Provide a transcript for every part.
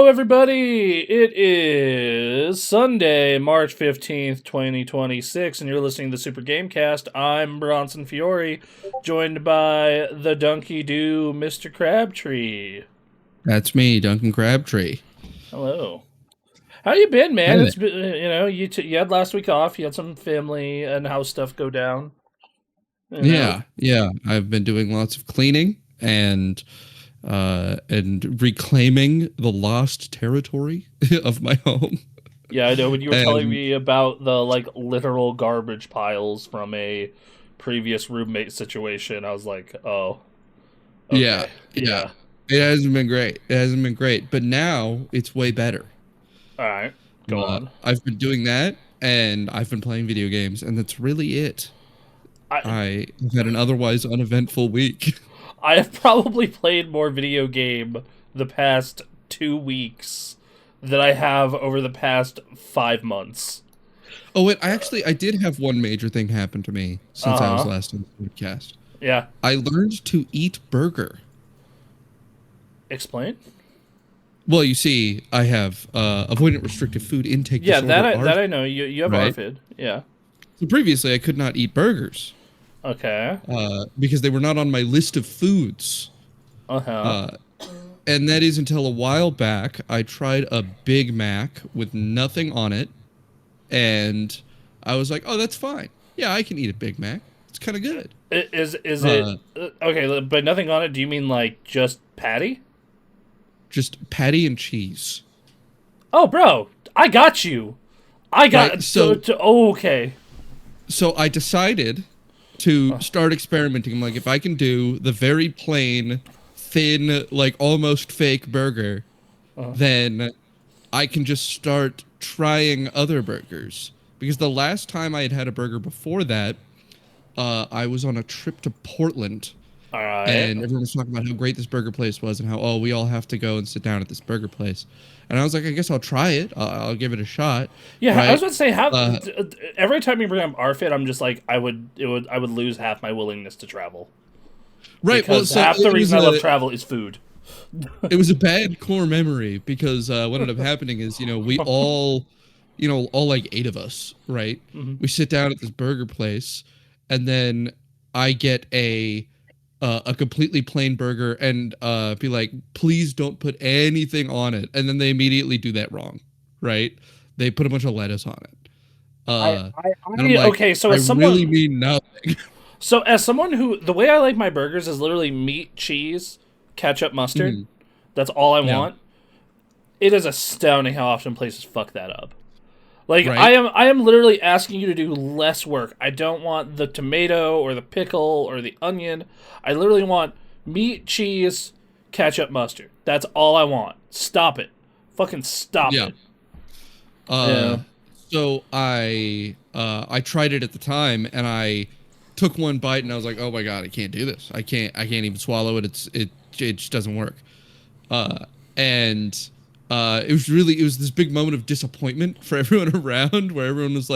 everybody. It is Sunday, March 15th, 2026, and you're listening to the Super Gamecast. I'm Bronson Fiore, joined by the Donkey Doo, Mr. Crabtree. That's me, Duncan Crabtree. Hello. How you been, man? Hey. It's been, you had last week off. You had some family and house stuff go down. Yeah. I've been doing lots of cleaning and reclaiming the lost territory of my home. Yeah, I know when you were telling me about the literal garbage piles from a previous roommate situation, I was like, oh. Okay. Yeah. It hasn't been great. But now it's way better. Alright. Go on. I've been doing that and I've been playing video games, and that's really it. I've had an otherwise uneventful week. I have probably played more video game the past 2 weeks than I have over the past 5 months. Oh, I did have one major thing happen to me since I was last on the podcast. Yeah. I learned to eat burger. Explain? Well, you see, I have avoidant restrictive food intake disorder. Yeah, that I know. You have RFID. Yeah. So previously, I could not eat burgers. Okay. Because they were not on my list of foods. And that is until a while back, I tried a Big Mac with nothing on it, and I was like, oh, that's fine. Yeah, I can eat a Big Mac. It's kind of good. Is it... Okay, but nothing on it, do you mean just patty? Just patty and cheese. Oh, bro, I got you. Okay. So I decided to start experimenting. I'm like, if I can do the very plain, thin, almost fake burger, then I can just start trying other burgers. Because the last time I had a burger before that, I was on a trip to Portland. All right. And everyone was talking about how great this burger place was and how, we all have to go and sit down at this burger place. And I was like, I guess I'll try it. I'll give it a shot. Yeah, right? I was about to say, every time you bring up RFID, I'm just like, I would lose half my willingness to travel. Right. Because half the reason I love travel is food. It was a bad core memory because what ended up happening is, we all, all 8 of us, right? Mm-hmm. We sit down at this burger place, and then I get a completely plain burger and be like, please don't put anything on it. And then they immediately do that wrong, right? They put a bunch of lettuce on it. And I'm like, okay, so as someone really mean nothing. So as someone who, the way I like my burgers is literally meat, cheese, ketchup, mustard. Mm. That's all I want. It is astounding how often places fuck that up. Right? I am literally asking you to do less work. I don't want the tomato or the pickle or the onion. I literally want meat, cheese, ketchup, mustard. That's all I want. Stop it. Fucking stop it. So I tried it at the time, and I took one bite, and I was like, oh my god, I can't do this. I can't even swallow it. It just doesn't work. It was this big moment of disappointment for everyone around, where everyone was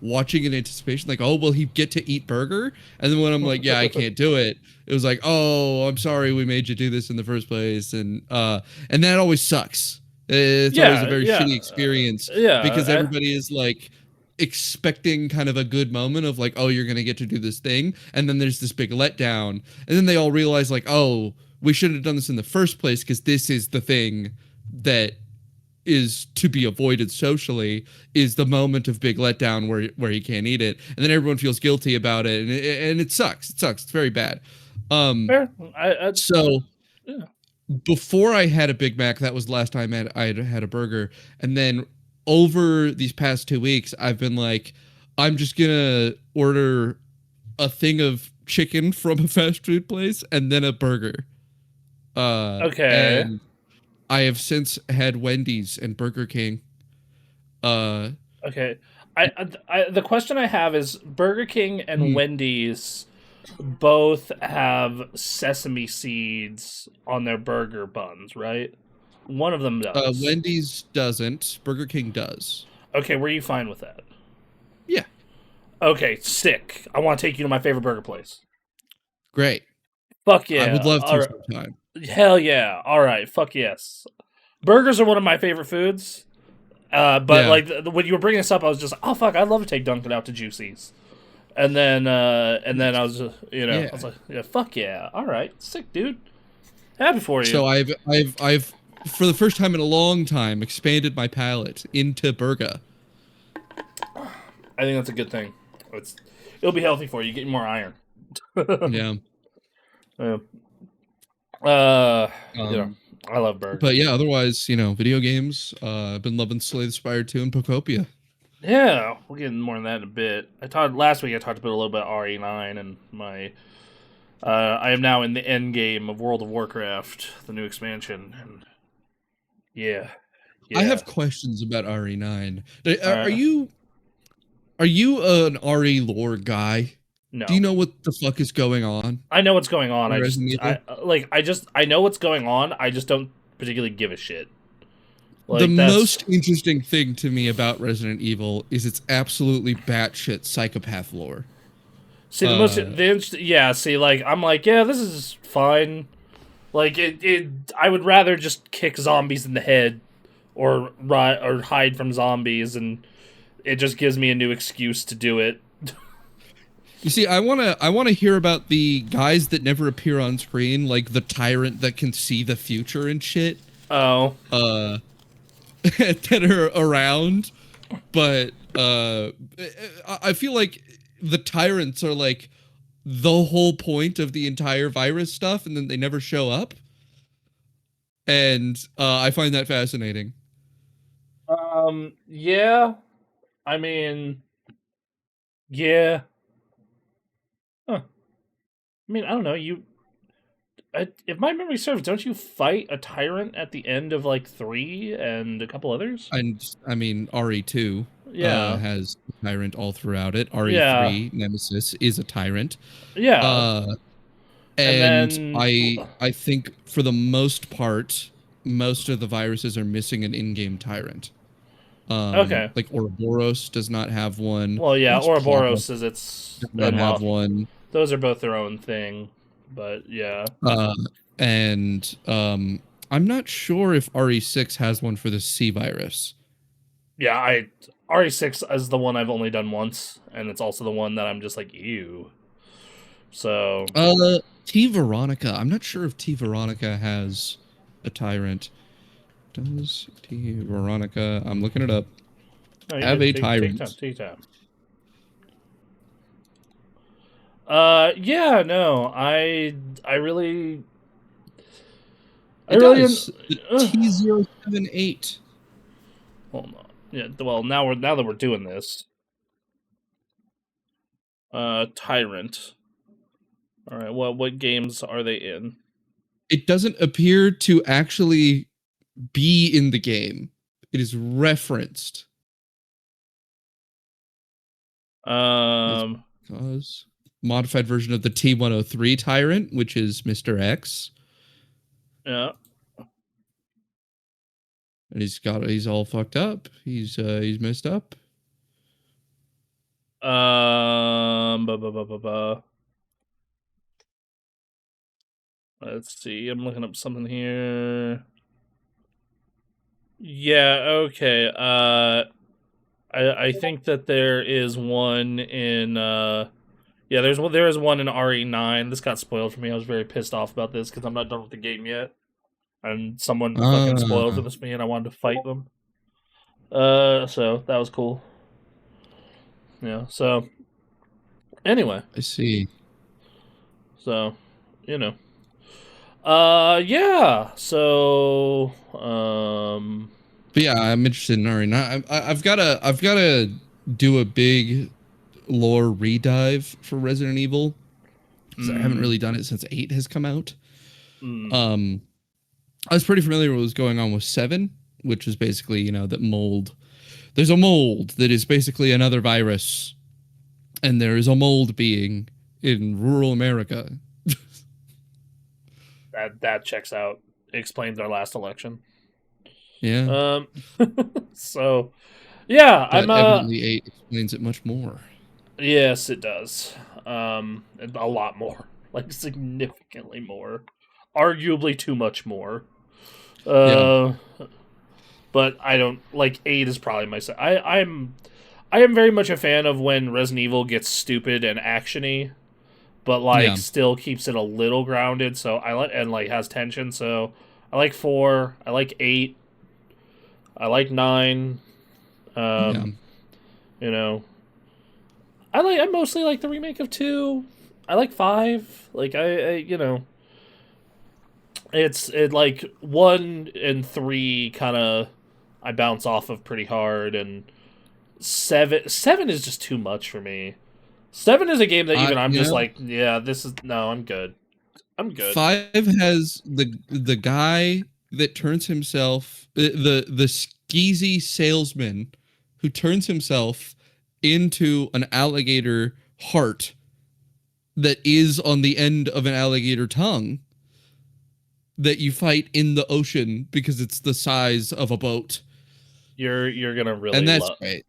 watching in anticipation, oh, will he get to eat burger? And then when I'm like, yeah, I can't do it, it was like, oh, I'm sorry we made you do this in the first place. And that always sucks. It's always a very shitty experience because everybody is expecting kind of a good moment of oh, you're going to get to do this thing. And then there's this big letdown. And then they all realize oh, we shouldn't have done this in the first place because this is the thing that is to be avoided socially, is the moment of big letdown where you can't eat it, and then everyone feels guilty about it, and it sucks. It's very bad. Fair. Before I had a Big Mac, that was the last time I had a burger, and then over these past 2 weeks, I've been I'm just gonna order a thing of chicken from a fast food place and then a burger. Okay. And I have since had Wendy's and Burger King. Okay. The question I have is, Burger King and Wendy's both have sesame seeds on their burger buns, right? One of them does. Wendy's doesn't. Burger King does. Okay, were you fine with that? Yeah. Okay, sick. I want to take you to my favorite burger place. Great. Fuck yeah. I would love to sometime. Hell yeah. All right. Fuck yes. burgers are one of my favorite foods. But Yeah. like when you were bringing this up, I was just like, oh fuck, I'd love to take Dunkin' out to Juicy's. And then I was I Yeah. was like, yeah, fuck yeah, all right, sick dude, happy for you. So I've for the first time in a long time expanded my palate into burger. I think that's a good thing. It'll be healthy for you, getting more iron. Yeah. Yeah. I love burgers. But yeah, otherwise, video games. I've been loving Slay the Spire 2 and Pocopia. Yeah, we'll get into more on that in a bit. Last week. I talked about a little bit of RE9 and my. I am now in the end game of World of Warcraft, the new expansion, and yeah. I have questions about RE9. Are you an RE lore guy? No. Do you know what the fuck is going on? I know what's going on. I know what's going on. I just don't particularly give a shit. The most interesting thing to me about Resident Evil is its absolutely batshit psychopath lore. See, I'm like, yeah, this is fine. Like, I would rather just kick zombies in the head or hide from zombies, and it just gives me a new excuse to do it. You see, I wanna hear about the guys that never appear on screen, like the tyrant that can see the future and shit. Oh. That are around, but I feel like the tyrants are like the whole point of the entire virus stuff, and then they never show up. And I find that fascinating. Yeah. I mean, yeah. Huh. I mean, I don't know. If my memory serves, don't you fight a tyrant at the end of like 3 and a couple others? And I mean, RE2 has a tyrant all throughout it. RE3 Nemesis is a tyrant. Yeah. And then, I think for the most part, most of the viruses are missing an in-game tyrant. Okay. Like Ouroboros does not have one. Well, yeah, Ouroboros is its does not have one. Those are both their own thing, but yeah. And I'm not sure if RE6 has one for the C virus. Yeah, RE6 is the one I've only done once, and it's also the one that I'm just like, ew. So T Veronica. I'm not sure if T Veronica has a tyrant. Does T Veronica? I'm looking it up. Have a tyrant? Take time. Yeah, no, I really. T078. Hold on. Yeah. Well, now that we're doing this. Tyrant. All right. Well, what games are they in? It doesn't appear to actually be in the game. It is referenced. Because modified version of the T103 tyrant, which is Mr. X. Yeah. And he's all fucked up. He's messed up. Let's see. I'm looking up something here. Yeah, okay. I think that there is one in there is one in RE9. This got spoiled for me. I was very pissed off about this because I'm not done with the game yet. And someone fucking spoiled this for me and I wanted to fight them. So that was cool. Yeah, so anyway. I see. So, yeah. So, but yeah, I'm interested in RE9. I've gotta do a big lore redive for Resident Evil. Because I haven't really done it since 8 has come out. I was pretty familiar with what was going on with 7, which is basically, that mold. There's a mold that is basically another virus. And there is a mold being in rural America. That checks out. It explains our last election. Yeah. So, yeah, but evidently 8 explains it much more. Yes, it does. A lot more. Like, significantly more. Arguably too much more. Yeah. But I don't like 8 is probably my. I am very much a fan of when Resident Evil gets stupid and actiony, but like Yeah. still keeps it a little grounded. So I like and like has tension. So I like 4. I like 8. I like 9. Yeah. You know, I mostly like the remake of 2. I like 5. Like it like 1 and 3 kind of I bounce off of pretty hard, and seven is just too much for me. 7 is a game that even I'm just like, yeah, this is no, I'm good. I'm good. 5 has the guy that turns himself the skeezy salesman who turns himself into an alligator heart that is on the end of an alligator tongue that you fight in the ocean because it's the size of a boat. You're gonna really and that's great.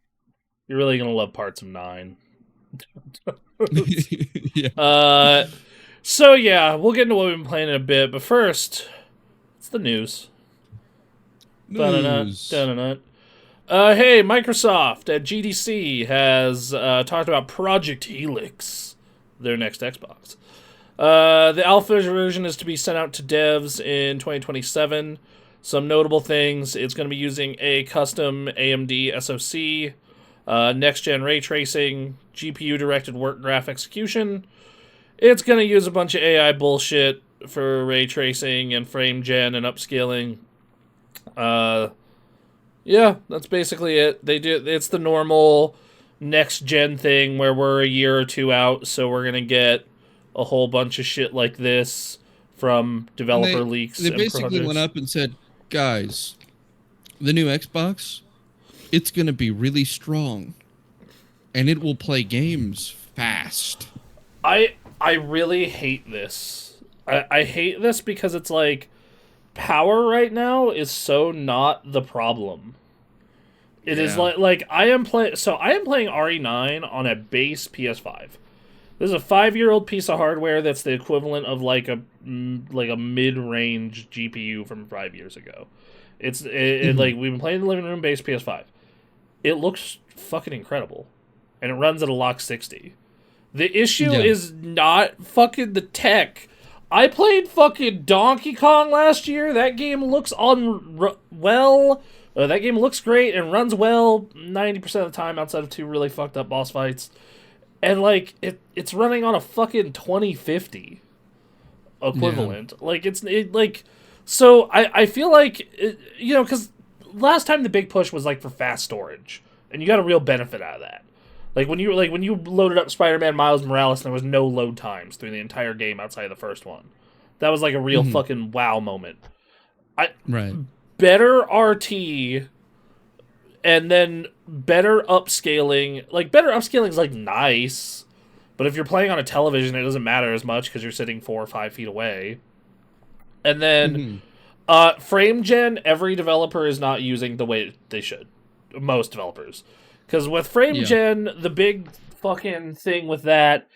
You're really gonna love parts of 9. Yeah. So yeah, we'll get into what we've been playing in a bit, but first, it's the news. News. Hey, Microsoft at GDC has talked about Project Helix, their next Xbox. The alpha version is to be sent out to devs in 2027. Some notable things: it's going to be using a custom AMD SoC, next-gen ray tracing, GPU-directed work graph execution. It's going to use a bunch of AI bullshit for ray tracing and frame gen and upscaling. Yeah, that's basically it. It's the normal next-gen thing where we're a year or 2 out, so we're going to get a whole bunch of shit like this from developer leaks. They basically went up and said, guys, the new Xbox, it's going to be really strong, and it will play games fast. I really hate this. I hate this because it's like power right now is so not the problem. It is like I am playing RE9 on a base PS5. This is a 5-year-old piece of hardware that's the equivalent of like a mid-range GPU from 5 years ago. Like we've been playing the living room base PS5. It looks fucking incredible, and it runs at a lock 60. The issue is not fucking the tech. I played fucking Donkey Kong last year. That game looks that game looks great and runs well 90% of the time outside of 2 really fucked up boss fights. And like it's running on a fucking 2050 equivalent. Yeah. So I feel like because last time the big push was like for fast storage, and you got a real benefit out of that. Like when you loaded up Spider-Man Miles Morales and there was no load times through the entire game outside of the first one. That was like a real fucking wow moment. Better RT and then better upscaling. Like better upscaling is like nice, but if you're playing on a television, it doesn't matter as much because you're sitting 4 or 5 feet away. And then frame gen, every developer is not using the way they should. Most developers. Because with frame gen, the big fucking thing with that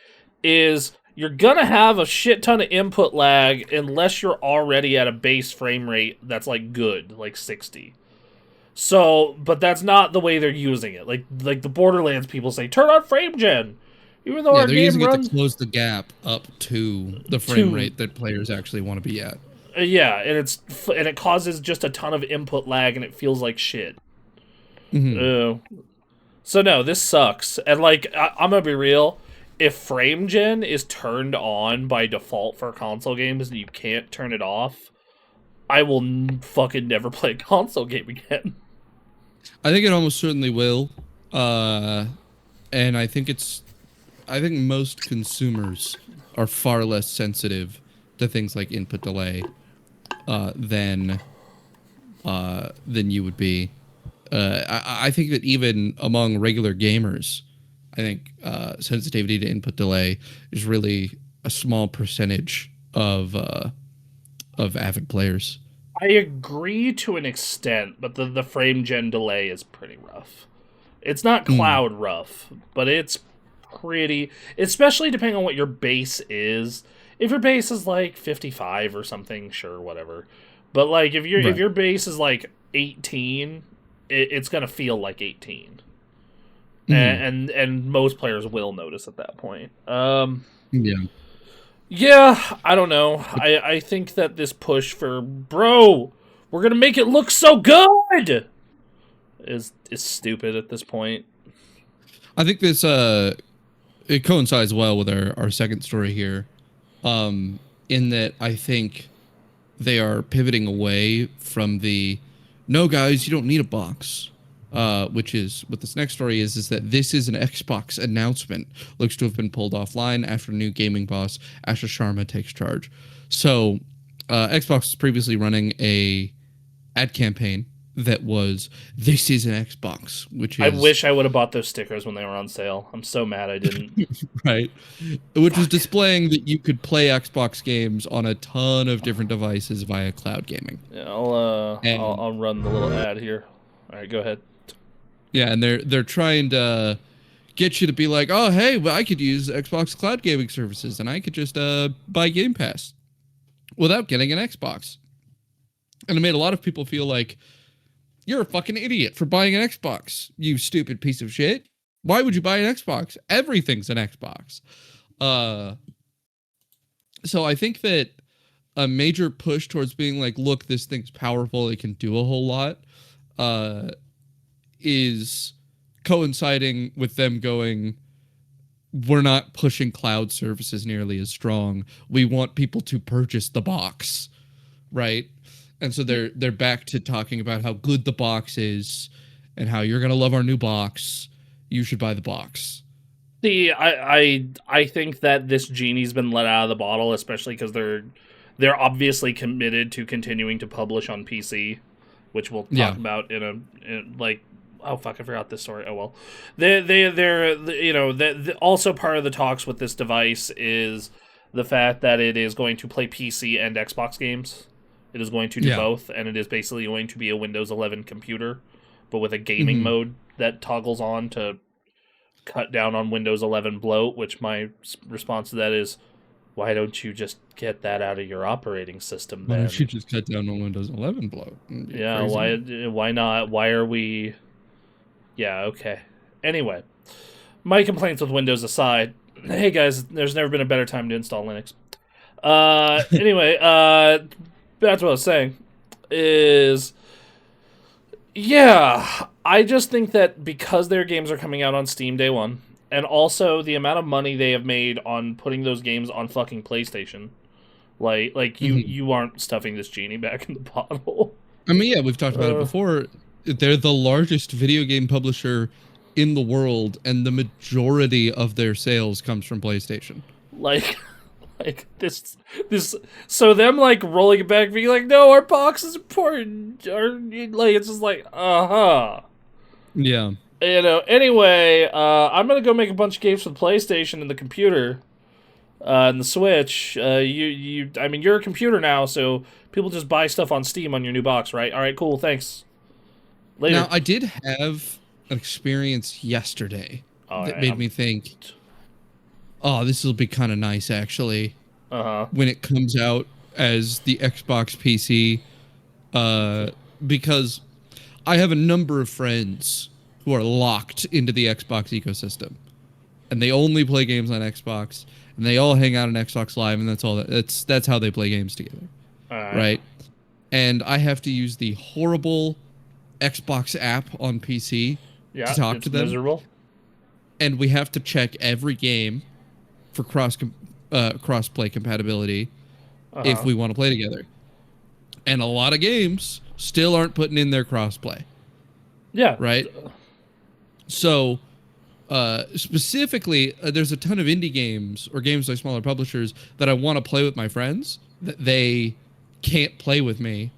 is you're gonna have a shit ton of input lag unless you're already at a base frame rate that's like good, like 60. So, but that's not the way they're using it. Like the Borderlands people say, turn on frame gen, even though our they're game using runs it to close the gap up to the frame rate that players actually want to be at. Yeah, and it causes just a ton of input lag, and it feels like shit. So no, this sucks. And like, I'm gonna be real. If frame gen is turned on by default for console games and you can't turn it off, I will fucking never play a console game again. I think it almost certainly will. And I think most consumers are far less sensitive to things like input delay than you would be. I think that even among regular gamers, I think sensitivity to input delay is really a small percentage of avid players. I agree to an extent, but the frame gen delay is pretty rough. It's not cloud rough, but it's pretty, especially depending on what your base is. If your base is like 55 or something, sure, whatever. But like if your base is like 18, it's gonna feel like 18, and most players will notice at that point. Yeah. Yeah, I don't know. I think that this push for we're gonna make it look so good is stupid at this point. I think this it coincides well with our second story here, in that I think they are pivoting away from the no guys, you don't need a box. Which is what this next story is that this is an Xbox announcement. Looks to have been pulled offline after new gaming boss Asher Sharma takes charge. So, Xbox was previously running a ad campaign that was "This is an Xbox," which is I wish I would have bought those stickers when they were on sale. I'm so mad I didn't. right, which was displaying that you could play Xbox games on a ton of different devices via cloud gaming. Yeah, I'll run the little ad here. All right, go ahead. Yeah, and they're trying to get you to be like, oh, hey, well, I could use Xbox Cloud Gaming Services, and I could just buy Game Pass without getting an Xbox. And it made a lot of people feel like, you're a fucking idiot for buying an Xbox, you stupid piece of shit. Why would you buy an Xbox? Everything's an Xbox. So I think that a major push towards being like, look, this thing's powerful, it can do a whole lot, is coinciding with them going, we're not pushing cloud services nearly as strong. We want people to purchase the box, right? And so they're back to talking about how good the box is and how you're gonna love our new box. You should buy the box. I think that this genie's been let out of the bottle, especially because they're obviously committed to continuing to publish on PC, which we'll talk about in like. Oh fuck! I forgot this story. Oh well, they're you know also part of the talks with this device is the fact that it is going to play PC and Xbox games. It is going to do both, and it is basically going to be a Windows 11 computer, but with a gaming mode that toggles on to cut down on Windows 11 bloat. Which my response to that is, why don't you just get that out of your operating system? Then? Why don't you just cut down on Windows 11 bloat? Yeah, why not? Why are we? Yeah, okay. Anyway, my complaints with Windows aside, hey guys, there's never been a better time to install Linux. Anyway, that's what I was saying. I just think that because their games are coming out on Steam day one, and also the amount of money they have made on putting those games on fucking PlayStation, like you aren't stuffing this genie back in the bottle. I mean, yeah, we've talked about it before. They're the largest video game publisher in the world, and the majority of their sales comes from PlayStation. Like this. So them like rolling it back, being like, "No, our box is important," or like it's just like, Yeah. You know. Anyway, I'm gonna go make a bunch of games for the PlayStation and the computer, and the Switch. I mean, you're a computer now, so people just buy stuff on Steam on your new box, right? All right, cool, thanks. Later. Now, I did have an experience yesterday that made me think, oh, this will be kind of nice, actually, when it comes out as the Xbox PC, because I have a number of friends who are locked into the Xbox ecosystem, and they only play games on Xbox, and they all hang out on Xbox Live, and that's how they play games together, right? And I have to use the horrible Xbox app on PC to talk to them. Miserable. And we have to check every game for cross-play compatibility if we want to play together. And a lot of games still aren't putting in their cross-play. Yeah. Right? So, specifically, there's a ton of indie games or games by smaller publishers that I want to play with my friends that they can't play with me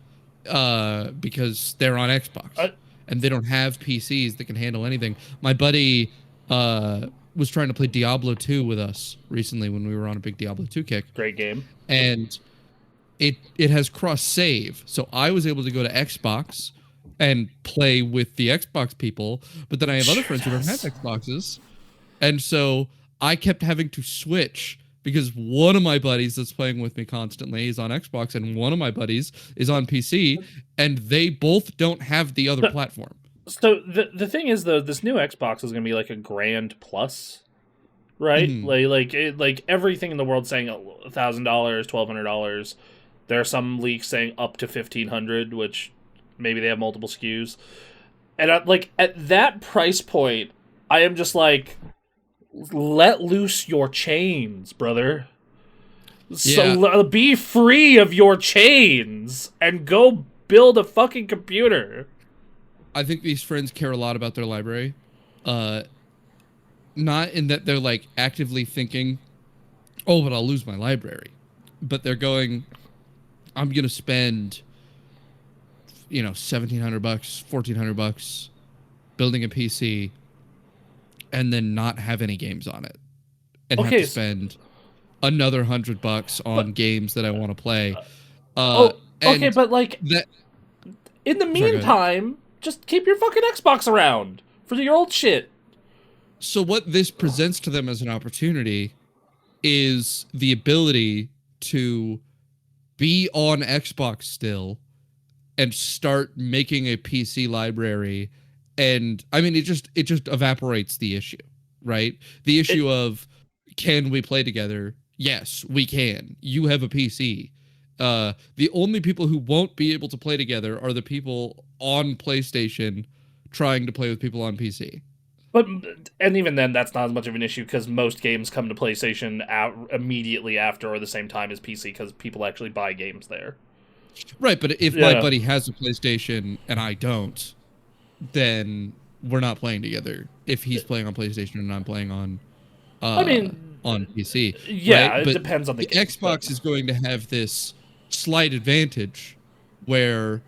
because they're on Xbox and they don't have PCs that can handle anything. My buddy was trying to play Diablo 2 with us recently when we were on a big Diablo 2 kick. Great game. And it has cross save, so I was able to go to Xbox and play with the Xbox people, but then I have other friends who don't have Xboxes, and so I kept having to switch because one of my buddies that's playing with me constantly is on Xbox, and one of my buddies is on PC, and they both don't have the other platform. So the thing is, though, this new Xbox is going to be like a grand plus, right? Mm-hmm. Like everything in the world saying $1,000, $1,200. There are some leaks saying up to 1,500, which maybe they have multiple SKUs. And at that price point, I am just like, let loose your chains, brother. So be free of your chains and go build a fucking computer. I think these friends care a lot about their library. Not in that they're like actively thinking, oh, but I'll lose my library. But they're going, I'm going to spend, $1,700, $1,400 building a PC and then not have any games on it. And have to spend another $100 on games that I want to play. Okay, but like that. In the meantime, just keep your fucking Xbox around for your old shit. So what this presents to them as an opportunity is the ability to be on Xbox still and start making a PC library. And I mean, it just evaporates the issue, right? The issue of, can we play together? Yes, we can. You have a PC. The only people who won't be able to play together are the people on PlayStation trying to play with people on PC. And even then, that's not as much of an issue because most games come to PlayStation immediately after or the same time as PC because people actually buy games there. Right, but if my buddy has a PlayStation and I don't, then we're not playing together. If he's playing on PlayStation and I'm playing on, on PC. Yeah, right? It depends on the game, Xbox is going to have this slight advantage where,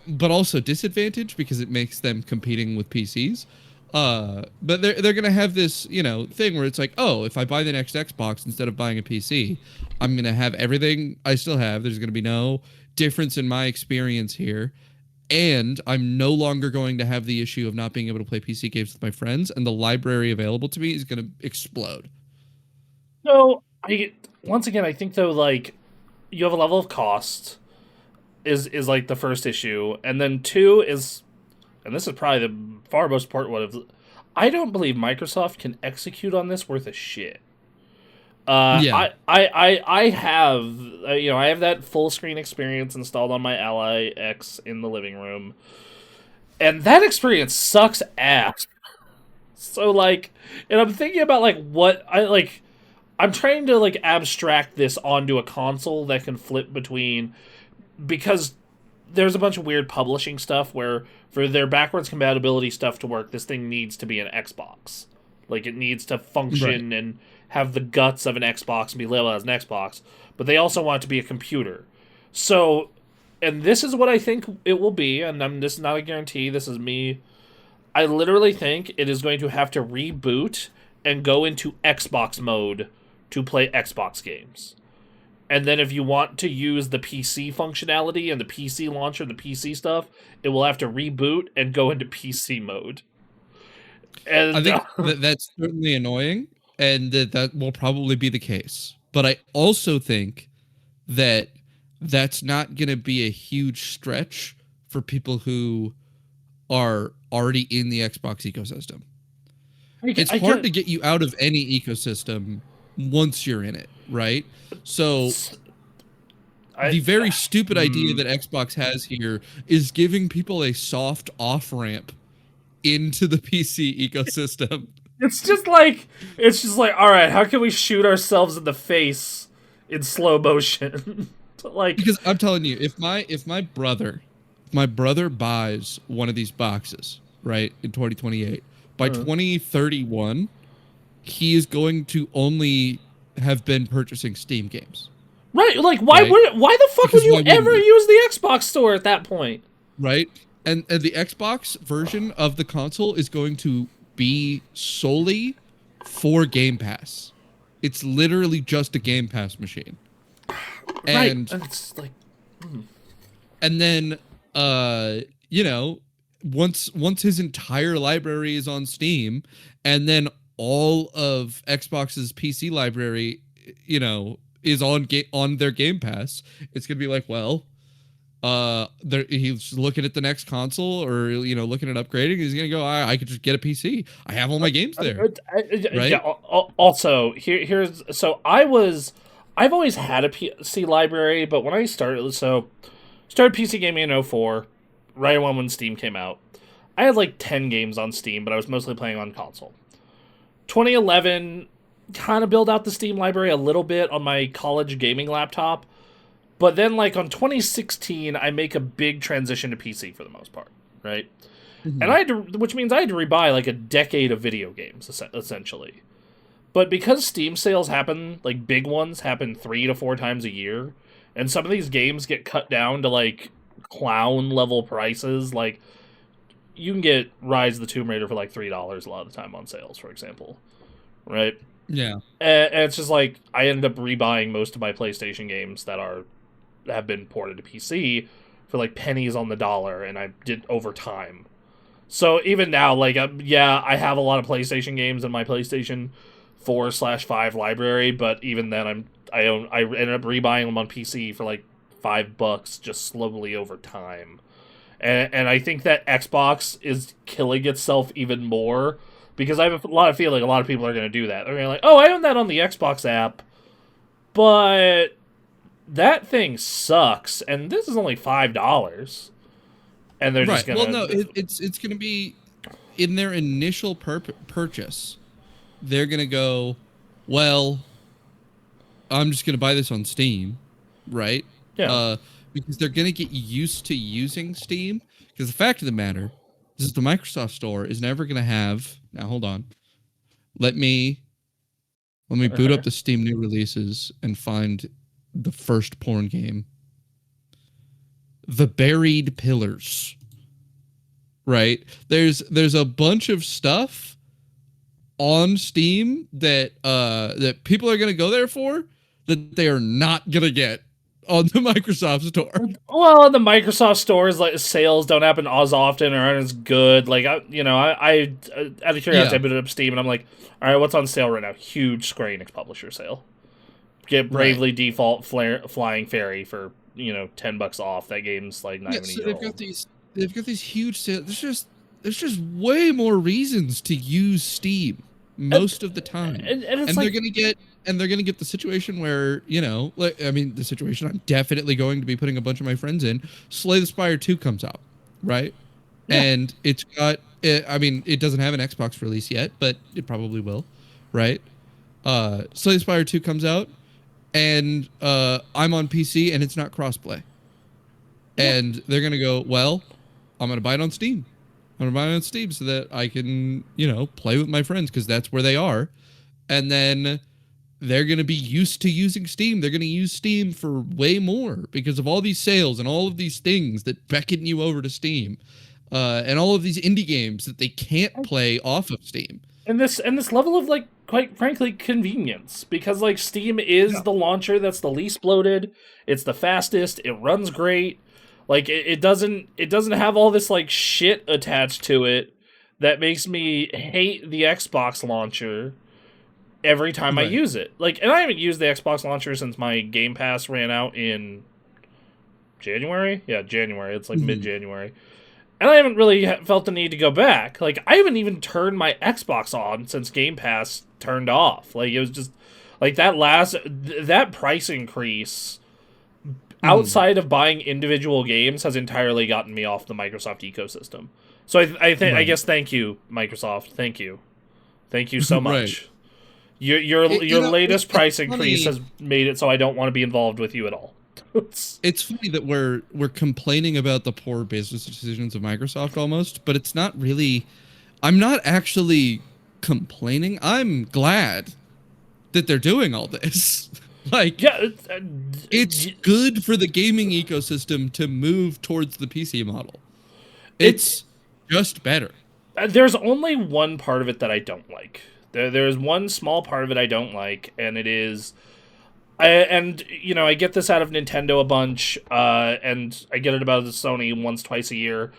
but also disadvantage because it makes them competing with PCs. But they're gonna have this, thing where it's like, oh, if I buy the next Xbox instead of buying a PC, I'm gonna have everything I still have. There's gonna be no difference in my experience here, and I'm no longer going to have the issue of not being able to play PC games with my friends, and the library available to me is gonna explode. So once again, I think though, like, you have a level of cost is like the first issue, and then two is. And this is probably the far most important one. I don't believe Microsoft can execute on this worth a shit. I have, I have that full screen experience installed on my Ally X in the living room, and that experience sucks ass. So like, and I'm thinking about like what I'm trying to like abstract this onto a console that can flip between, because there's a bunch of weird publishing stuff where for their backwards compatibility stuff to work, this thing needs to be an Xbox. Like, it needs to function and have the guts of an Xbox and be labeled as an Xbox. But they also want it to be a computer. So, and this is what I think it will be, and this is not a guarantee, this is me. I literally think it is going to have to reboot and go into Xbox mode to play Xbox games. And then if you want to use the PC functionality and the PC launcher, the PC stuff, it will have to reboot and go into PC mode. And I think that's certainly annoying, and that will probably be the case. But I also think that that's not going to be a huge stretch for people who are already in the Xbox ecosystem. It's hard to get you out of any ecosystem once you're in it, right? So the very stupid idea that Xbox has here is giving people a soft off-ramp into the PC ecosystem. It's just like, all right, how can we shoot ourselves in the face in slow motion? Like, because I'm telling you, if my brother buys one of these boxes, right, in 2028, by 2031, he is going to only have been purchasing Steam games. Right, like why the fuck would you ever use the Xbox store at that point? Right? And the Xbox version of the console is going to be solely for Game Pass. It's literally just a Game Pass machine. And it's like and then once his entire library is on Steam, and then all of Xbox's PC library, is on their Game Pass, it's gonna be like, well, he's looking at the next console, or looking at upgrading. He's gonna go, I could just get a PC. I have all my games there, right? Yeah. Also, here's so I've always had a PC library, but when I started PC gaming in 04, right when Steam came out, I had like 10 games on Steam, but I was mostly playing on console. 2011, kind of build out the Steam library a little bit on my college gaming laptop. But then, like, on 2016, I make a big transition to PC for the most part, right? Mm-hmm. And which means I had to rebuy, like, a decade of video games, essentially. But because Steam sales happen, like, big ones happen 3 to 4 times a year, and some of these games get cut down to, like, clown-level prices, like, you can get Rise of the Tomb Raider for, like, $3 a lot of the time on sales, for example, right? Yeah. And it's just, like, I ended up rebuying most of my PlayStation games that have been ported to PC for like pennies on the dollar, and I did over time. So even now, like, I have a lot of PlayStation games in my PlayStation 4/5 library, but even then, I ended up rebuying them on PC for like $5 just slowly over time. And I think that Xbox is killing itself even more, because I have a lot of feeling a lot of people are going to do that. They're going to be like, oh, I own that on the Xbox app, but that thing sucks, and this is only $5, and they're just gonna. Well, no, it's gonna be in their initial purchase. They're gonna go, well, I'm just gonna buy this on Steam, right? Yeah. Because they're gonna get used to using Steam. Because the fact of the matter is, the Microsoft Store is never gonna have. Now, hold on. Let me boot up the Steam new releases and find the first porn game. The Buried Pillars. Right? There's a bunch of stuff on Steam that people are going to go there for that they are not going to get on the Microsoft Store. Well, the Microsoft Store's like sales don't happen as often or aren't as good. Like, I out of curiosity, I booted up Steam and I'm like, all right, what's on sale right now? Huge Square Enix publisher sale. Get Bravely Default Flying Fairy for $10 off. That game's like not even a year old. They've got these huge sales. There's just way more reasons to use Steam most of the time, and they're gonna get the situation where the situation I'm definitely going to be putting a bunch of my friends in. Slay the Spire 2 comes out, right? Yeah. And it's got. It doesn't have an Xbox release yet, but it probably will, right? Slay the Spire 2 comes out. And I'm on PC, and it's not crossplay. And they're going to go, well, I'm going to buy it on Steam. I'm going to buy it on Steam so that I can, play with my friends, because that's where they are. And then they're going to be used to using Steam. They're going to use Steam for way more because of all these sales and all of these things that beckon you over to Steam. And all of these indie games that they can't play off of Steam. And this level of, like, quite frankly, convenience, because like Steam is the launcher that's the least bloated, it's the fastest, it runs great, like it doesn't have all this like shit attached to it that makes me hate the Xbox launcher every time I use it. Like, and I haven't used the Xbox launcher since my Game Pass ran out in January. Yeah, January. It's like mid-January. And I haven't really felt the need to go back. Like, I haven't even turned my Xbox on since Game Pass turned off. Like, it was just like that price increase outside of buying individual games has entirely gotten me off the Microsoft ecosystem. So I guess thank you, Microsoft. Thank you so much. Your latest price increase has made it so I don't want to be involved with you at all. It's funny that we're complaining about the poor business decisions of Microsoft almost, but it's not really. I'm not actually complaining. I'm glad that they're doing all this. Like, it's good for the gaming ecosystem to move towards the PC model. It's just better. There's only one part of it that I don't like. There's one small part of it I don't like, and it is. I get this out of Nintendo a bunch, and I get it about Sony once, twice a year.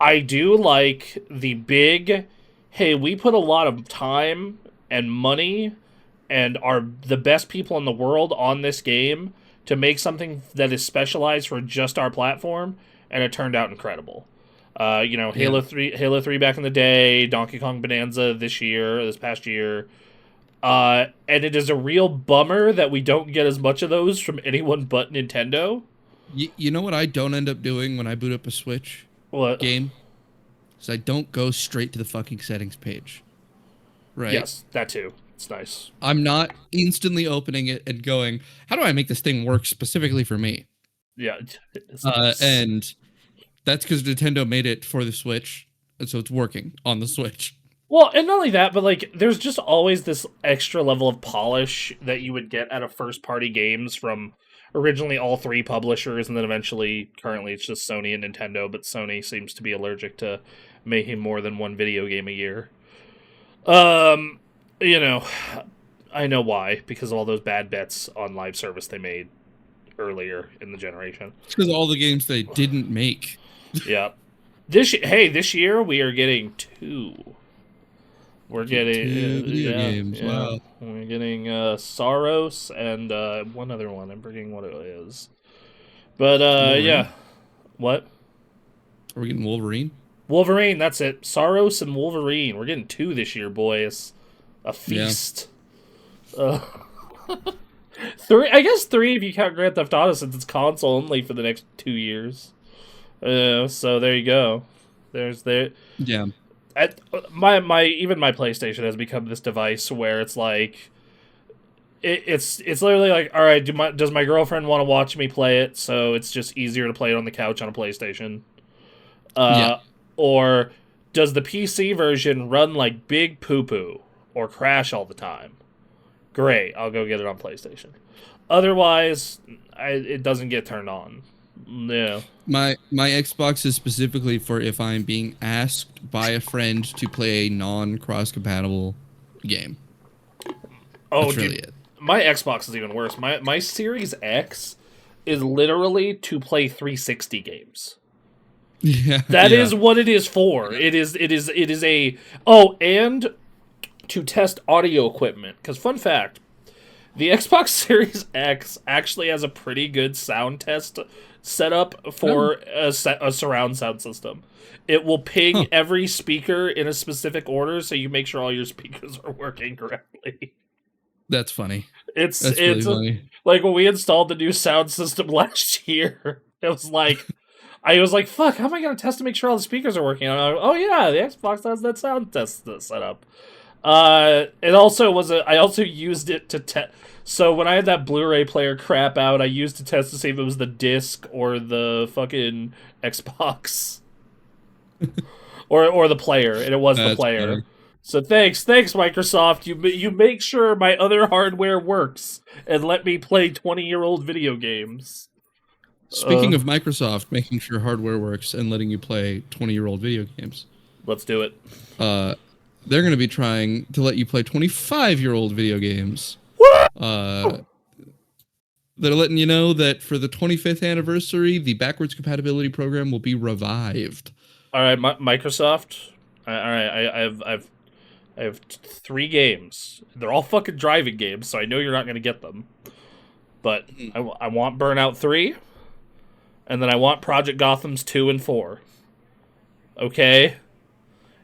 I do like the big, hey, we put a lot of time and money and are the best people in the world on this game to make something that is specialized for just our platform, and it turned out incredible. Halo 3 back in the day, Donkey Kong Bonanza this past year. And it is a real bummer that we don't get as much of those from anyone but Nintendo. You know what I don't end up doing when I boot up a Switch game? Is I don't go straight to the fucking settings page. Right? Yes, that too. It's nice. I'm not instantly opening it and going, how do I make this thing work specifically for me? Yeah. It's nice. And that's because Nintendo made it for the Switch, and so it's working on the Switch. Well, and not only that, but like, there's just always this extra level of polish that you would get out of first-party games from originally all three publishers, and then currently it's just Sony and Nintendo, but Sony seems to be allergic to making more than one video game a year. I know why, because of all those bad bets on live service they made earlier in the generation. It's because of all the games they didn't make. Yeah. This year we are getting 2. We're getting 2 video games. Yeah. Wow. We're getting Saros and one other one. I'm forgetting what it is. But yeah. What? Are we getting Wolverine? Wolverine, that's it. Saros and Wolverine. We're getting 2 this year, boys. A feast. Yeah. 3. I guess 3 if you count Grand Theft Auto, since it's console only for the next 2 years. So there you go. Yeah. My PlayStation has become this device where it's like it's literally like, all right, does my girlfriend want to watch me play it? So it's just easier to play it on the couch on a PlayStation. Or does the PC version run like big poo poo or crash all the time? Great, I'll go get it on PlayStation. Otherwise, it doesn't get turned on. Yeah. My Xbox is specifically for if I'm being asked by a friend to play a non-cross compatible game. Oh, that's dude, really it. My Xbox is even worse. My Series X is literally to play 360 games. Yeah. That is what it is for. It is a and to test audio equipment. Because fun fact, the Xbox Series X actually has a pretty good sound test set up for a surround sound system. It will ping every speaker in a specific order, so you make sure all your speakers are working correctly. That's funny. It's really funny. Like when we installed the new sound system last year, it was like, I was like, fuck, how am I going to test to make sure all the speakers are working? Oh yeah, the Xbox has that sound test set up. It also I also used it to test. So when I had that Blu-ray player crap out, I used to test to see if it was the disc or the fucking Xbox. or the player, and it was the player. Funny. So thanks Microsoft. You make sure my other hardware works and let me play 20-year-old video games. Speaking of Microsoft making sure hardware works and letting you play 20-year-old video games. Let's do it. They're going to be trying to let you play 25-year-old video games. They're letting you know that for the 25th anniversary, the backwards compatibility program will be revived. All right, Microsoft. All right, I have 3 games. They're all fucking driving games, so I know you're not going to get them. But I want Burnout 3, and then I want Project Gotham's 2 and 4. Okay?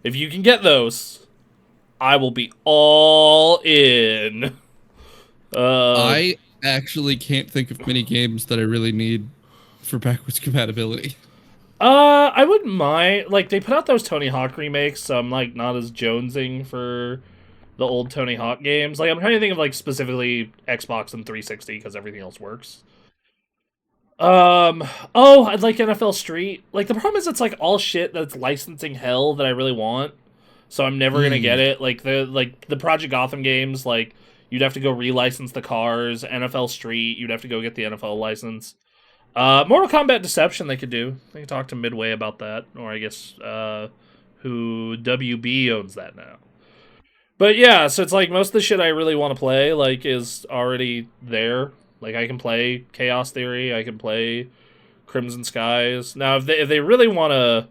If you can get those, I will be all in. I actually can't think of many games that I really need for backwards compatibility. I wouldn't mind. Like, they put out those Tony Hawk remakes, so I'm, like, not as jonesing for the old Tony Hawk games. Like, I'm trying to think of, like, specifically Xbox and 360, because everything else works. I'd like NFL Street. Like, the problem is it's, like, all shit that's licensing hell that I really want, so I'm never gonna get it. Like, the Project Gotham games, like, you'd have to go relicense the cars. NFL Street, you'd have to go get the NFL license. Mortal Kombat Deception they could do. They could talk to Midway about that, or I guess who WB owns that now. But yeah, so it's like most of the shit I really want to play like is already there. Like I can play Chaos Theory, I can play Crimson Skies. Now if they really want to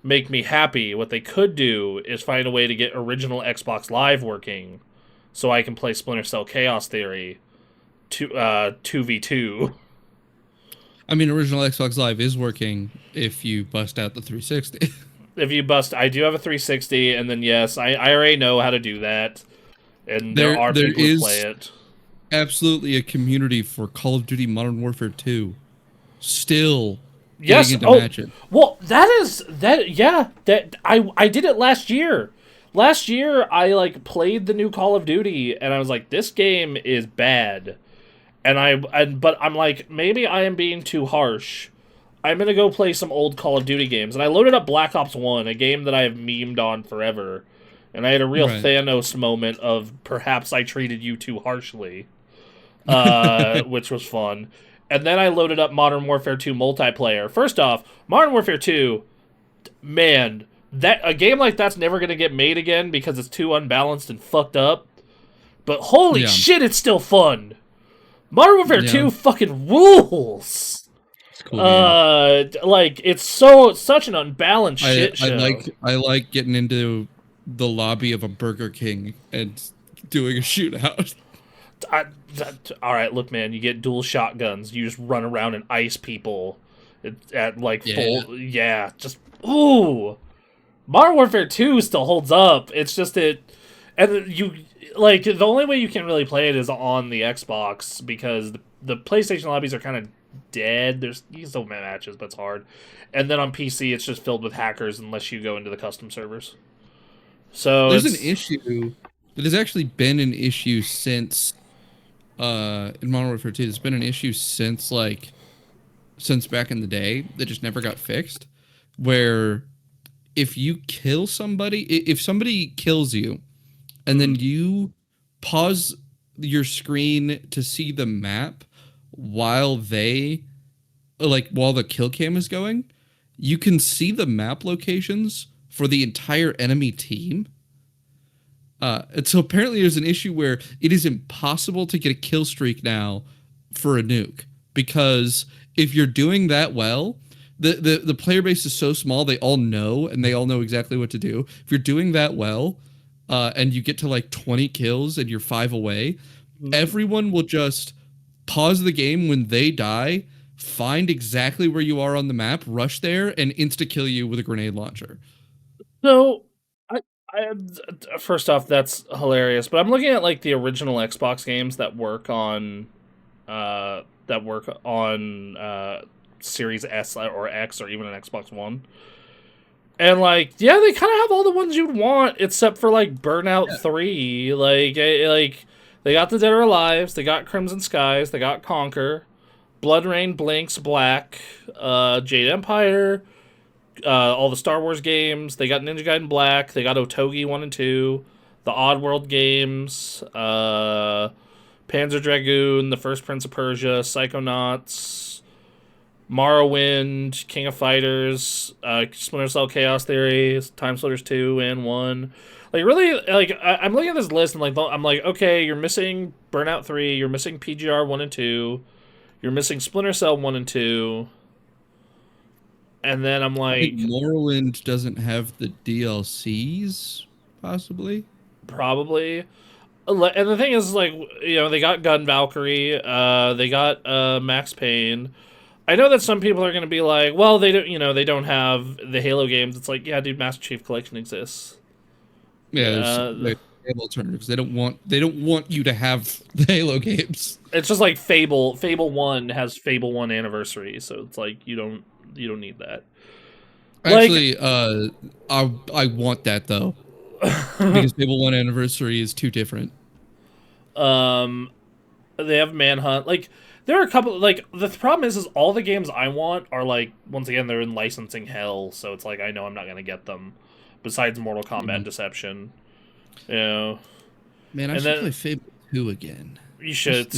make me happy, what they could do is find a way to get original Xbox Live working so I can play Splinter Cell Chaos Theory 2v2. I mean, original Xbox Live is working if you bust out the 360. If you bust, I do have a 360, and then yes, I already know how to do that, and there are there people who play is it. absolutely a community for Call of Duty Modern Warfare 2. Still Yes. getting into matches. Well, yeah, that I did it last year. Last year I like played the new Call of Duty and I was like, this game is bad. But I'm like, maybe I am being too harsh. I'm gonna go play some old Call of Duty games. And I loaded up Black Ops 1, a game that I have memed on forever. And I had a real Thanos moment of perhaps I treated you too harshly. Which was fun. And then I loaded up Modern Warfare 2 multiplayer. First off, Modern Warfare 2, man, that a game like that's never going to get made again because it's too unbalanced and fucked up. But holy shit, it's still fun. Modern Warfare 2 fucking rules. It's cool, like it's such an unbalanced shit show. I like getting into the lobby of a Burger King and doing a shootout. All right, look, man, you get dual shotguns. You just run around and ice people at like full. Yeah, just ooh. Modern Warfare 2 still holds up. It's just and you like the only way you can really play it is on the Xbox because the PlayStation lobbies are kind of dead. You can still win matches, but it's hard. And then on PC, it's just filled with hackers unless you go into the custom servers. So there's an issue. There's actually been an issue since. In Modern Warfare 2, there's been an issue since back in the day that just never got fixed, where if you kill somebody, if somebody kills you, and then you pause your screen to see the map while the kill cam is going, you can see the map locations for the entire enemy team. And so apparently there's an issue where it is impossible to get a kill streak now for a nuke, because if you're doing that well, the player base is so small, they all know exactly what to do. If you're doing that well, and you get to like 20 kills and you're 5 away, everyone will just pause the game when they die, find exactly where you are on the map, rush there, and insta-kill you with a grenade launcher. So first off, that's hilarious. But I'm looking at like the original Xbox games that work on Series S or X or even an Xbox One. And like, yeah, they kind of have all the ones you'd want except for like Burnout 3. Like they got the Dead or Alive, they got Crimson Skies, they got Conquer, Blood Rain, Blinks, Black, Jade Empire. All the Star Wars games. They got Ninja Gaiden Black. They got Otogi 1 and 2. The Oddworld games. Panzer Dragoon. The First Prince of Persia. Psychonauts. Morrowind. King of Fighters. Splinter Cell Chaos Theory. Time Splitters 2 and 1. Like, really, like, I'm looking at this list and, like, I'm like, okay, you're missing Burnout 3. You're missing PGR 1 and 2. You're missing Splinter Cell 1 and 2. And then I'm like, I think Morrowind doesn't have the DLCs, possibly. Probably. And the thing is, like, you know, they got Gun Valkyrie, they got Max Payne. I know that some people are going to be like, well, they don't have the Halo games. It's like, yeah, dude, Master Chief Collection exists. Yeah, they have alternatives. They don't want you to have the Halo games. It's just like Fable 1 has Fable 1 Anniversary, so it's like you don't need that. Actually, I want that though, because Fable 1 Anniversary is too different. They have Manhunt. Like, there are a couple. Like, the problem is all the games I want are like, once again, they're in licensing hell. So it's like I know I'm not gonna get them. Besides Mortal Kombat Deception, you know. Man, I should play Fable 2 again. You should.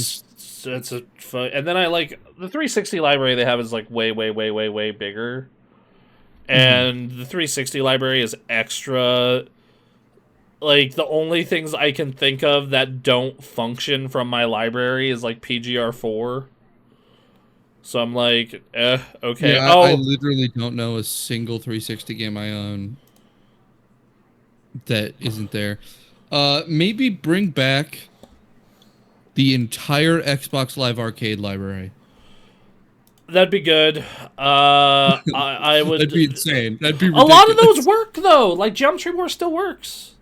It's a fun. And then I like the 360 library they have is like way bigger. And the 360 library is extra. Like, the only things I can think of that don't function from my library is like PGR4. So I'm like, okay. Yeah, I literally don't know a single 360 game I own that isn't there. Maybe bring back the entire Xbox Live Arcade library. That'd be good. I That'd be would. insane. That'd be A lot of those ridiculous. work though. Like Geometry Wars still works.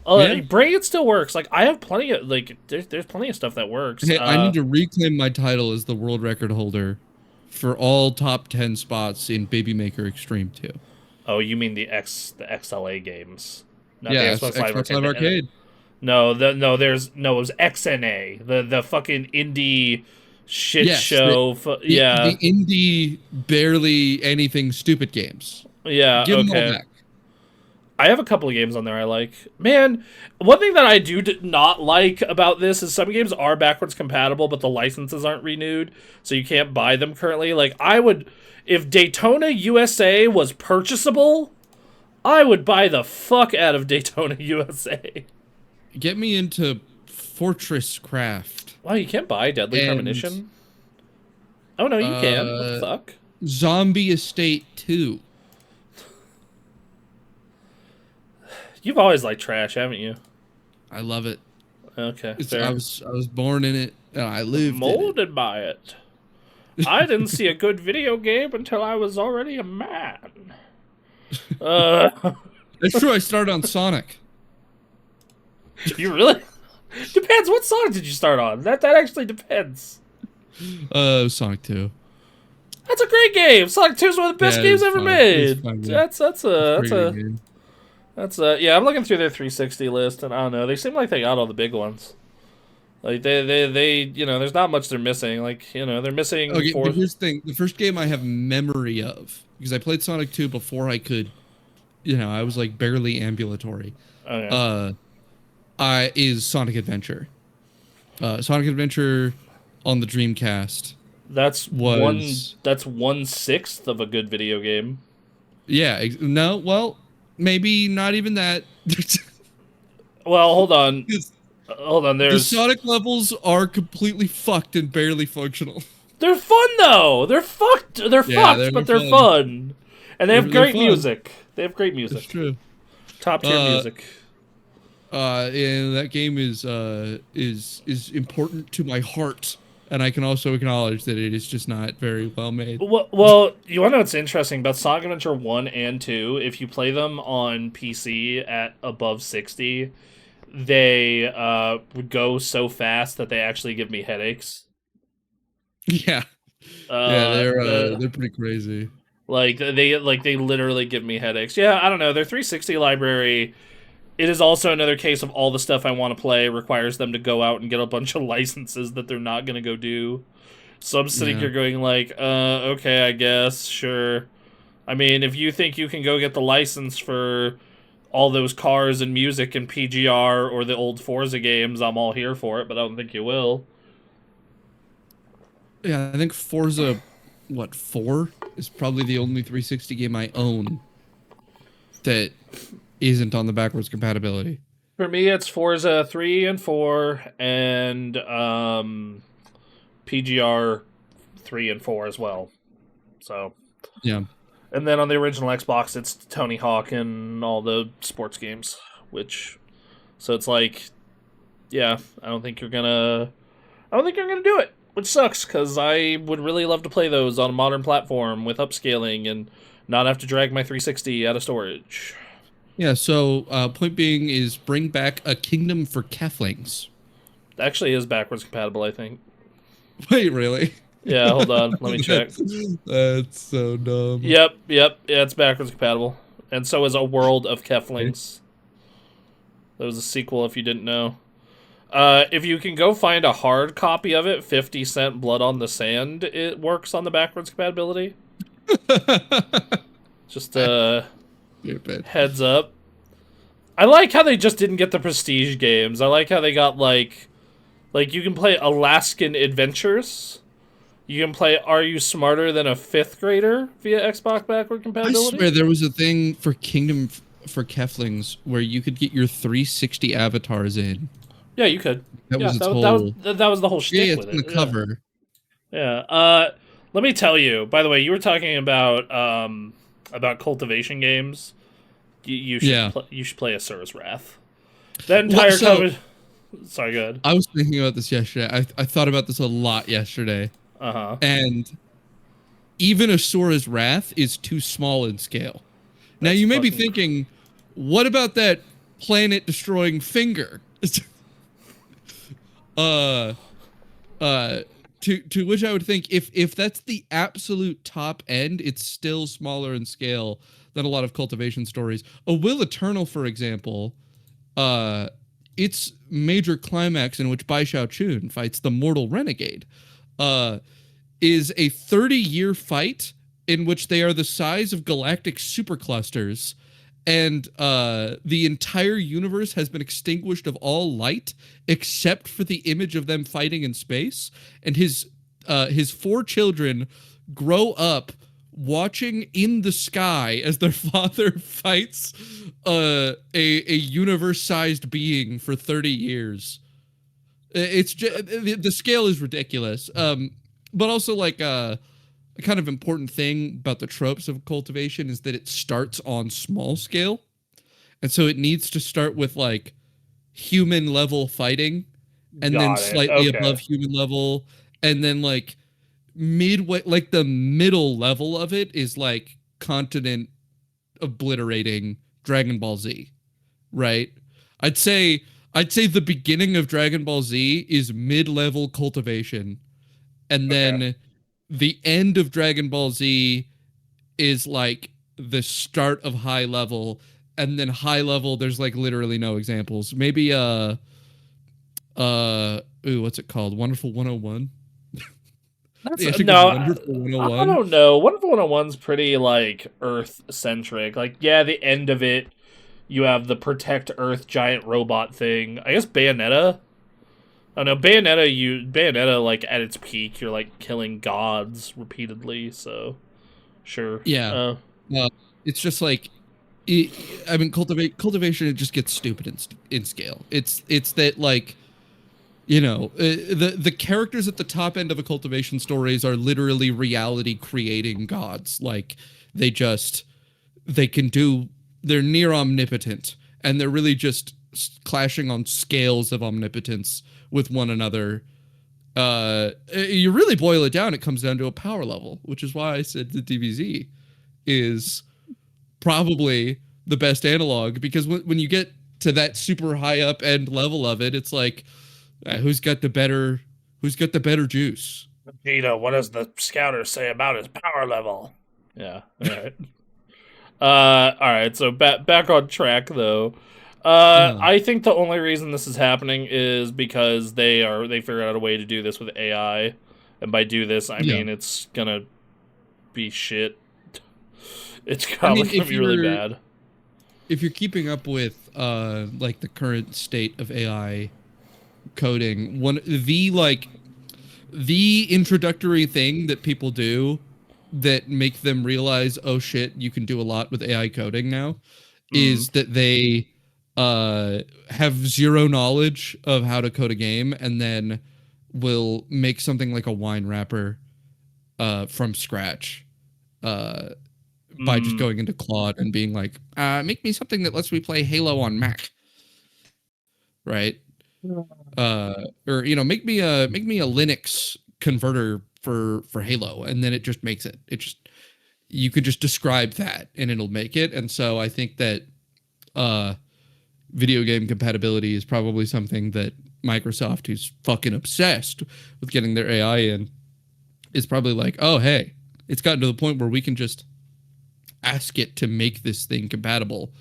Yeah. Bring It still works. Like I have plenty of there's plenty of stuff that works. Hey, I need to reclaim my title as the world record holder for all top 10 spots in Baby Maker Extreme 2. Oh, you mean the XLA games? Not Yeah, the Xbox Live Arcade. No, it was XNA, the fucking indie shit show. The indie barely anything stupid games. Yeah, Give them okay. all back. I have a couple of games on there I like. Man, one thing that I do not like about this is some games are backwards compatible, but the licenses aren't renewed, so you can't buy them currently. Like, if Daytona USA was purchasable, I would buy the fuck out of Daytona USA. Get me into Fortress Craft. Wow, you can't buy Deadly Premonition? Oh, no, you can. What the fuck? Zombie Estate 2. You've always liked trash, haven't you? I love it. Okay, I was born in it, and I lived molded by it. I didn't see a good video game until I was already a man. That's true. I started on Sonic. You really? Depends. What Sonic did you start on? That actually depends. Sonic 2. That's a great game. Sonic 2 is one of the best games ever made. Yeah. I'm looking through their 360 list, and I don't know. They seem like they got all the big ones. Like they there's not much they're missing. Like they're missing. Okay, but here's the thing: the first game I have memory of, because I played Sonic 2 before I could, I was like barely ambulatory. Okay. Is Sonic Adventure. Sonic Adventure on the Dreamcast. That's 1/6 of a good video game. Yeah. No. Well, maybe not even that. Well, hold on. The Sonic levels are completely fucked and barely functional. They're fun though. They're fucked. They're fucked, but they're fun. And they have great music. They have great music. That's true. Top tier music. And that game is important to my heart, and I can also acknowledge that it is just not very well made. Well, you want to know what's interesting about Sonic Adventure 1 and 2? If you play them on PC at above 60, they would go so fast that they actually give me headaches. Yeah, they're pretty crazy. Like they literally give me headaches. Yeah, I don't know. Their 360 library. It is also another case of all the stuff I want to play requires them to go out and get a bunch of licenses that they're not going to go do. So I'm sitting here going like, okay, I guess, sure. I mean, if you think you can go get the license for all those cars and music and PGR or the old Forza games, I'm all here for it, but I don't think you will. Yeah, I think Forza, 4 is probably the only 360 game I own that isn't on the backwards compatibility. For me, it's Forza 3 and 4 and PGR 3 and 4 as well. So yeah. And then on the original Xbox, it's Tony Hawk and all the sports games, so it's like, yeah, I don't think you're gonna do it, which sucks, because I would really love to play those on a modern platform with upscaling and not have to drag my 360 out of storage. Yeah, so point being is bring back A Kingdom for Keflings. Actually is backwards compatible, I think. Wait, really? Yeah, hold on. Let me check. That's so dumb. Yep. Yeah, it's backwards compatible. And so is A World of Keflings. There was a sequel, if you didn't know. If you can go find a hard copy of it, 50 Cent Blood on the Sand, it works on the backwards compatibility. Just heads up. I like how they just didn't get the prestige games. I like how they got like you can play Alaskan Adventures. You can play Are You Smarter Than a Fifth Grader via Xbox backward compatibility. I swear there was a thing for Kingdom for Keflings where you could get your 360 avatars in. Yeah, you could. That was the whole shtick with it. Yeah, it's in the cover. Yeah. Let me tell you. By the way, you were talking about cultivation games. You should play Asura's Wrath. That Well, entire so cover. Sorry, good. I was thinking about this yesterday. I thought about this a lot yesterday, Uh huh. and even Asura's Wrath is too small in scale. Now That's you may be fucking. thinking, what about that planet destroying finger? uh uh to which I would think if that's the absolute top end, it's still smaller in scale than a lot of cultivation stories. A Will Eternal, for example, uh its major climax in which Bai Chun fights the mortal renegade, uh is a 30-year fight in which they are the size of galactic superclusters, and the entire universe has been extinguished of all light except for the image of them fighting in space. And his four children grow up watching in the sky as their father fights a universe-sized being for 30 years. It's just, the scale is ridiculous. But also like a kind of important thing about the tropes of cultivation is that it starts on small scale. And so it needs to start with like human level fighting, and then Got it. slightly Okay. above human level, and then like midway, like the middle level of it is like continent obliterating Dragon Ball Z, right? I'd say I'd say the beginning of Dragon Ball Z is mid-level cultivation, and Okay. then the end of Dragon Ball Z is like the start of high level, and then high level there's like literally no examples. Maybe ooh, what's it called? Wonderful 101? That's The ending of no. Wonderful I 101? don't know. Wonderful 101's pretty like Earth centric. Like, yeah, the end of it, you have the protect Earth giant robot thing. I guess Bayonetta. I don't know. Bayonetta like at its peak, you're like killing gods repeatedly. So sure. Yeah. Uh, it's just like I mean cultivation, it just gets stupid in scale. It's that like, the characters at the top end of a cultivation stories are literally reality creating gods. Like they just they can do they're near omnipotent, and they're really just clashing on scales of omnipotence with one another. You really boil it down, it comes down to a power level, which is why I said the DBZ is probably the best analog, because when you get to that super high up end level of it, it's like who's got the better juice. Vegeta, what does the scouter say about his power level? Yeah. All right. All right. So back on track though. Uh, I think the only reason this is happening is because they figured out a way to do this with AI, and by do this I yeah. mean it's gonna be shit. It's I probably mean, gonna be really bad. if you're keeping up with like the current state of AI coding, one the introductory thing that people do that make them realize, oh shit, you can do a lot with AI coding now, Mm. is that they have zero knowledge of how to code a game, and then will make something like a wine wrapper from scratch uh, by just Mm. going into Claude and being like, make me something that lets me play Halo on Mac, right? Or make me a Linux converter for Halo, and then it just makes it. It just You could just describe that and it'll make it. And so I think that uh, video game compatibility is probably something that Microsoft, who's fucking obsessed with getting their AI in, is probably like, oh hey, it's gotten to the point where we can just ask it to make this thing compatible,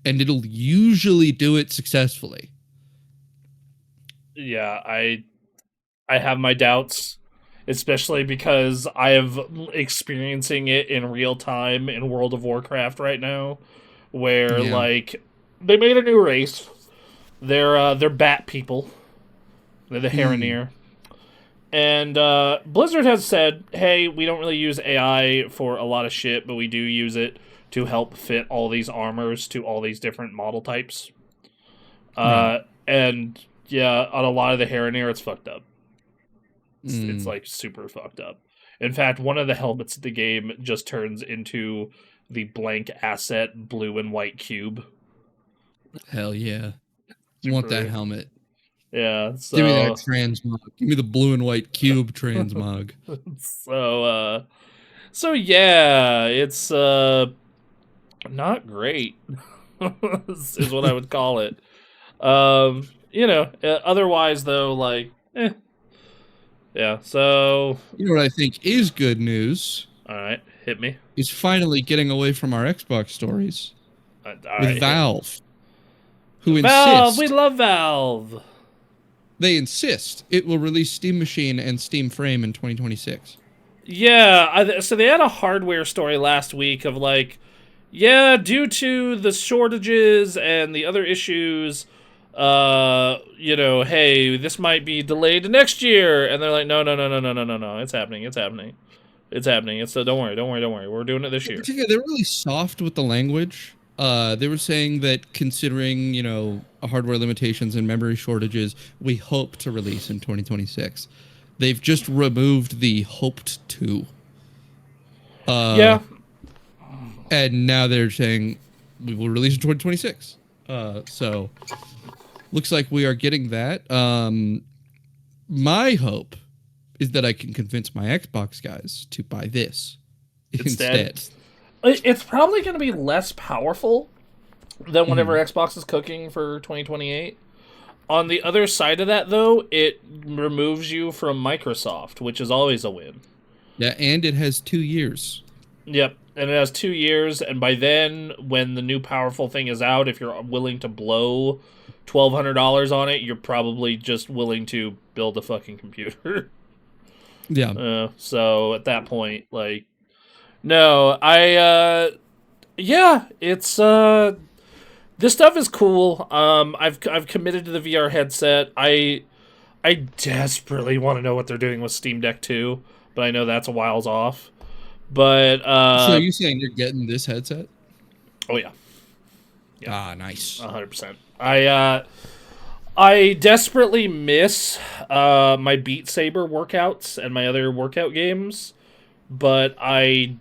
and it'll usually do it successfully. Yeah, I have my doubts, especially because I have experiencing it in real time in World of Warcraft right now, where Yeah. like they made a new race. They're bat people. They're the Mm, Heronir. And Blizzard has said, "Hey, we don't really use AI for a lot of shit, but we do use it to help fit all these armors to all these different model types." right. And yeah, on a lot of the Heronir, it's fucked up. It's Mm, like super fucked up. In fact, one of the helmets of the game just turns into the blank asset blue and white cube. hell yeah. Want that helmet. Yeah, so give me that transmog. Give me the blue and white cube transmog. So yeah, it's not great is what I would call it. Otherwise though, like, yeah. So You know what I think is good news? all right, hit me. Is finally getting away from our Xbox stories All with right, Valve, who Valve. We insist love Valve. they insist it will release Steam Machine and Steam Frame in 2026. Yeah, so they had a hardware story last week of like, yeah, due to the shortages and the other issues, hey, this might be delayed to next year. And they're like, no, it's happening. It's don't worry. We're doing it this year. They're really soft with the language. They were saying that considering, hardware limitations and memory shortages, we hope to release in 2026. They've just removed the hoped to. Yeah. And now they're saying we will release in 2026. So looks like we are getting that. My hope is that I can convince my Xbox guys to buy this instead. It's probably going to be less powerful than whatever Xbox is cooking for 2028. On the other side of that, though, it removes you from Microsoft, which is always a win. Yeah, and it has 2 years. Yep, and it has 2 years, and by then, when the new powerful thing is out, if you're willing to blow $1,200 on it, you're probably just willing to build a fucking computer. Yeah. So at that point, like, no, it's this stuff is cool. I've committed to the VR headset. I desperately want to know what they're doing with Steam Deck 2, but I know that's a whiles off. But so are you saying you're getting this headset? Oh yeah. Ah, nice. 100%. I desperately miss my Beat Saber workouts and my other workout games, but I'm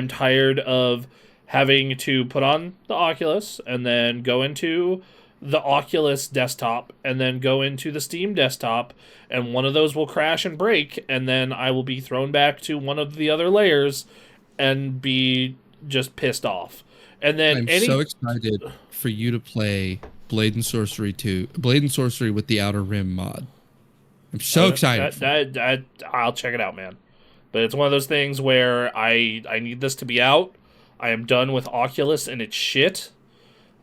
tired of having to put on the Oculus and then go into the Oculus desktop and then go into the Steam desktop, and one of those will crash and break, and then I will be thrown back to one of the other layers and be just pissed off. And then I'm so excited for you to play Blade and Sorcery with the Outer Rim mod. I'm so excited. I'll check it out, man. But it's one of those things where I need this to be out. I am done with Oculus and its shit.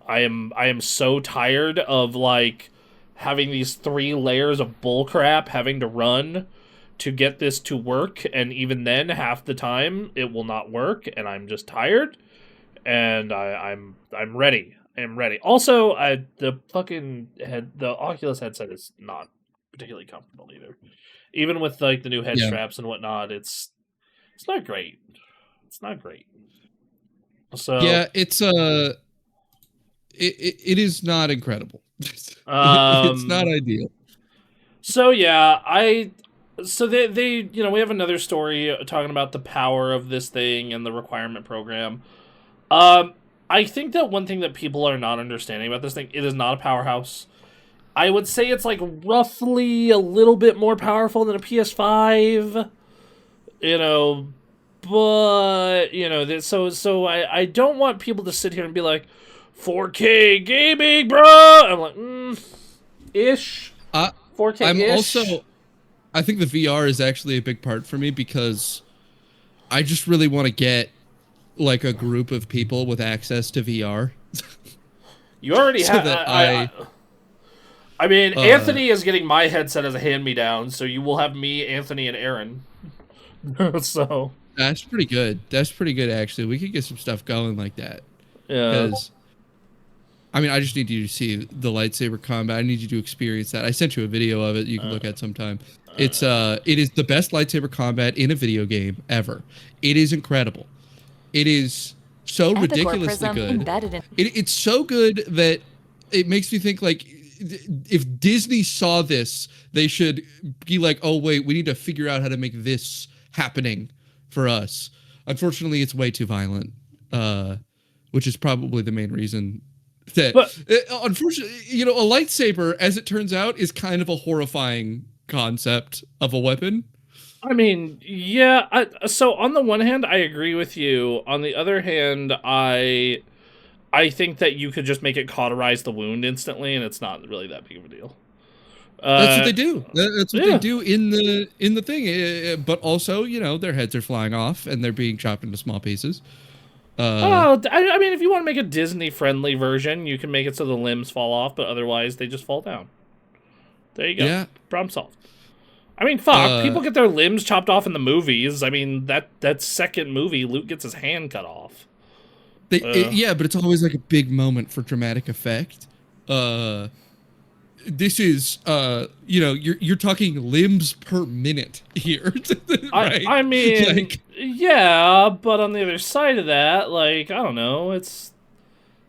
I am so tired of like having these 3 layers of bullcrap having to run to get this to work, and even then half the time it will not work, and I'm just tired. And I'm ready. I'm ready. Also, the Oculus headset is not particularly comfortable either. Even with like the new head straps and whatnot, it's not great. It's not great. So yeah, it's it is not incredible. It's not ideal. So yeah, they we have another story talking about the power of this thing and the requirement program. I think that one thing that people are not understanding about this thing, it is not a powerhouse. I would say it's like roughly a little bit more powerful than a PS5, but, so I don't want people to sit here and be like, 4K gaming, bro! I'm like, ish. 4K-ish. I think the VR is actually a big part for me because I just really want to get like a group of people with access to VR. You already have that. I mean, Anthony is getting my headset as a hand-me-down, so you will have me, Anthony, and Aaron. So that's pretty good. That's pretty good, actually. We could get some stuff going like that. Yeah. Because, I mean, I just need you to see the lightsaber combat. I need you to experience that. I sent you a video of it. You can look at sometime. It is the best lightsaber combat in a video game ever. It is incredible. It is so ridiculously good. It's so good that it makes me think like if Disney saw this, they should be like, oh wait, we need to figure out how to make this happening for us. Unfortunately, it's way too violent, which is probably the main reason That But unfortunately, a lightsaber, as it turns out, is kind of a horrifying concept of a weapon. I mean, yeah. So on the one hand, I agree with you. On the other hand, I think that you could just make it cauterize the wound instantly, and it's not really that big of a deal. That's what they do. That's what they Yeah. do in the thing. But also, their heads are flying off and they're being chopped into small pieces. Oh, I mean, if you want to make a Disney-friendly version, you can make it so the limbs fall off, but otherwise they just fall down. There you go. Yeah. Problem solved. I mean, fuck. People get their limbs chopped off in the movies. I mean, that second movie, Luke gets his hand cut off. Yeah, but it's always like a big moment for dramatic effect. This is, you're talking limbs per minute here, right? I mean, yeah, but on the other side of that, like, I don't know, it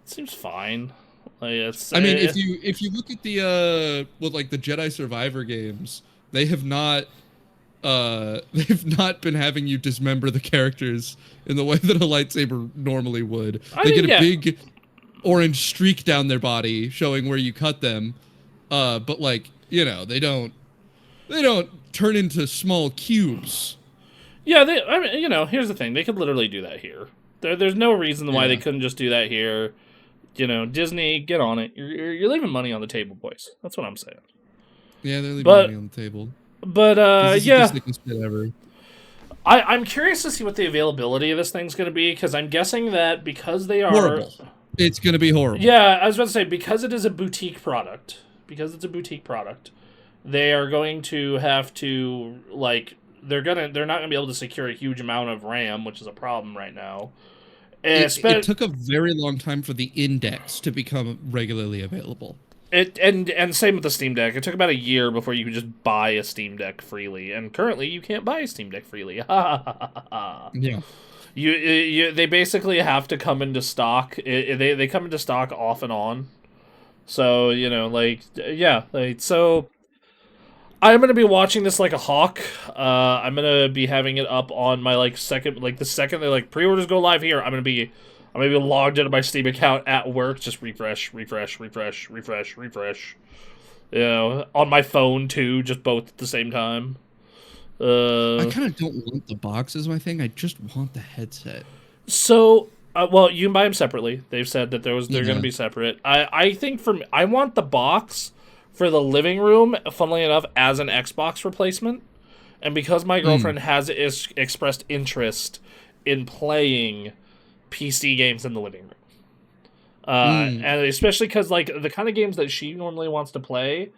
seems fine. Like, I mean, if you look at the the Jedi Survivor games, they've not been having you dismember the characters in the way that a lightsaber normally would. They get a big orange streak down their body showing where you cut them. But they don't turn into small cubes. Yeah, I mean, here's the thing. They could literally do that here. There's no reason why they couldn't just do that here. Disney, get on it. You're leaving money on the table, boys. That's what I'm saying. Yeah, they're leaving money on the table. But, yeah. This is the sickest shit ever. I'm curious to see what the availability of this thing's going to be, because I'm guessing that because they are... Horrible. It's going to be horrible. Yeah, I was about to say, because it is a boutique product, they are going to have to, they're not going to be able to secure a huge amount of RAM, which is a problem right now. It took a very long time for the Index to become regularly available. And same with the Steam Deck. It took about a year before you could just buy a Steam Deck freely, and currently you can't buy a Steam Deck freely. Yeah. They basically have to come into stock. They come into stock off and on. So, so I'm gonna be watching this like a hawk. I'm gonna be having it up on my the second they're pre-orders go live here, I'm gonna be logged into my Steam account at work, just refresh. On my phone too, just both at the same time. I kind of don't want the box as my thing. I just want the headset. So, well, you can buy them separately. They've said that they're going to be separate. I think I want the box for the living room, funnily enough, as an Xbox replacement. And because my girlfriend has expressed interest in playing PC games in the living room. And especially because, the kind of games that she normally wants to play,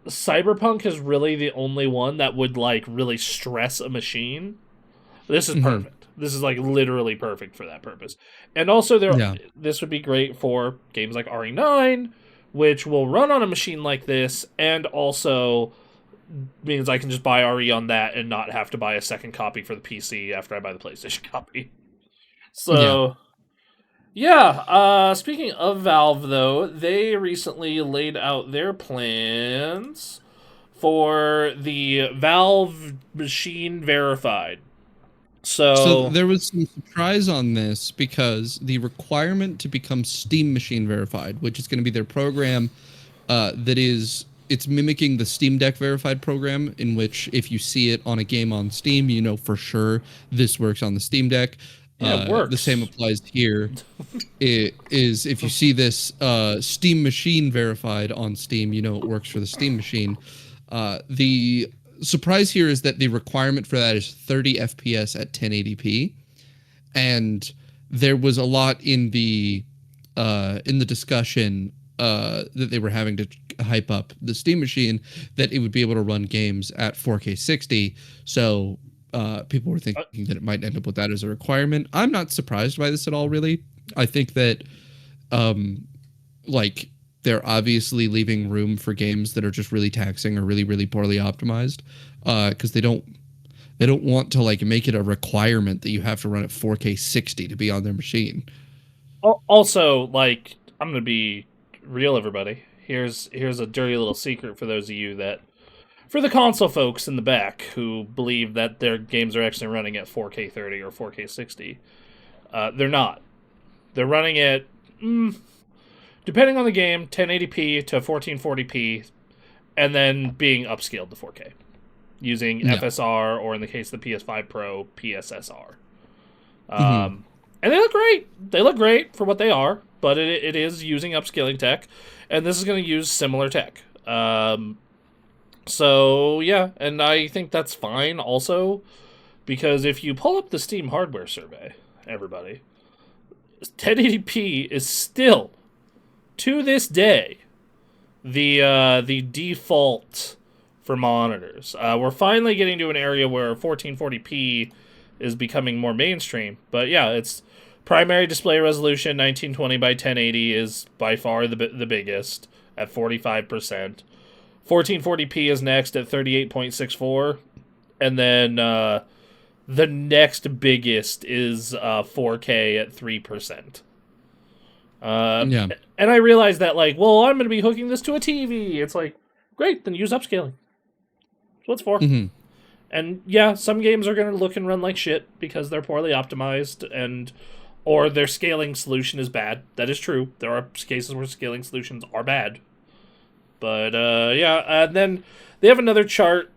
Cyberpunk is really the only one that would, really stress a machine. This is perfect. This is, literally perfect for that purpose. And also, this would be great for games like RE9, which will run on a machine like this, and also means I can just buy RE on that and not have to buy a second copy for the PC after I buy the PlayStation copy. So... Yeah, speaking of Valve, though, they recently laid out their plans for the Valve Machine Verified. So there was some surprise on this because the requirement to become Steam Machine Verified, which is going to be their program it's mimicking the Steam Deck Verified program, in which if you see it on a game on Steam, you know for sure this works on the Steam Deck. Yeah, it works. The same applies here. It is if you see this Steam Machine Verified on Steam, you know it works for the Steam Machine. The surprise here is that the requirement for that is 30 FPS at 1080p, and there was a lot in the discussion that they were having to hype up the Steam Machine that it would be able to run games at 4K 60. So people were thinking that it might end up with that as a requirement. I'm not surprised by this at all, really. I think that, they're obviously leaving room for games that are just really taxing or really, really poorly optimized, because they don't want to make it a requirement that you have to run at 4K 60 to be on their machine. Also, I'm gonna be real, everybody. Here's a dirty little secret for those of you for the console folks in the back who believe that their games are actually running at 4K 30 or 4K 60. They're not. They're running at depending on the game, 1080p to 1440p, and then being upscaled to 4K using FSR, or in the case of the PS5 Pro, PSSR. And they look great. They look great for what they are, but it is using upscaling tech, and this is going to use similar tech. So, yeah, and I think that's fine also, because if you pull up the Steam hardware survey, everybody, 1080p is still, to this day, the default for monitors. We're finally getting to an area where 1440p is becoming more mainstream, but yeah, it's primary display resolution 1920 by 1080 is by far the biggest at 45%. 1440p is next at 38.64, and then the next biggest is 4K at 3%. And I realized that, like, well, I'm going to be hooking this to a TV. It's like, great, then use upscaling. That's what it's for. And yeah, some games are going to look and run like shit because they're poorly optimized, or their scaling solution is bad. That is true. There are cases where scaling solutions are bad. But yeah, and then they have another chart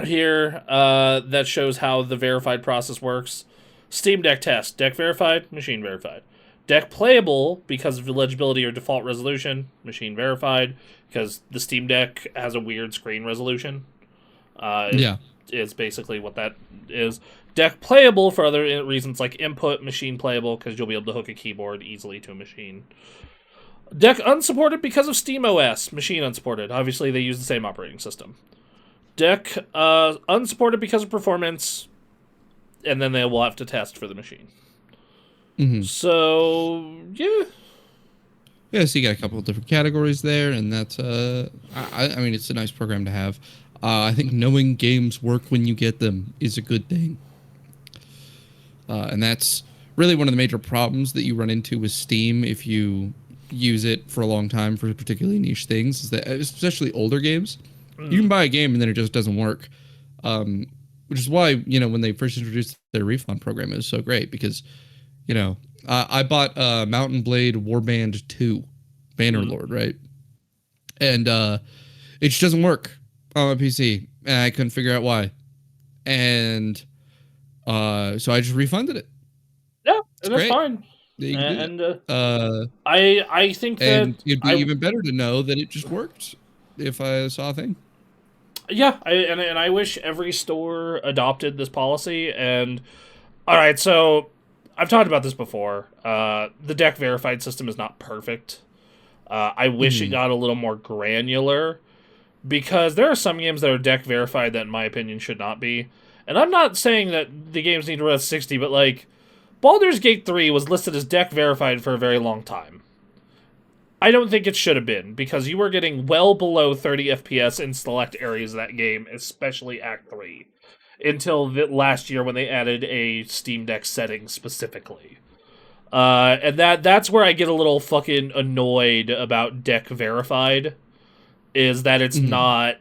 here that shows how the verified process works. Steam Deck test. Deck verified, machine verified. Deck playable because of legibility or default resolution, machine verified, because the Steam Deck has a weird screen resolution. Is basically what that is. Deck playable for other reasons like input, machine playable, because you'll be able to hook a keyboard easily to a machine. Deck unsupported because of SteamOS, machine unsupported. Obviously, they use the same operating system. Deck unsupported because of performance, and then they will have to test for the machine. So, yeah. Yeah, so you got a couple of different categories there, and that's, I mean, it's a nice program to have. I think knowing games work when you get them is a good thing. And that's really one of the major problems that you run into with Steam if you use it for a long time for particularly niche things, is that, especially older games, you can buy a game and then it just doesn't work. Which is why, you know, when they first introduced their refund program, it was so great because, you know, I bought Mountain Blade Warband 2, Bannerlord, right? And it just doesn't work on my PC, and I couldn't figure out why. And so I just refunded it. Yeah, and that's fine. I think that it'd be even better to know that it just worked if I saw a thing. Yeah, and I wish every store adopted this policy. And all right, so I've talked about this before. The deck verified system is not perfect. I wish it got a little more granular, because there are some games that are deck verified that, in my opinion, should not be. And I'm not saying that the games need to run at 60, but like Baldur's Gate 3 was listed as deck verified for a very long time. I don't think it should have been, because you were getting well below 30 FPS in select areas of that game, especially Act 3, until last year when they added a Steam Deck setting specifically. And that's where I get a little fucking annoyed about deck verified, is that it's not...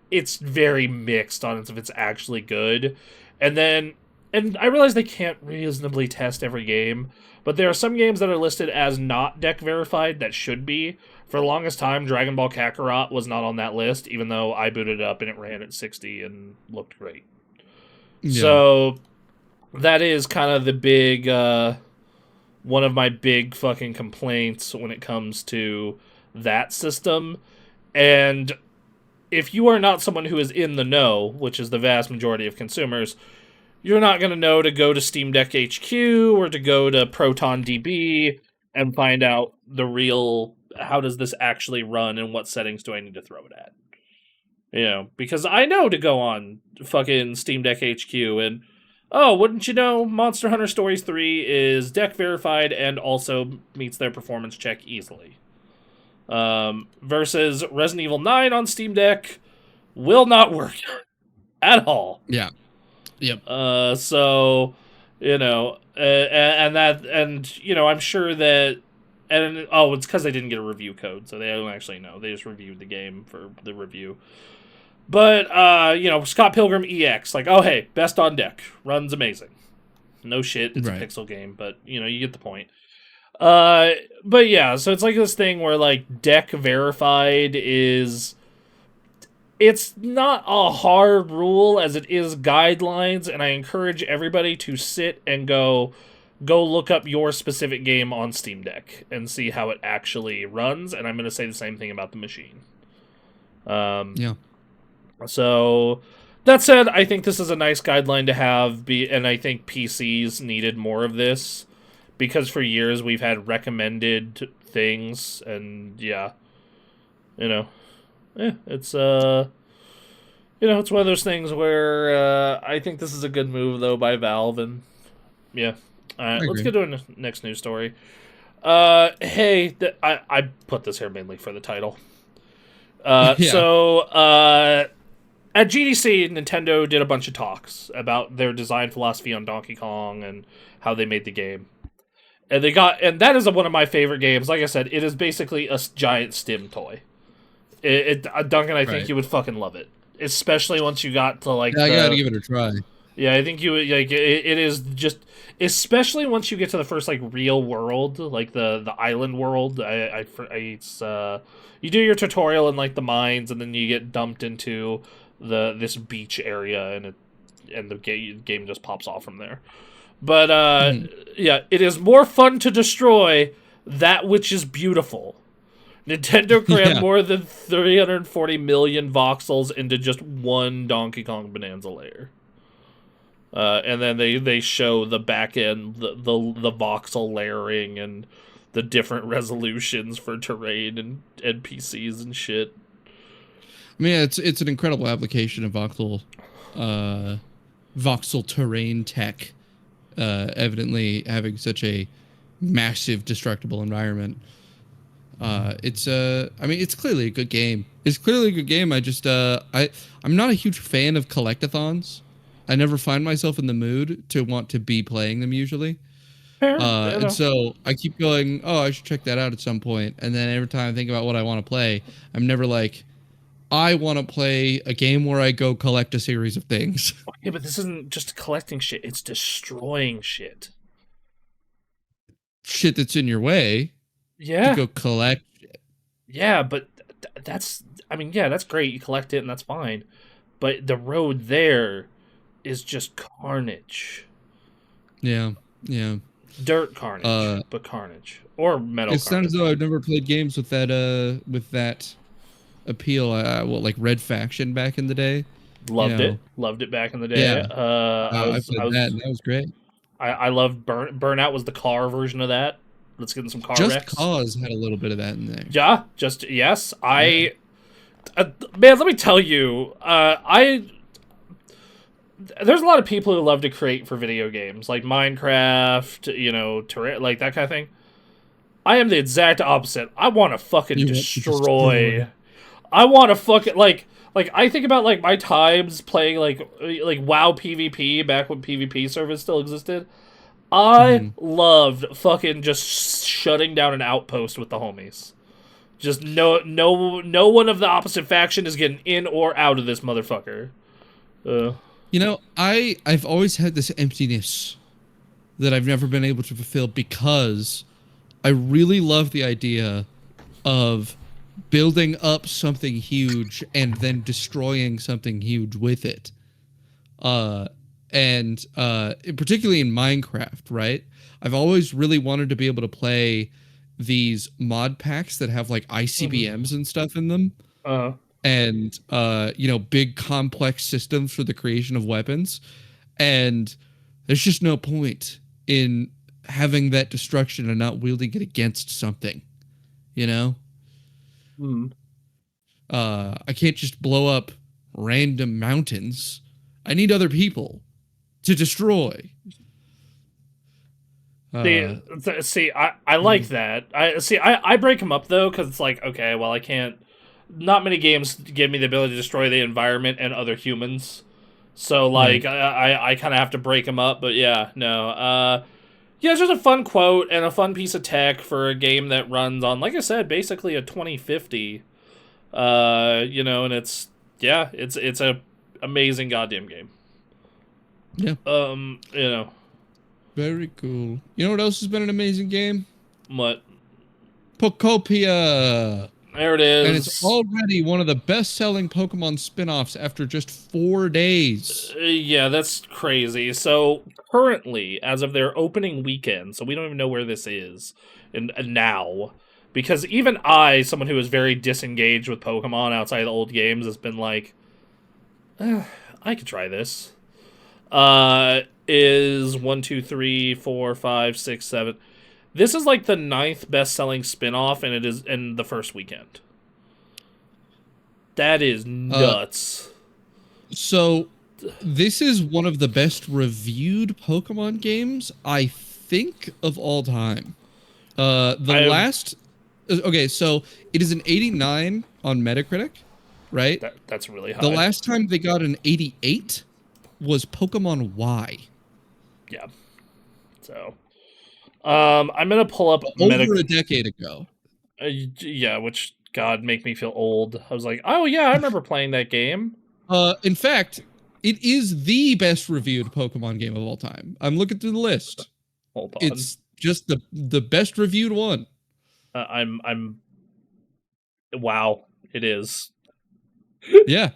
It's very mixed on if it's actually good. And I realize they can't reasonably test every game, but there are some games that are listed as not deck verified that should be. For the longest time, Dragon Ball Kakarot was not on that list, even though I booted it up and it ran at 60 and looked great. Yeah. So that is kind of the big, one of my big fucking complaints when it comes to that system. And if you are not someone who is in the know, which is the vast majority of consumers, you're not going to know to go to Steam Deck HQ or to go to ProtonDB and find out the real, how does this actually run and what settings do I need to throw it at? You know, because I know to go on fucking Steam Deck HQ and, oh, wouldn't you know, Monster Hunter Stories 3 is deck verified and also meets their performance check easily. Versus Resident Evil 9 on Steam Deck will not work at all. Yeah. Yep. So, you know, and you know, I'm sure that, and it's because they didn't get a review code, so they don't actually know. They just reviewed the game for the review. But, you know, Scott Pilgrim EX, like, oh, hey, best on deck. Runs amazing. No shit, it's a pixel game, but, you know, you get the point. Uh, but yeah, so it's like this thing where like deck verified is it's not a hard rule as it is guidelines, and I encourage everybody to sit and go look up your specific game on Steam Deck and see how it actually runs. And I'm going to say the same thing about the machine. Yeah. So that said, I think this is a nice guideline to have, and I think PCs needed more of this because for years we've had recommended things, and yeah, you know, it's it's one of those things where I think this is a good move though by Valve, and yeah. All right, let's get to our next news story. Hey, I put this here mainly for the title. So at GDC, Nintendo did a bunch of talks about their design philosophy on Donkey Kong and how they made the game. And that is one of my favorite games. Like I said, it is basically a giant stim toy. Duncan, I think you would fucking love it, especially once you got to like. Yeah, I gotta give it a try. Yeah, I think you would like. It is just, especially once you get to the first like real world, like the island world. It's you do your tutorial in like the mines, and then you get dumped into this beach area, and the game just pops off from there. But yeah, it is more fun to destroy that which is beautiful. Nintendo crammed more than 340 million voxels into just one Donkey Kong Bonanza layer. And then they show the back end, the voxel layering and the different resolutions for terrain and NPCs and shit. I mean, it's an incredible application of voxel terrain tech, evidently having such a massive destructible environment. I mean, it's clearly a good game. It's clearly a good game. I just I'm not a huge fan of collectathons. I never find myself in the mood to want to be playing them usually. Fair, and so I keep going, oh, I should check that out at some point. And then every time I think about what I want to play, I'm never like, I want to play a game where I go collect a series of things. Yeah, but this isn't just collecting shit. It's destroying shit. Shit that's in your way. Yeah. To go collect shit. Yeah, but that's great. You collect it and that's fine. But the road there is just carnage. Yeah. Dirt carnage, but carnage. Or metal carnage. It sounds as though I've never played games with that appeal. Like Red Faction back in the day. Loved it back in the day. Yeah. I played that, and that was great. I loved Burnout was the car version of that. Let's get in some car Just wrecks. Cause had a little bit of that in there. Yeah, yes. Man, let me tell you, there's a lot of people who love to create for video games, like Minecraft, like that kind of thing. I am the exact opposite. I want to fucking destroy. I want to fucking like I think about like my times playing like WoW PvP back when PvP servers still existed. I loved fucking just shutting down an outpost with the homies. Just no one of the opposite faction is getting in or out of this motherfucker. I've always had this emptiness that I've never been able to fulfill because I really love the idea of building up something huge and then destroying something huge with it. And particularly in Minecraft, right? I've always really wanted to be able to play these mod packs that have like ICBMs and stuff in them. And big complex systems for the creation of weapons. And there's just no point in having that destruction and not wielding it against something, I can't just blow up random mountains. I need other people to destroy. See, I like that. I break them up though, because it's like, okay, well, I can't. Not many games give me the ability to destroy the environment and other humans, so like I kind of have to break them up. But yeah, no, it's just a fun quote and a fun piece of tech for a game that runs on, like I said, basically a 2050. And it's a amazing goddamn game. Yeah. Very cool. You know what else has been an amazing game? What? Pokopia. There it is. And it's already one of the best-selling Pokemon spin-offs after just 4 days. Yeah, that's crazy. So currently, as of their opening weekend, so we don't even know where this is now, because even I, someone who is very disengaged with Pokemon outside of the old games, has been like, I could try this. Is 1, 2, 3, 4, 5, 6, 7. This is like the 9th best-selling spin-off, and it is in the first weekend. That is nuts. So, this is one of the best reviewed Pokemon games, I think, of all time. Okay, so it is an 89 on Metacritic, right? That's really high. The last time they got an 88 was Pokemon Y. Yeah. So, I'm gonna pull up over a decade ago. Yeah, which God make me feel old. I was like, oh yeah, I remember playing that game. In fact, it is the best reviewed Pokemon game of all time. I'm looking through the list. Hold on. It's just the best reviewed one. Wow, it is. Yeah.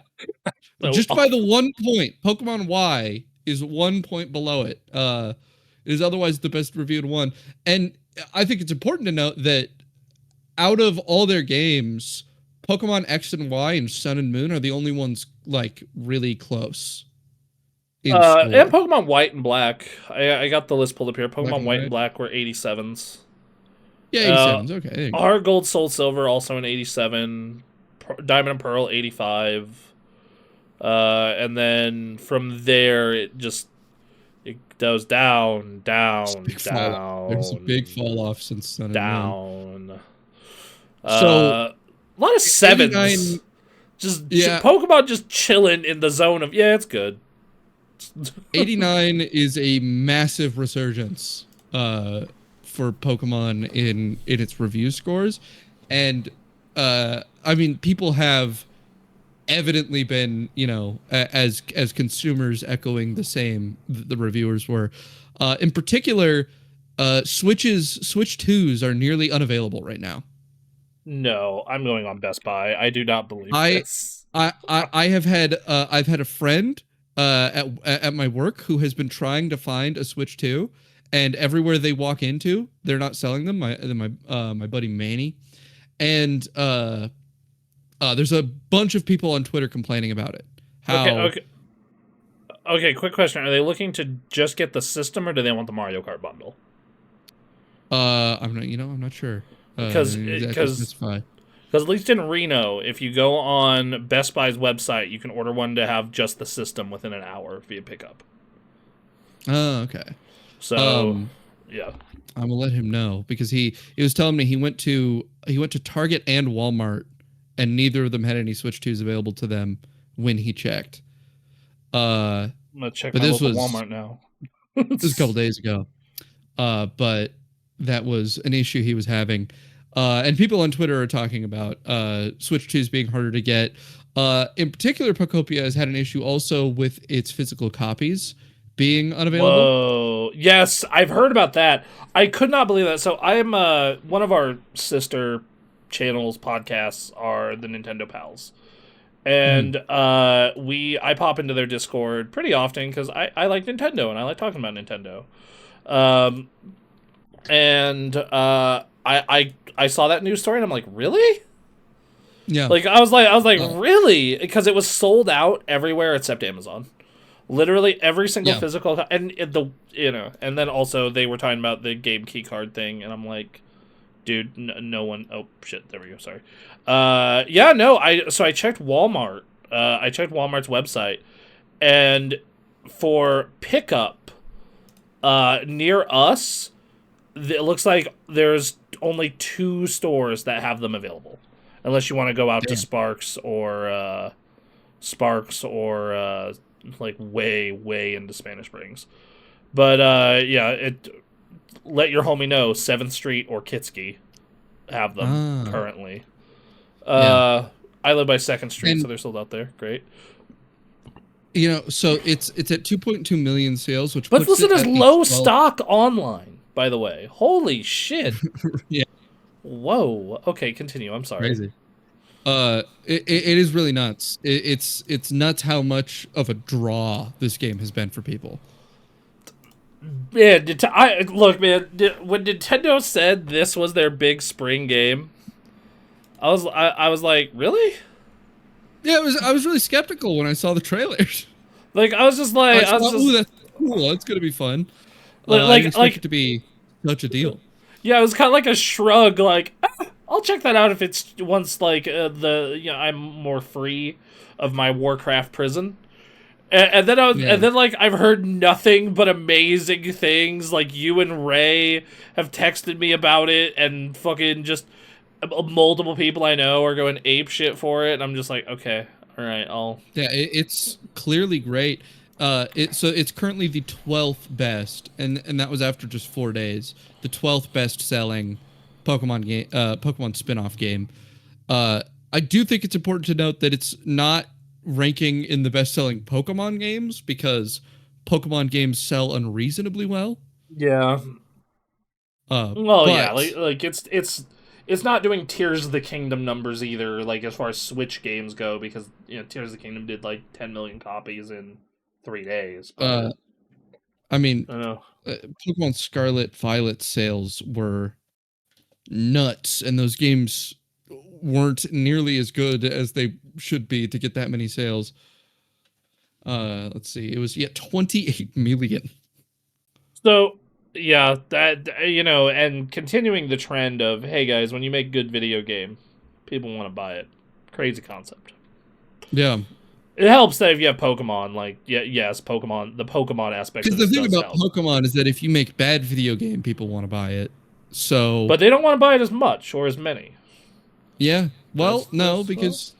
Just by the 1 point. Pokemon Y is 1 point below it. It is otherwise the best reviewed one. And I think it's important to note that out of all their games, Pokemon X and Y and Sun and Moon are the only ones like really close. And Pokemon White and Black. I got the list pulled up here. Pokemon White and Black were 87s. Yeah, 87s. Okay. Heart Gold, Soul, Silver also an 87. Diamond and Pearl 85. And then from there it goes down. There's a big fall off since Sun and Moon. So a lot of 7s. Just Pokemon just chilling in the zone of it's good. 89 is a massive resurgence for Pokemon in its review scores, and I mean, people have evidently been, as consumers echoing the same the reviewers were. In particular, Switch 2s are nearly unavailable right now. No, I'm going on Best Buy. I do not believe this. I've had a friend at my work who has been trying to find a Switch 2, and everywhere they walk into, they're not selling them. My buddy Manny, and there's a bunch of people on Twitter complaining about it. Okay. Quick question: are they looking to just get the system, or do they want the Mario Kart bundle? I'm not sure. Because at least in Reno, if you go on Best Buy's website, you can order one to have just the system within an hour via pickup. Oh, okay. So, yeah, I'm gonna let him know, because he was telling me he went to Target and Walmart, and neither of them had any Switch 2s available to them when he checked. I'm gonna check my local Walmart now. This was a couple days ago, but that was an issue he was having. And people on Twitter are talking about Switch 2s being harder to get. In particular, Pokopia has had an issue also with its physical copies being unavailable. Whoa. Yes, I've heard about that. I could not believe that. So I'm one of our sister channels podcasts are the Nintendo Pals. And I pop into their Discord pretty often because I like Nintendo and I like talking about Nintendo. I saw that news story and I'm like, really? Yeah. Like I was like, really? Because it was sold out everywhere except Amazon. Literally every single physical, and and then also they were talking about the game key card thing, and I'm like, dude, no one. Oh shit, there we go. Sorry. I checked Walmart. I checked Walmart's website, and for pickup, near us, it looks like there's only 2 stores that have them available, unless you want to go out to Sparks or like way into Spanish Springs. But let your homie know 7th Street or Kitsky have them currently. I live by 2nd Street, so they're sold out there. Great. So it's at 2.2 million sales, which but listen, there's low stock online. by the way. Holy shit. Yeah, Whoa. Okay, continue. I'm sorry. crazy. It is really nuts. It's nuts how much of a draw this game has been for people. Yeah, look, man. When Nintendo said this was their big spring game, I was like, really? Yeah, I was really skeptical when I saw the trailers. Like, I was just like, Ooh, that's cool. That's gonna be fun. like, I didn't expect like, it to be such a deal. yeah, it was kind of like a shrug. Like, I'll check that out if it's once like I'm more free of my Warcraft prison. And then and then like I've heard nothing but amazing things. Like you and Ray have texted me about it, and fucking just multiple people I know are going ape shit for it. And I'm just like, okay, all right, Yeah, it's clearly great. So it's currently the 12th best, and that was after just 4 days. The 12th best selling Pokemon spin-off game. I do think it's important to note that it's not ranking in the best-selling Pokemon games because Pokemon games sell unreasonably well. Yeah. Yeah, like it's not doing Tears of the Kingdom numbers either. Like as far as Switch games go, because Tears of the Kingdom did like 10 million copies in 3 days. But, I mean, I know. Pokemon Scarlet Violet sales were nuts, and those games weren't nearly as good as they should be to get that many sales. Let's see, it was 28 million. So yeah, that and continuing the trend of, hey guys, when you make good video game, people want to buy it. Crazy concept. Yeah. It helps that if you have Pokemon, like yes, Pokemon, the Pokemon aspect. Because the thing about Pokemon is that if you make bad video game, people want to buy it. So, but they don't want to buy it as much or as many. Yeah. Well, because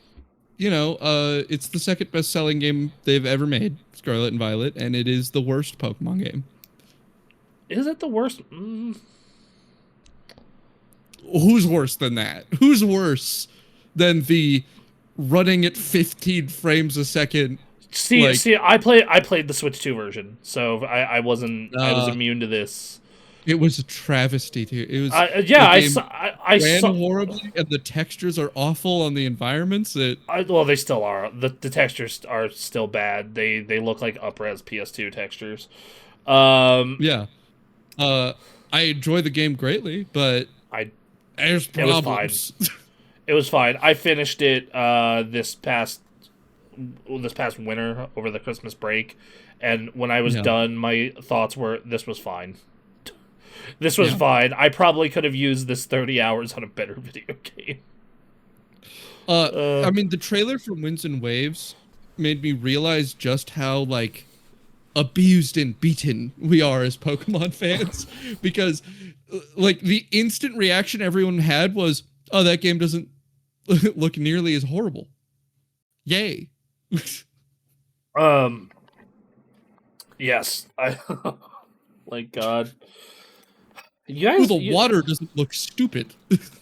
it's the second best-selling game they've ever made, Scarlet and Violet, and it is the worst Pokemon game. Is it the worst? Who's worse than that? Who's worse than the running at 15 frames a second? See, I played the Switch 2 version, so I was immune to this. It was a travesty too. It was I saw horribly, and the textures are awful on the environments. Well, they still are. The textures are still bad. They look like up-res PS2 textures. Yeah. I enjoy the game greatly, but there's problems. It was fine. I finished it this past winter over the Christmas break, and when I was done, my thoughts were this was fine. This was fine. I probably could have used this 30 hours on a better video game. I mean, the trailer for Winds and Waves made me realize just how, abused and beaten we are as Pokemon fans. Because, the instant reaction everyone had was, oh, that game doesn't look nearly as horrible. Yay. Yes. Like, God. You guys, water doesn't look stupid.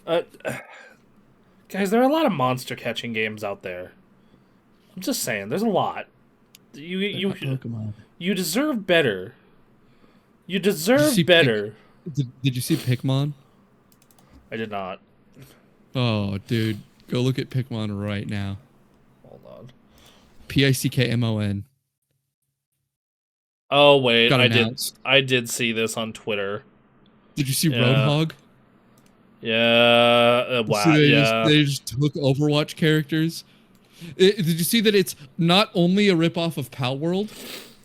Guys, there are a lot of monster catching games out there. I'm just saying, there's a lot. You deserve better. You deserve better. Did you see Pikmin? I did not. Oh, dude, go look at Pikmin right now. Hold on. Pickmon. Oh wait, I did see this on Twitter. Did you see Roadhog? Yeah. Wow. So they just took Overwatch characters. Did you see that it's not only a ripoff of Pal World,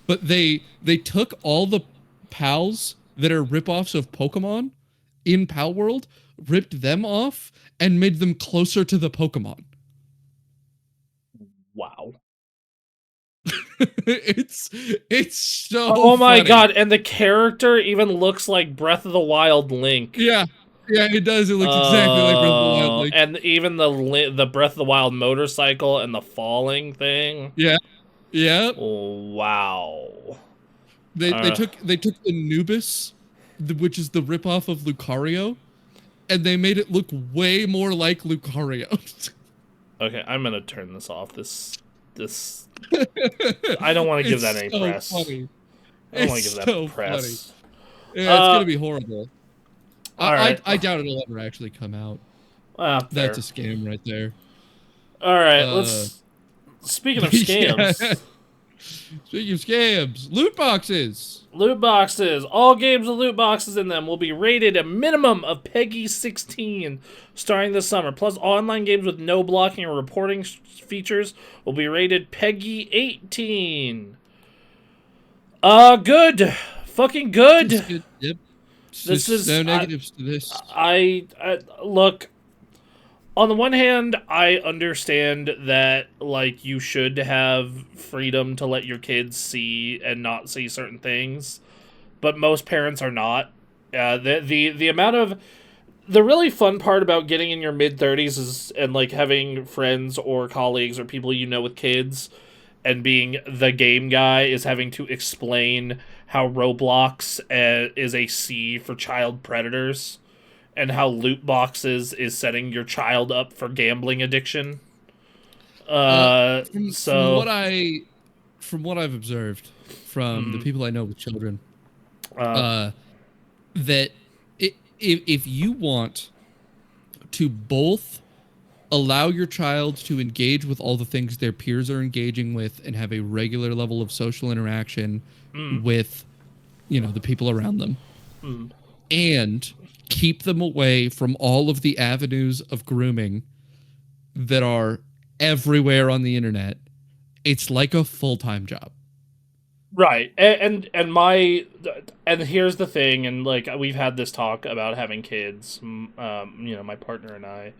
but they took all the pals that are ripoffs of Pokemon in Pal World, ripped them off, and made them closer to the Pokemon. Wow. It's so Oh my funny. God, and the character even looks like Breath of the Wild Link. Yeah, it does. It looks exactly like Breath of the Wild Link. And even the Breath of the Wild motorcycle and the falling thing. Yeah. Wow. They took the Anubis, which is the ripoff of Lucario, and they made it look way more like Lucario. Okay, I'm gonna turn this off. This I don't want to give that any press. Funny. I don't want to give that press. Yeah, it's gonna be horrible. All right. I doubt it'll ever actually come out. That's a scam right there. All right, let's. Speaking of scams, speaking of scams, loot boxes. Loot boxes. All games with loot boxes in them will be rated a minimum of PEGI 16 starting this summer. Plus, online games with no blocking or reporting features will be rated PEGI 18. Good. Fucking good. Yep. This is no negatives to this. I look. On the one hand, I understand that, like, you should have freedom to let your kids see and not see certain things, but most parents are not. The amount of... The really fun part about getting in your mid-30s is, and, like, having friends or colleagues or people you know with kids and being the game guy is having to explain how Roblox is a C for child predators. And how loot boxes is setting your child up for gambling addiction. From what I've observed from the people I know with children, that if you want to both allow your child to engage with all the things their peers are engaging with and have a regular level of social interaction with, the people around them, and keep them away from all of the avenues of grooming that are everywhere on the internet, it's like a full-time job. Right. And here's the thing, and like we've had this talk about having kids, my partner and I.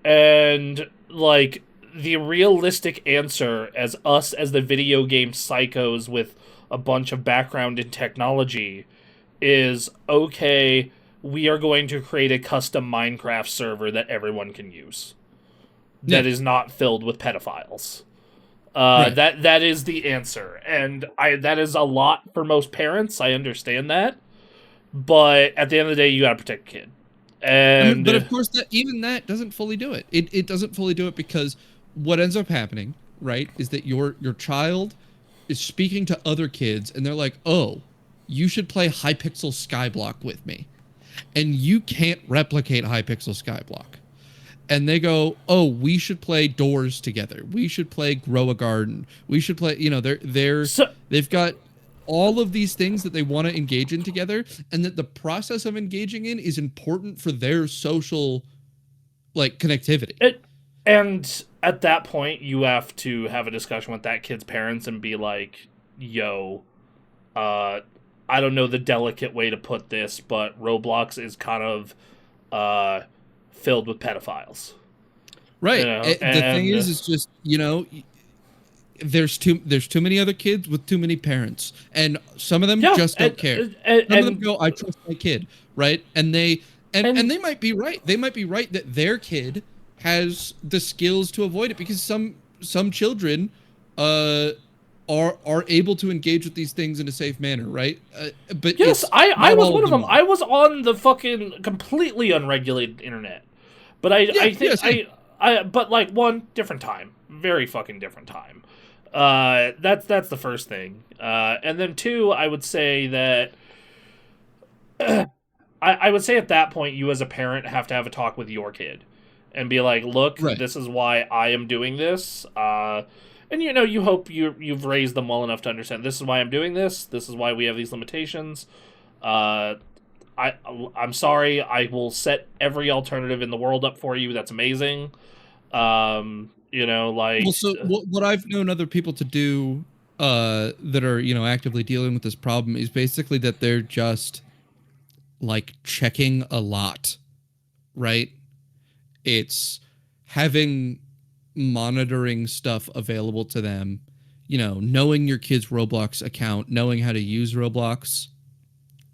And like the realistic answer as the video game psychos with a bunch of background in technology is, okay, we are going to create a custom Minecraft server that everyone can use. That is not filled with pedophiles. Right. That is the answer. And that is a lot for most parents. I understand that. But at the end of the day, you gotta protect a kid. And but of course, even that doesn't fully do it. It doesn't fully do it because what ends up happening, right, is that your child is speaking to other kids and they're like, oh, you should play Hypixel Skyblock with me. And you can't replicate Hypixel Skyblock. And they go, oh, we should play Doors together. We should play Grow a Garden. We should play, they've got all of these things that they want to engage in together, and that the process of engaging in is important for their social, connectivity. And at that point, you have to have a discussion with that kid's parents and be like, yo, I don't know the delicate way to put this, but Roblox is kind of filled with pedophiles. Right. The thing is just, there's too many other kids with too many parents, and some of them just don't care. Some of them go, I trust my kid, right? And they might be right. They might be right that their kid has the skills to avoid it, because some children are able to engage with these things in a safe manner, right? But yes, I was one of them. I was on the fucking completely unregulated internet, but but like one different time, very fucking different time. That's the first thing, and then two, I would say that I would say at that point, you as a parent have to have a talk with your kid and be like, look, this is why I am doing this. And, you hope you've raised them well enough to understand, this is why I'm doing this. This is why we have these limitations. I'm sorry. I will set every alternative in the world up for you. That's amazing. Well, so what I've known other people to do that are, actively dealing with this problem is basically that they're just, checking a lot, right? It's having monitoring stuff available to them, knowing your kid's Roblox account, knowing how to use Roblox,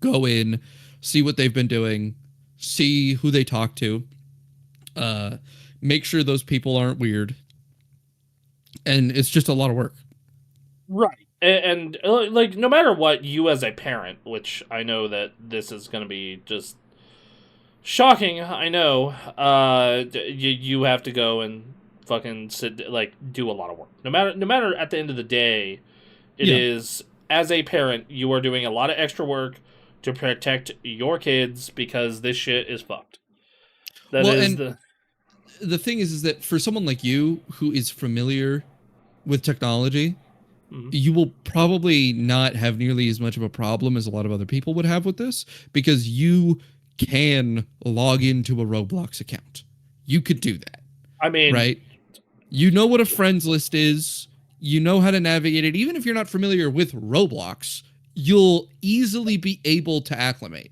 go in, see what they've been doing, see who they talk to, make sure those people aren't weird. And it's just a lot of work. Right. And no matter what, you as a parent, which I know that this is going to be just shocking, I know, you have to go and fucking do a lot of work. No matter at the end of the day, it is, as a parent, you are doing a lot of extra work to protect your kids because this shit is fucked. That well, is and the thing is that for someone like you who is familiar with technology, you will probably not have nearly as much of a problem as a lot of other people would have with this, because you can log into a Roblox account. You could do that. I mean, right? You know what a friends list is. You know how to navigate it. Even if you're not familiar with Roblox, you'll easily be able to acclimate.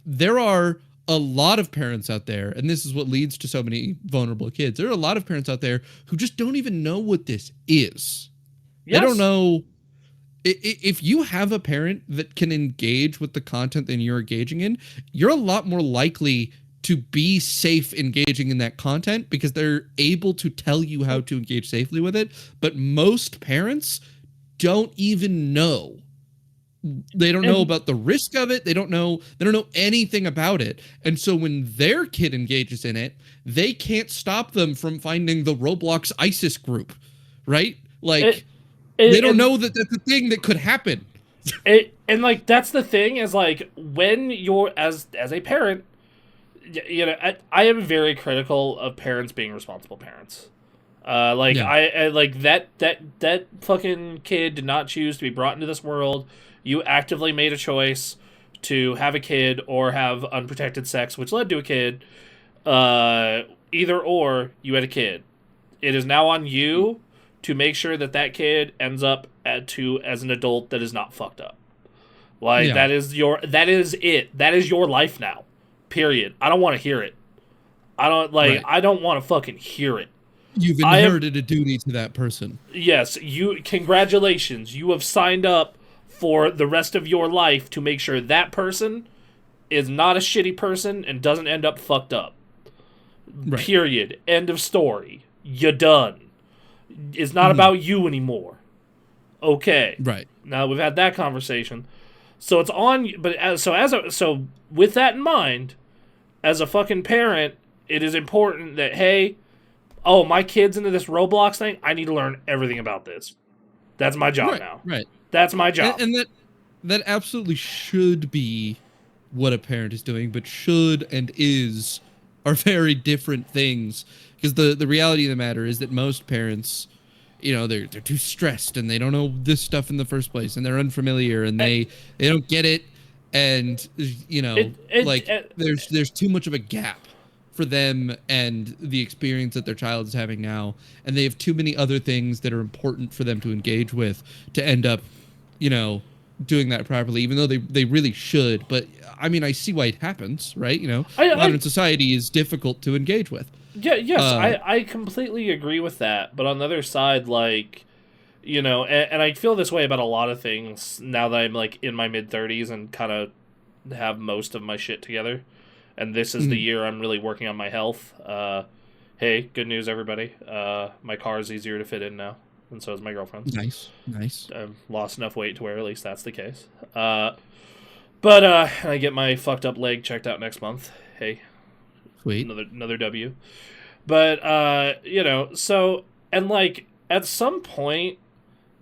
There are a lot of parents out there, and this is what leads to so many vulnerable kids. There are a lot of parents out there who just don't even know what this is. yes. They don't know. If you have a parent that can engage with the content that you're engaging in, you're a lot more likely to be safe engaging in that content because they're able to tell you how to engage safely with it. But most parents don't even know. They don't know about the risk of it. They don't know anything about it. And so when their kid engages in it, they can't stop them from finding the Roblox ISIS group, right? Like they don't know that that's a thing that could happen. And like that's the thing is like when you're as a parent, you know, I am very critical of parents being responsible parents. I like that fucking kid did not choose to be brought into this world. You actively made a choice to have a kid or have unprotected sex, which led to a kid. Either or, you had a kid. It is now on you to make sure that that kid ends up as an adult that is not fucked up. Like that is it. That is your life now. Period. I don't want to hear it. I don't want to fucking hear it. You've inherited a duty to that person. Yes, congratulations. You have signed up for the rest of your life to make sure that person is not a shitty person and doesn't end up fucked up. Right. Period. End of story. You're done. It's not about you anymore. Okay. Right. Now we've had that conversation. So it's on, but so with that in mind, as a fucking parent, it is important that, hey, my kid's into this Roblox thing. I need to learn everything about this. That's my job now. Right. That's my job. And that absolutely should be what a parent is doing, but should and is are very different things. Because the reality of the matter is that most parents, you know, they're too stressed and they don't know this stuff in the first place and they're unfamiliar and they don't get it. And, you know, there's too much of a gap for them and the experience that their child is having now. And they have too many other things that are important for them to engage with to end up, you know, doing that properly, even though they really should. But I mean, I see why it happens, right? You know, modern society is difficult to engage with. Yeah, yes, I completely agree with that. But on the other side, like, you know, and I feel this way about a lot of things now that I'm like in my mid-30s and kind of have most of my shit together. And this is the year I'm really working on my health. Hey, good news, everybody. My car is easier to fit in now, and so is my girlfriend's. Nice. I've lost enough weight to where at least that's the case. But I get my fucked up leg checked out next month. Hey, sweet. Another W. But you know, so and like at some point,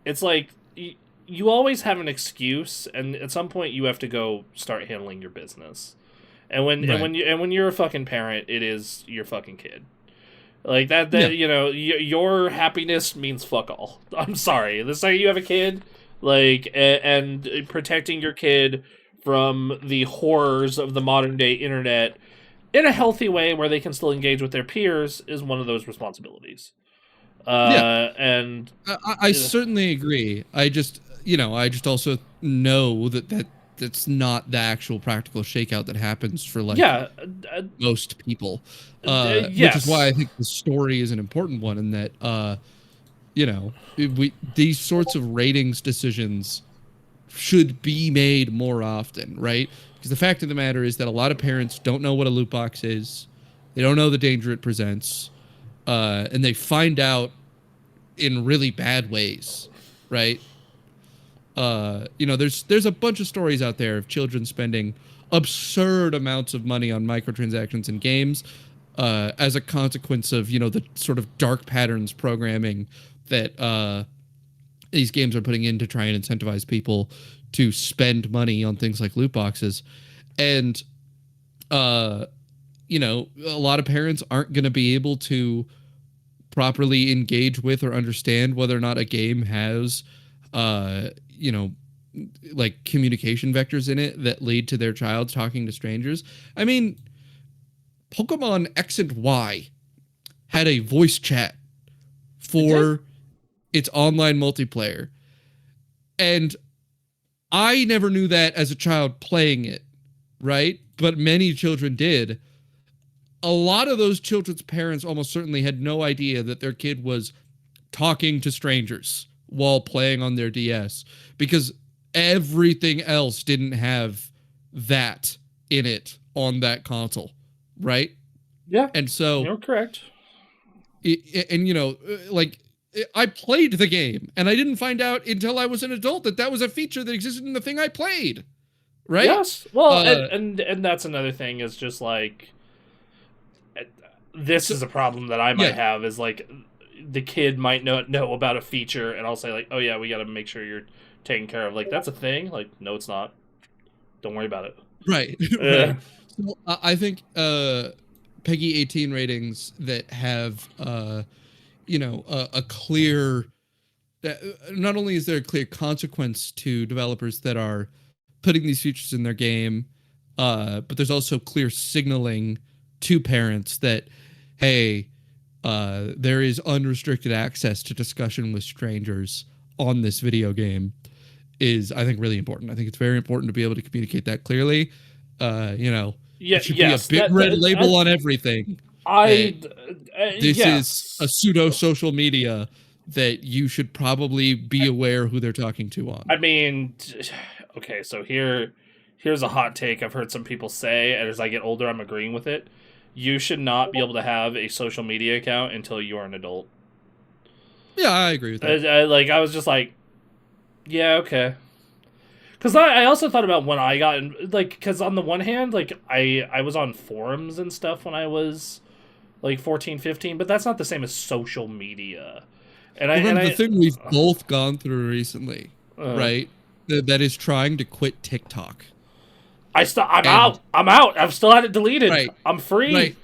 it's like you always have an excuse, and at some point you have to go start handling your business. And when you're a fucking parent, it is your fucking kid. Like that you know, your happiness means fuck all. I'm sorry. The second you have a kid, like and protecting your kid from the horrors of the modern day internet in a healthy way where they can still engage with their peers is one of those responsibilities. And I certainly agree. I just also know that's not the actual practical shakeout that happens for like most people. Which is why I think the story is an important one, and that you know, these sorts of ratings decisions should be made more often, right? Because the fact of the matter is that a lot of parents don't know what a loot box is. They don't know the danger it presents. And they find out in really bad ways, right? You know, there's a bunch of stories out there of children spending absurd amounts of money on microtransactions in games as a consequence of, you know, the sort of dark patterns programming that these games are putting in to try and incentivize people to spend money on things like loot boxes. And, you know, a lot of parents aren't going to be able to properly engage with or understand whether or not a game has, you know, like communication vectors in it that lead to their child talking to strangers. I mean, Pokemon X and Y had a voice chat for its online multiplayer. And I never knew that as a child playing it, right? But many children did. A lot of those children's parents almost certainly had no idea that their kid was talking to strangers while playing on their DS, because everything else didn't have that in it on that console, right? Yeah. And so you're correct. And you know, like, I played the game and I didn't find out until I was an adult that that was a feature that existed in the thing I played, right? Yes. Well, and that's another thing, is just like, this is a problem that I might have, is like, the kid might not know about a feature and I'll say like, oh yeah, we got to make sure you're taken care of. Like, that's a thing. Like, no, it's not. Don't worry about it. Right. Right. So, I think Peggy 18 ratings that have, you know, a clear, not only is there a clear consequence to developers that are putting these features in their game, but there's also clear signaling to parents that, hey, there is unrestricted access to discussion with strangers on this video game, is, I think, really important. I think it's very important to be able to communicate that clearly. You know, yeah, it should be a big red label on everything. This is a pseudo social media that you should probably be aware who they're talking to on. I mean, okay, so here's a hot take I've heard some people say, and as I get older, I'm agreeing with it. You should not be able to have a social media account until you are an adult. Yeah, I agree with that. I was just like, yeah, okay. Because I also thought about when I got in, like, because on the one hand, like, I was on forums and stuff when I was like 14, 15, but that's not the same as social media. And the thing we've both gone through recently, right? That is trying to quit TikTok. I'm out. I've still had it deleted. Right. I'm free. Right.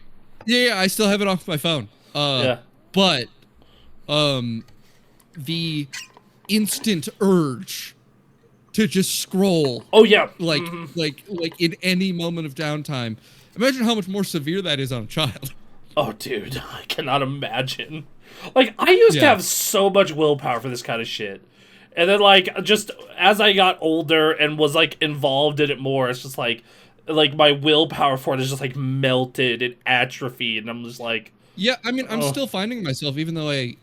Yeah, I still have it off my phone. But the instant urge to just scroll. Oh yeah. Like in any moment of downtime. Imagine how much more severe that is on a child. Oh dude, I cannot imagine. Like, I used to have so much willpower for this kind of shit. And then, like, just as I got older and was, like, involved in it more, it's just, like my willpower for it is just, like, melted and atrophied. And I'm just, like... Yeah, I mean, I'm still finding myself, even though I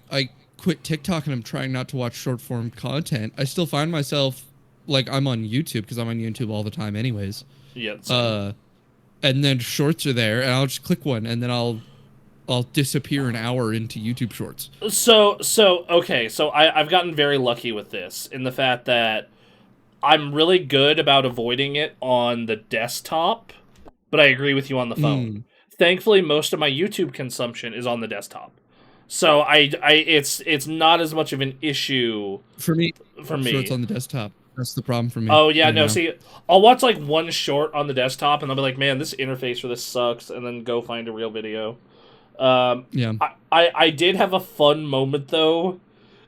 quit TikTok and I'm trying not to watch short-form content, I still find myself, like, I'm on YouTube, because I'm on YouTube all the time anyways. Yeah. And then shorts are there, and I'll just click one, and then I'll disappear an hour into YouTube Shorts. So okay, so I've gotten very lucky with this, in the fact that I'm really good about avoiding it on the desktop, but I agree with you on the phone. Thankfully, most of my YouTube consumption is on the desktop, so it's not as much of an issue for me. So it's on the desktop. That's the problem for me. Oh yeah, no. See, I'll watch like one short on the desktop, and I'll be like, "Man, this interface for this sucks," and then go find a real video. I did have a fun moment though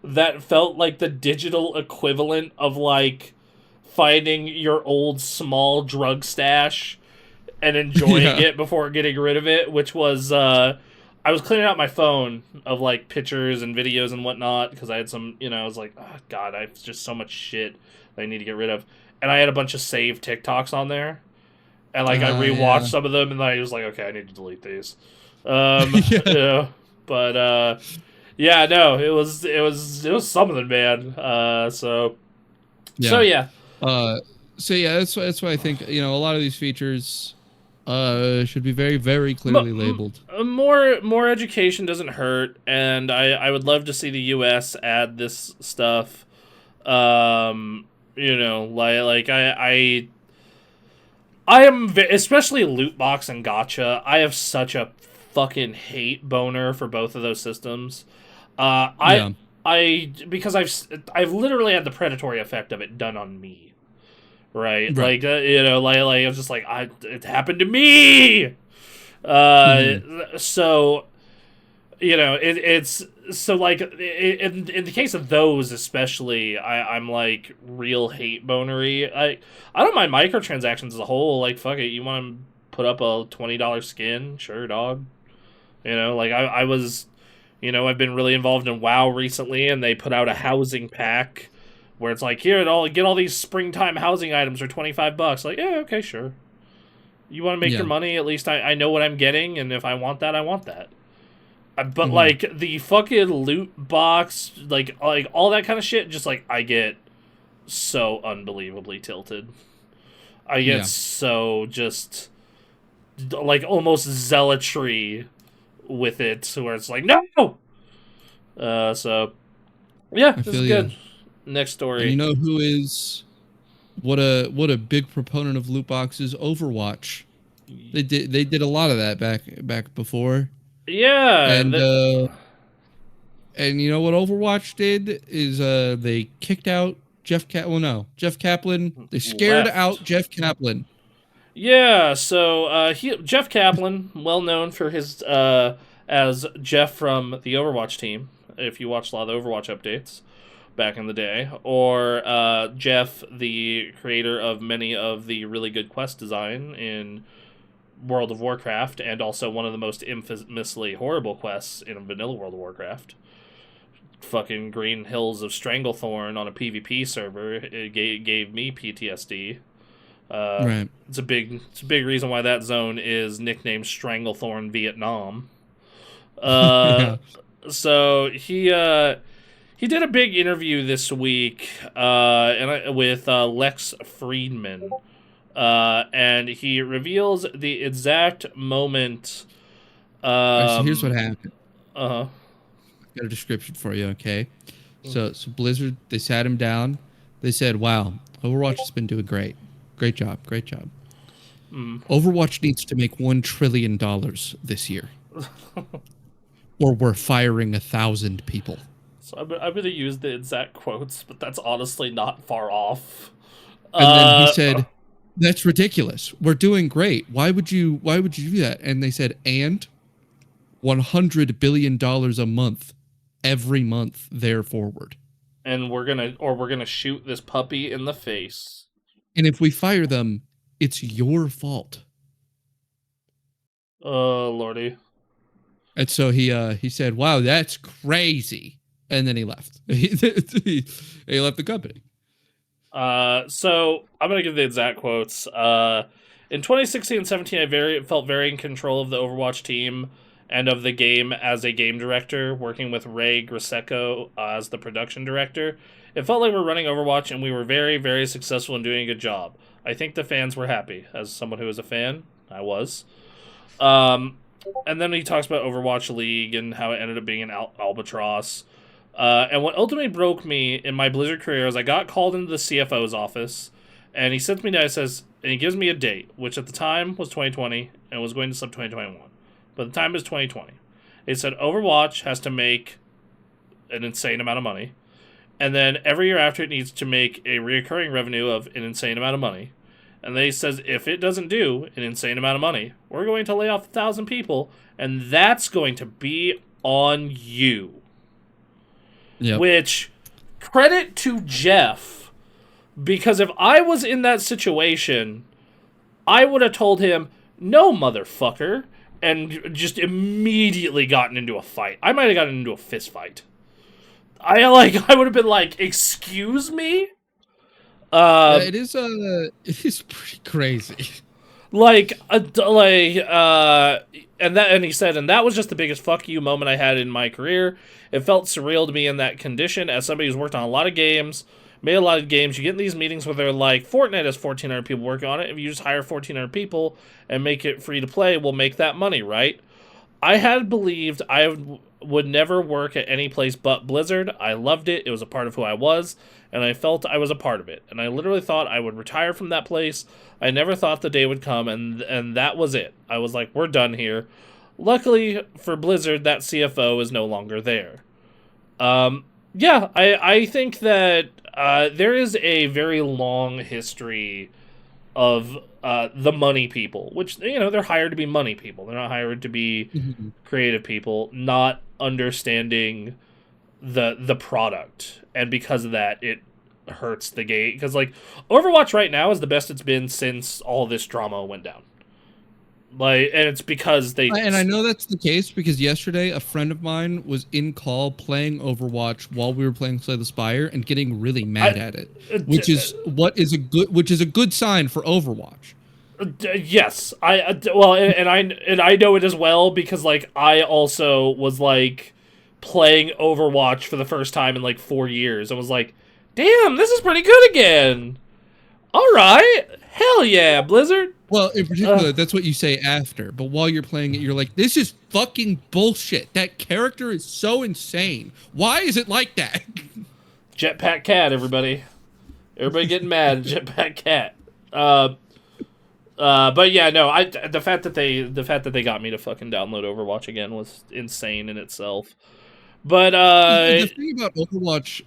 that felt like the digital equivalent of like finding your old small drug stash and enjoying it before getting rid of it, which was I was cleaning out my phone of like pictures and videos and whatnot, because I had some, you know, I was like, oh god, I have just so much shit that I need to get rid of, and I had a bunch of saved TikToks on there, and like I rewatched some of them, and then I was like, okay, I need to delete these. But yeah, no, it was something, man. So yeah, that's why I think, you know, a lot of these features should be very, very clearly labeled. More education doesn't hurt, and I would love to see the US add this stuff. You know, like I am especially loot box and gacha. I have such a fucking hate boner for both of those systems. Because I've literally had the predatory effect of it done on me. right? Right. Like like I was just like, it happened to me. So it's so like in the case of those especially, I'm like real hate bonery. I don't mind microtransactions as a whole. Like fuck it, you want to put up a $20 skin, sure, dog. Like I was, I've been really involved in WoW recently, and they put out a housing pack where it's like, here, get all these springtime housing items for $25. Like, yeah, okay, sure. You want to make your money? At least I know what I'm getting, and if I want that, I want that. But like the fucking loot box, like all that kind of shit, just like I get so unbelievably tilted. I get so just like almost zealotry with it, where it's like no. So yeah, this is good. Next story. And you know who is what a big proponent of loot boxes? Overwatch. They did a lot of that back before. Yeah, and you know what Overwatch did is they kicked out Jeff Kaplan. They scared out Jeff Kaplan. Yeah, so Jeff Kaplan, well known for his as Jeff from the Overwatch team. If you watched a lot of the Overwatch updates back in the day, or Jeff, the creator of many of the really good quest design in World of Warcraft, and also one of the most infamously horrible quests in vanilla World of Warcraft. Fucking Green Hills of Stranglethorn on a PvP server, it gave me PTSD. Right. It's a big reason why that zone is nicknamed Stranglethorn Vietnam. So he did a big interview this week with Lex Friedman. And he reveals the exact moment. So here's what happened. Got a description for you, okay? So Blizzard, they sat him down. They said, "Wow, Overwatch has been doing great. Great job. Overwatch needs to make $1 trillion this year, or we're firing 1,000 people." So I'm going to use the exact quotes, but that's honestly not far off. And then he said, "That's ridiculous. We're doing great. Why would you do that?" And they said, "And $100 billion a month, every month there forward. And we're gonna shoot this puppy in the face. And if we fire them, it's your fault." Oh, Lordy. And so he said, "Wow, that's crazy." And then he left. He left the company. So I'm gonna give the exact quotes. In 2016 and 17, I felt very in control of the Overwatch team and of the game as a game director, working with Ray Grasecco as the production director. It felt like we were running Overwatch, and we were very, very successful in doing a good job. I think the fans were happy. As someone who was a fan, I was. And then he talks about Overwatch League and how it ended up being an albatross. And what ultimately broke me in my Blizzard career is I got called into the CFO's office, and he sits me down and he gives me a date, which at the time was 2020 and was going to slip 2021. But the time is 2020. He said Overwatch has to make an insane amount of money, and then every year after it needs to make a recurring revenue of an insane amount of money. And then he says if it doesn't do an insane amount of money, we're going to lay off 1,000 people, and that's going to be on you. Yep. Which, credit to Jeff, because if I was in that situation, I would have told him, "No, motherfucker," and just immediately gotten into a fight. I might have gotten into a fist fight. I would have been like, "Excuse me?" It is pretty crazy. And he said, and that was just the biggest fuck you moment I had in my career. It felt surreal to be in that condition as somebody who's worked on a lot of games, made a lot of games. You get in these meetings where they're like, Fortnite has 1,400 people working on it. If you just hire 1,400 people and make it free to play, we'll make that money, right? I had believed I would never work at any place but Blizzard. I loved it. It was a part of who I was, and I felt I was a part of it. And I literally thought I would retire from that place. I never thought the day would come, and that was it. I was like, we're done here. Luckily for Blizzard, that CFO is no longer there. I think that There is a very long history of the money people, which, you know, they're hired to be money people. They're not hired to be creative people, not understanding the product, and because of that, it hurts the game. Because, like, Overwatch right now is the best it's been since all this drama went down. Like, and it's because they... And I know that's the case because yesterday a friend of mine was in call playing Overwatch while we were playing Slay the Spire and getting really mad at it, which is a good sign for Overwatch. Yes, well, and I know it as well because, like, I also was like playing Overwatch for the first time in like 4 years. I was like, damn, this is pretty good again. All right, hell yeah, Blizzard. Well, in particular, that's what you say after. But while you're playing it, you're like, this is fucking bullshit. That character is so insane. Why is it like that? Jetpack Cat, everybody. Everybody getting mad at Jetpack Cat. But yeah, no, the fact that they got me to fucking download Overwatch again was insane in itself. But the thing about Overwatch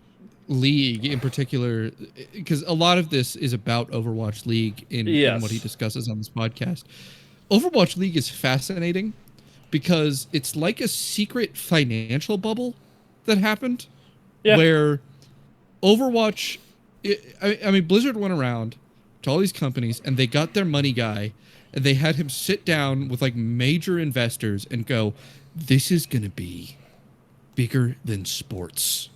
League in particular, because a lot of this is about Overwatch League in what he discusses on this podcast. Overwatch League is fascinating because it's like a secret financial bubble that happened where Overwatch, I mean, Blizzard went around to all these companies and they got their money guy and they had him sit down with like major investors and go, this is going to be bigger than sports.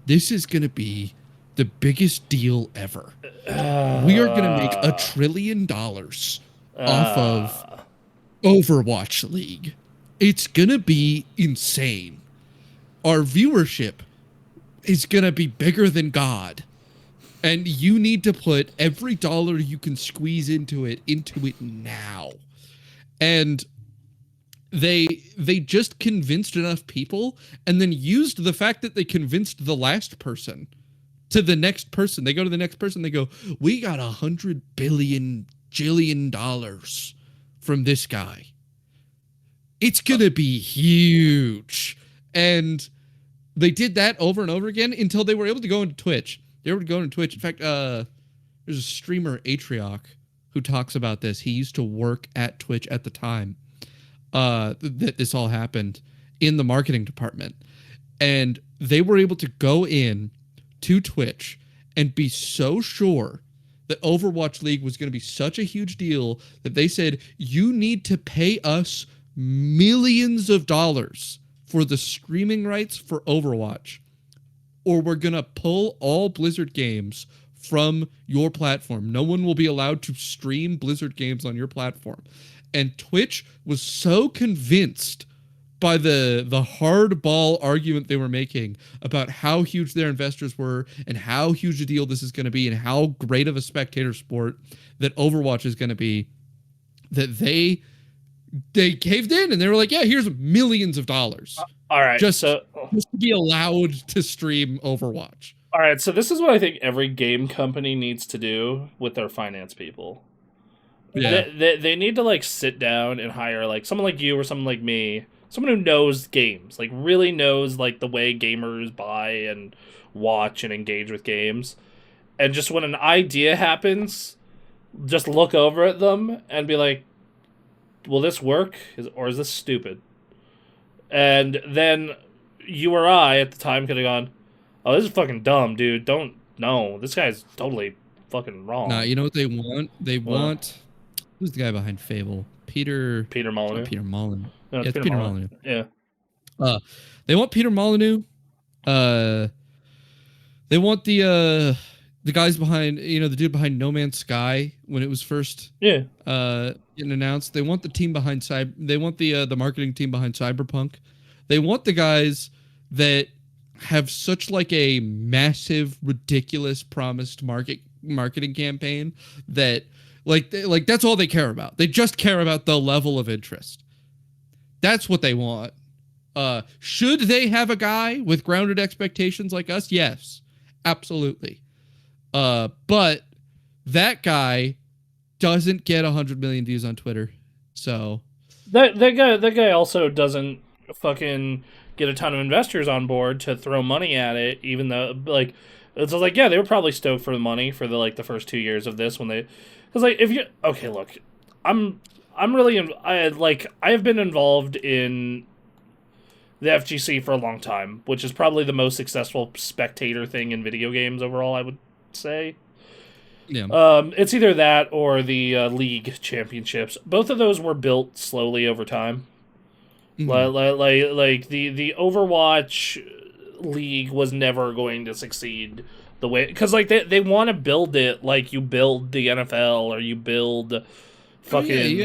This is going to be the biggest deal ever. We are going to make $1 trillion off of Overwatch League. It's going to be insane. Our viewership is going to be bigger than God. And you need to put every dollar you can squeeze into it now. And they just convinced enough people and then used the fact that they convinced the last person to the next person. They go to the next person. They go, we got $100 billion from this guy. It's going to be huge. And they did that over and over again until they were able to go into Twitch. They were going to Twitch. In fact, there's a streamer, Atrioc, who talks about this. He used to work at Twitch at the time that this all happened in the marketing department. And they were able to go in to Twitch and be so sure that Overwatch League was going to be such a huge deal that they said, you need to pay us millions of dollars for the streaming rights for Overwatch, or we're going to pull all Blizzard games from your platform. No one will be allowed to stream Blizzard games on your platform. And Twitch was so convinced by the hardball argument they were making about how huge their investors were and how huge a deal this is going to be and how great of a spectator sport that Overwatch is going to be, that they caved in and they were like, yeah, here's millions of dollars. All right. Just to be allowed to stream Overwatch. All right. So this is what I think every game company needs to do with their finance people. Yeah. They need to like sit down and hire like someone like you or someone like me, someone who knows games, like really knows like the way gamers buy and watch and engage with games. And just when an idea happens, just look over at them and be like, will this work? Or is this stupid? And then you or I at the time could have gone, oh, this is fucking dumb, dude. This guy's totally fucking wrong. Nah, you know what they want? They want... Who's the guy behind Fable? Peter Molyneux. Peter Molyneux. No, it's Peter Molyneux. Yeah. They want Peter Molyneux. They want the guys behind, the dude behind No Man's Sky when it was first getting announced. They want the team behind They want the marketing team behind Cyberpunk. They want the guys that have such like a massive, ridiculous promised marketing campaign that like that's all they care about. They just care about the level of interest. That's what they want. Should they have a guy with grounded expectations like us? Yes, absolutely. But that guy doesn't get 100 million views on Twitter. So that guy also doesn't fucking get a ton of investors on board to throw money at it, even though like It's like, yeah, they were probably stoked for the money for the first 2 years of this when they, because like if you okay, look, I'm really I have been involved in the FGC for a long time, which is probably the most successful spectator thing in video games overall, I would say. Yeah. It's either that or the league championships. Both of those were built slowly over time. Like the Overwatch league was never going to succeed the way, because like they want to build it like you build the NFL or you build fucking. Oh, yeah, you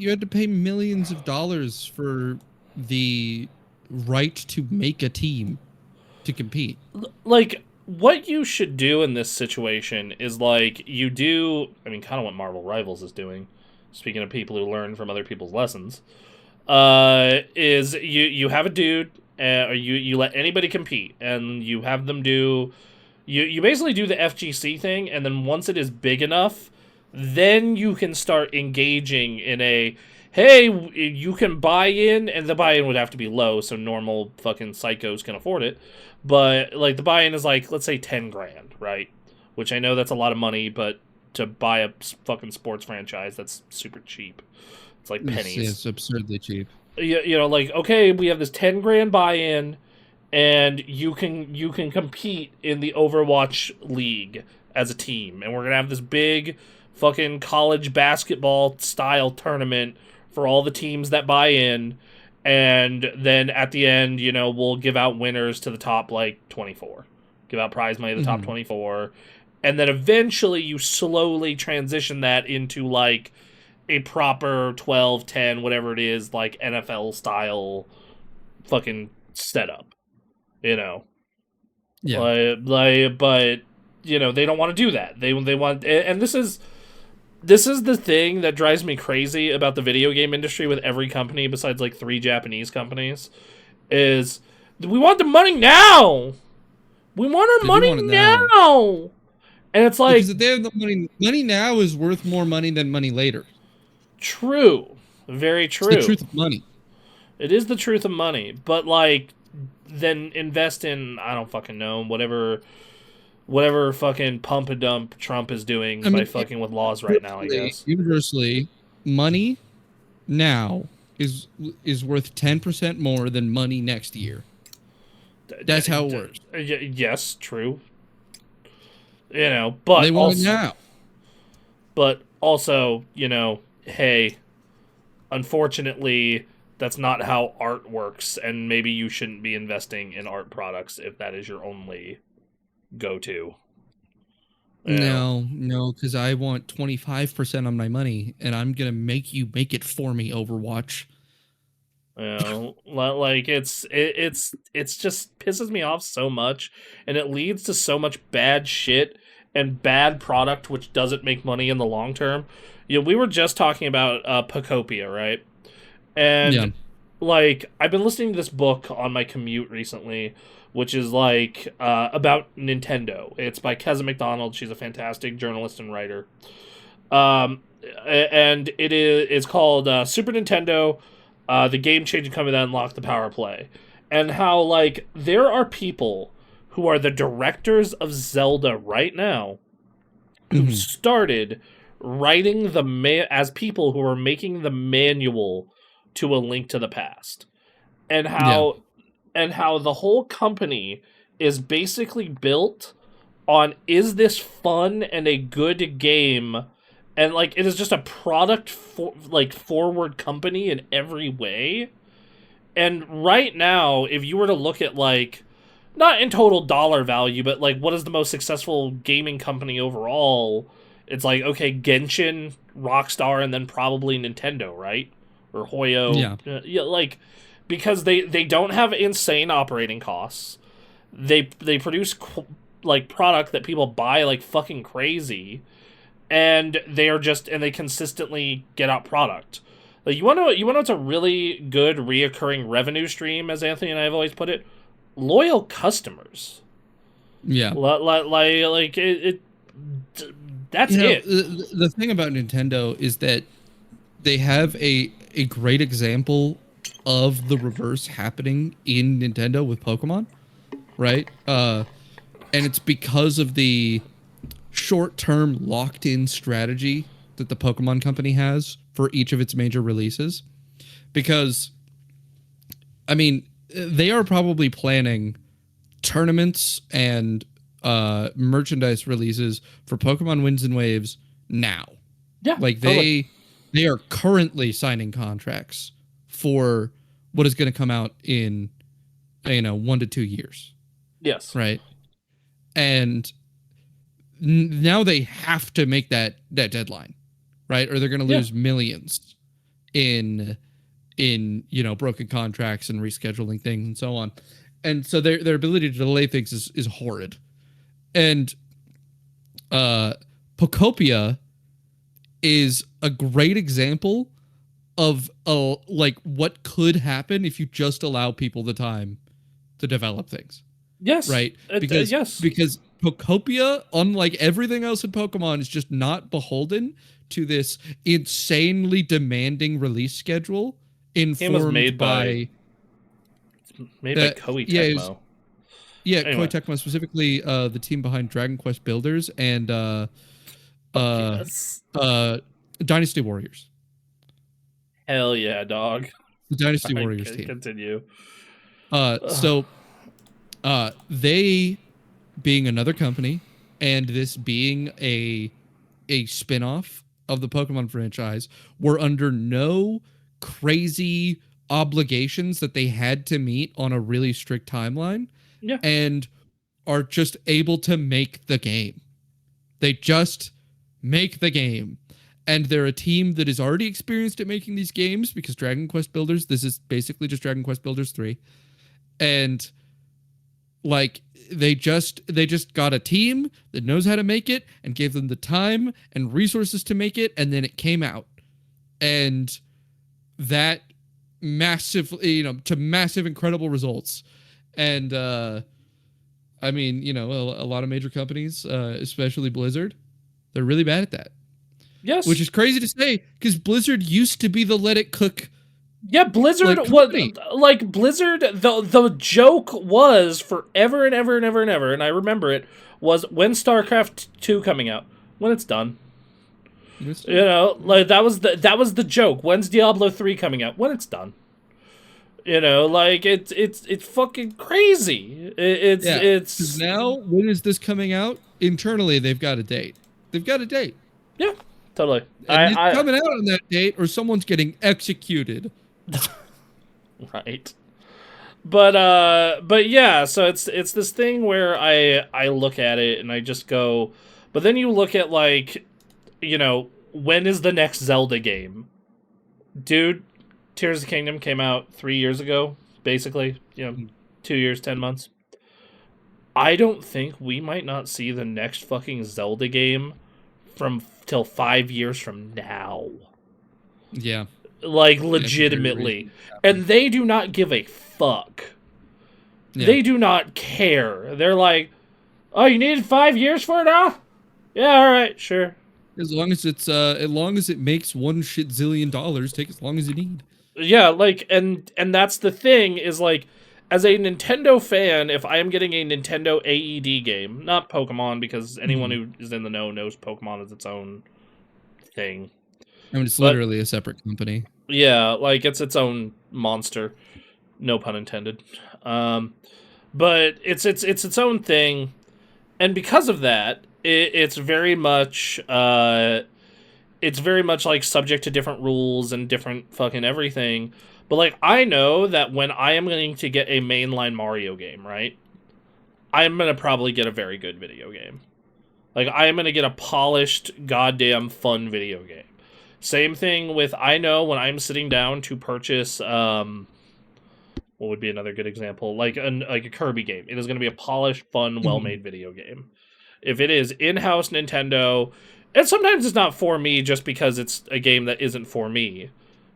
had to pay millions of dollars for the right to make a team to compete. Like, what you should do in this situation is like you do. I mean, kind of what Marvel Rivals is doing. Speaking of people who learn from other people's lessons, is you have a dude, or you let anybody compete, and you have them do. You basically do the FGC thing, and then once it is big enough, then you can start engaging in a, hey, you can buy in, and the buy-in would have to be low, so normal fucking psychos can afford it. But like the buy-in is like, let's say 10 grand, right? Which I know that's a lot of money, but to buy a fucking sports franchise, that's super cheap. It's like pennies. It's absurdly cheap. You know, like, okay, we have this 10 grand buy-in, and you can compete in the Overwatch League as a team, and we're gonna have this big fucking college basketball style tournament for all the teams that buy in, and then at the end, you know, we'll give out winners to the top 24, give out prize money to the top 24, and then eventually you slowly transition that into like a proper 12, 10, whatever it is, like NFL style fucking setup. You know, yeah. But you know, they don't want to do that. They want, and this is the thing that drives me crazy about the video game industry with every company besides like 3 Japanese companies, is we want the money now. We want our money now. And it's like, because if they have the money now is worth more money than money later. True, very true. It's the truth of money. It is the truth of money, but like, then invest in, I don't fucking know, whatever fucking pump and dump Trump is doing by fucking with laws right now, I guess. Universally, money now is worth 10% more than money next year. That's how it works. Yes, true. You know, but they want also, it now. But also, you know, hey, unfortunately, that's not how art works, and maybe you shouldn't be investing in art products if that is your only go-to. No, because I want 25% on my money, and I'm gonna make you make it for me, Overwatch. You know, like it's just pisses me off so much, and it leads to so much bad shit and bad product which doesn't make money in the long term. You know, we were just talking about Pacopia, right? And like, I've been listening to this book on my commute recently, which is like about Nintendo. It's by Keza McDonald. She's a fantastic journalist and writer. And it's called Super Nintendo, the game-changing company that unlocked the power of play. And how, like, there are people who are the directors of Zelda right now who started writing as people who are making the manual to A Link to the Past. And how the whole company is basically built on, is this fun and a good game? And like, it is just a product forward company in every way. And right now, if you were to look at like, not in total dollar value, but like, what is the most successful gaming company overall? It's like, okay, Genshin, Rockstar, and then probably Nintendo, right? Or Hoyo. Yeah, like, because they don't have insane operating costs. They produce like product that people buy like fucking crazy, and they consistently get out product. Like, you want to know what's a really good reoccurring revenue stream, as Anthony and I have always put it? Loyal customers. Yeah. Like it that's it. The thing about Nintendo is that they have a great example of the reverse happening in Nintendo with Pokemon, right? And it's because of the short-term locked-in strategy that the Pokemon Company has for each of its major releases. Because, I mean, they are probably planning tournaments and merchandise releases for Pokemon Winds and Waves now. Yeah, like they are currently signing contracts for what is going to come out in 1 to 2 years. Yes. Right. And now they have to make that deadline, right? Or they're going to lose millions in broken contracts and rescheduling things and so on. And so their ability to delay things is horrid. And Pokopia is a great example of like what could happen if you just allow people the time to develop things. Yes. Right? Because Pokopia, unlike everything else in Pokemon, is just not beholden to this insanely demanding release schedule informed by Koei Tecmo. Koei Tecmo, specifically the team behind Dragon Quest Builders and Dynasty Warriors. Hell yeah, dog. The Dynasty Warriors team. Continue. So they, being another company, and this being a spin-off of the Pokemon franchise, were under no crazy obligations that they had to meet on a really strict timeline. Yeah. And are just able to make the game. They just make the game. And they're a team that is already experienced at making these games because Dragon Quest Builders, this is basically just Dragon Quest Builders 3. And like they just got a team that knows how to make it and gave them the time and resources to make it, and then it came out. And that massively, to massive incredible results. And I mean, a lot of major companies, especially Blizzard, they're really bad at that. Yes. Which is crazy to say because Blizzard used to be the let it cook. Yeah, Blizzard was like Blizzard. The joke was forever and ever and ever and ever, and I remember it was when StarCraft 2 coming out, when it's done. Like that was the joke. When's Diablo 3 coming out? When it's done. Like it's fucking crazy. It's now. When is this coming out? Internally, they've got a date. Yeah, totally. And it's coming out on that date, or someone's getting executed. Right. But yeah. So it's this thing where I look at it and I just go. But then you look at like, when is the next Zelda game, dude? Tears of the Kingdom came out 3 years ago, basically. 2 years, 10 months. I don't think we might not see the next fucking Zelda game till 5 years from now. Yeah. Like, legitimately. And they do not give a fuck. Yeah. They do not care. They're like, oh, you needed 5 years for it now? Yeah, alright, sure. As long as it makes $1 zillion, take as long as you need. Yeah, like, and that's the thing, is like, as a Nintendo fan, if I am getting a Nintendo AED game, not Pokemon, because anyone who is in the know knows Pokemon is its own thing. I mean, it's literally a separate company. Yeah, like, it's its own monster. No pun intended. But it's its own thing, and because of that, it's very much like subject to different rules and different fucking everything. But like, I know that when I am going to get a mainline Mario game, right, I'm going to probably get a very good video game. Like, I am going to get a polished, goddamn fun video game. Same thing with, I know when I'm sitting down to purchase, what would be another good example? Like a Kirby game. It is going to be a polished, fun, well-made video game. If it is in-house Nintendo, and sometimes it's not for me just because it's a game that isn't for me,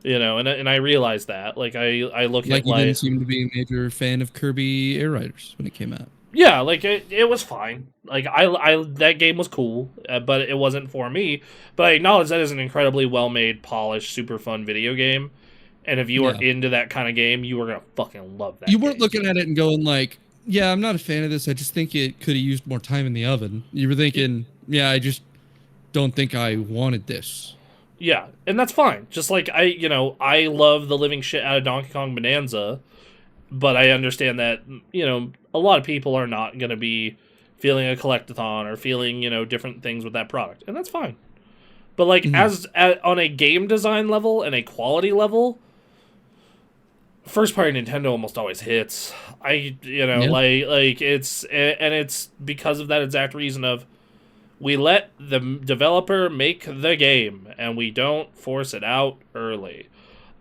and I realize that. Like, I look at, you didn't seem to be a major fan of Kirby Air Riders when it came out. Yeah, like, it was fine. Like, I that game was cool, but it wasn't for me. But I acknowledge that is an incredibly well-made, polished, super fun video game. And if you are into that kind of game, you are going to fucking love that You weren't looking at it and going like, yeah, I'm not a fan of this. I just think it could have used more time in the oven. You were thinking, yeah, I just don't think I wanted this. Yeah, and that's fine. Just like I love the living shit out of Donkey Kong Bonanza, but I understand that a lot of people are not going to be feeling a collectathon or feeling different things with that product, and that's fine. But like Mhm. on a game design level and a quality level, first party Nintendo almost always hits. Yeah. Like it's because of that exact reason of we let the developer make the game and we don't force it out early.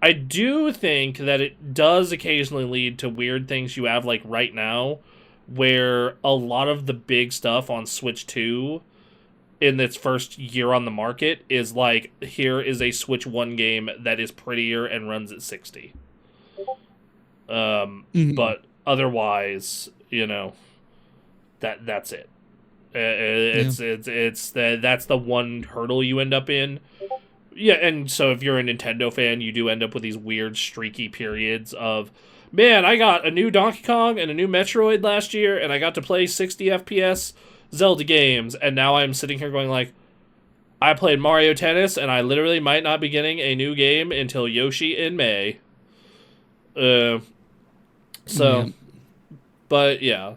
I do think that it does occasionally lead to weird things you have like right now where a lot of the big stuff on Switch 2 in its first year on the market is like, here is a Switch 1 game that is prettier and runs at 60. Mhm. But otherwise, that's it. Yeah. That's the one hurdle you end up in. Yeah, and so if you're a Nintendo fan, you do end up with these weird streaky periods of, man, I got a new Donkey Kong and a new Metroid last year, and I got to play 60 FPS Zelda games, and now I'm sitting here going like, I played Mario Tennis, and I literally might not be getting a new game until Yoshi in May. Uh, Yeah. so, but yeah,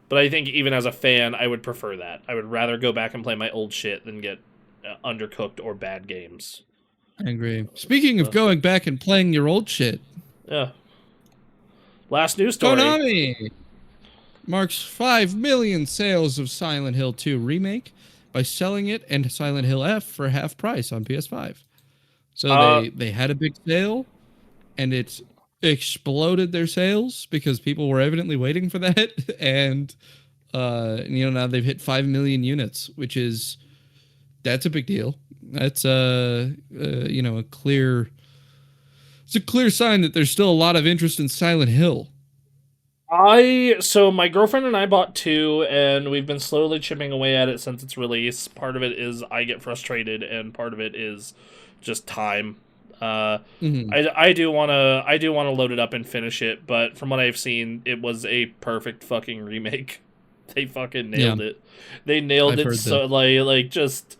but I think even as a fan, I would prefer that. I would rather go back and play my old shit than get undercooked or bad games. I agree. Speaking of So, going back and playing your old shit, yeah. Last news story. Konami marks 5 million sales of Silent Hill 2 remake by selling it and Silent Hill F for half price on PS5. So Uh, they had a big sale and it's exploded their sales because people were evidently waiting for that and now they've hit 5 million units, which is that's a big deal. That's a clear it's a clear sign that there's still a lot of interest in Silent Hill. so my girlfriend and I bought two, and we've been slowly chipping away at it since its release. Part of it is I get frustrated, and part of it is just time. Uh, Mhm. I do wanna load it up and finish it, but from what I've seen, it was a perfect fucking remake. They fucking Yeah, nailed it. They nailed I've it heard this. so like just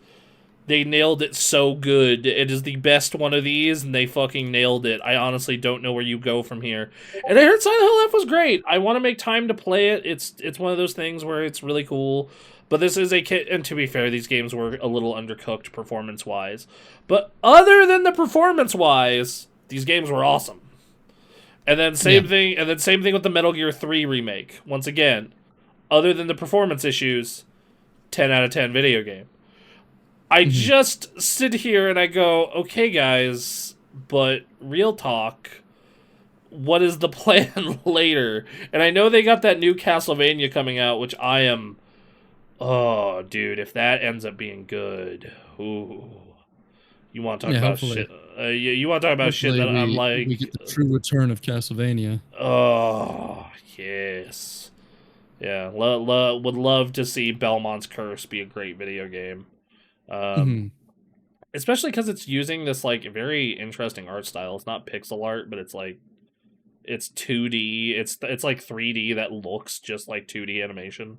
they nailed it so good. It is the best one of these, and they fucking nailed it. I honestly don't know where you go from here. And I heard Silent Hill F was great. I want to make time to play it. It's one of those things where it's really cool. But this is a kit, and to be fair, these games were a little undercooked performance wise. But other than the performance wise, these games were awesome. Yeah. And then same thing with the Metal Gear 3 remake. Once again, other than the performance issues, 10 out of 10 video game. I Mhm. just sit here and I go, okay, guys, but real talk, what is the plan later? And I know they got that new Castlevania coming out, which I am. Oh, dude, if that ends up being good, ooh, you want to talk Yeah, about shit? You want to talk about shit hopefully that I'm we like, get the true return of Castlevania. oh, yes, yeah, would love to see Belmont's Curse be a great video game. Um, Mhm. Especially because it's using this like very interesting art style. It's not pixel art, but it's like it's 2D. It's like 3D that looks just like 2D animation.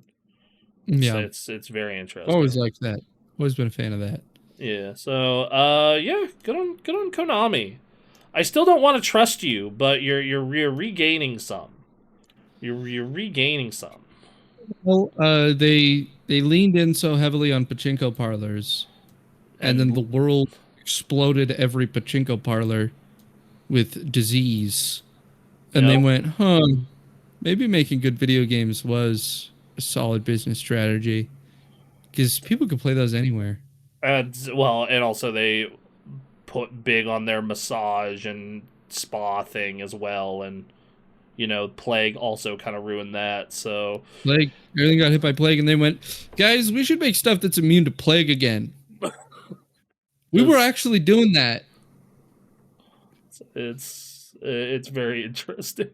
Yeah. It's very Always interesting. liked that. Always been a fan of that. Yeah. So yeah, good on Konami. I still don't want to trust you, but you're regaining some. You're regaining some. Well, they leaned in so heavily on pachinko parlors, and then the And world exploded every pachinko parlor with disease, and they yep. went, huh, maybe making good video games was a solid business strategy because people could play those anywhere. And well, and also they put big on their massage and spa thing as well, and Plague also kind of ruined that. So Plague, everything got hit by plague, and they went, guys, we should make stuff that's immune to plague again. We were it's actually doing that. it's very interesting.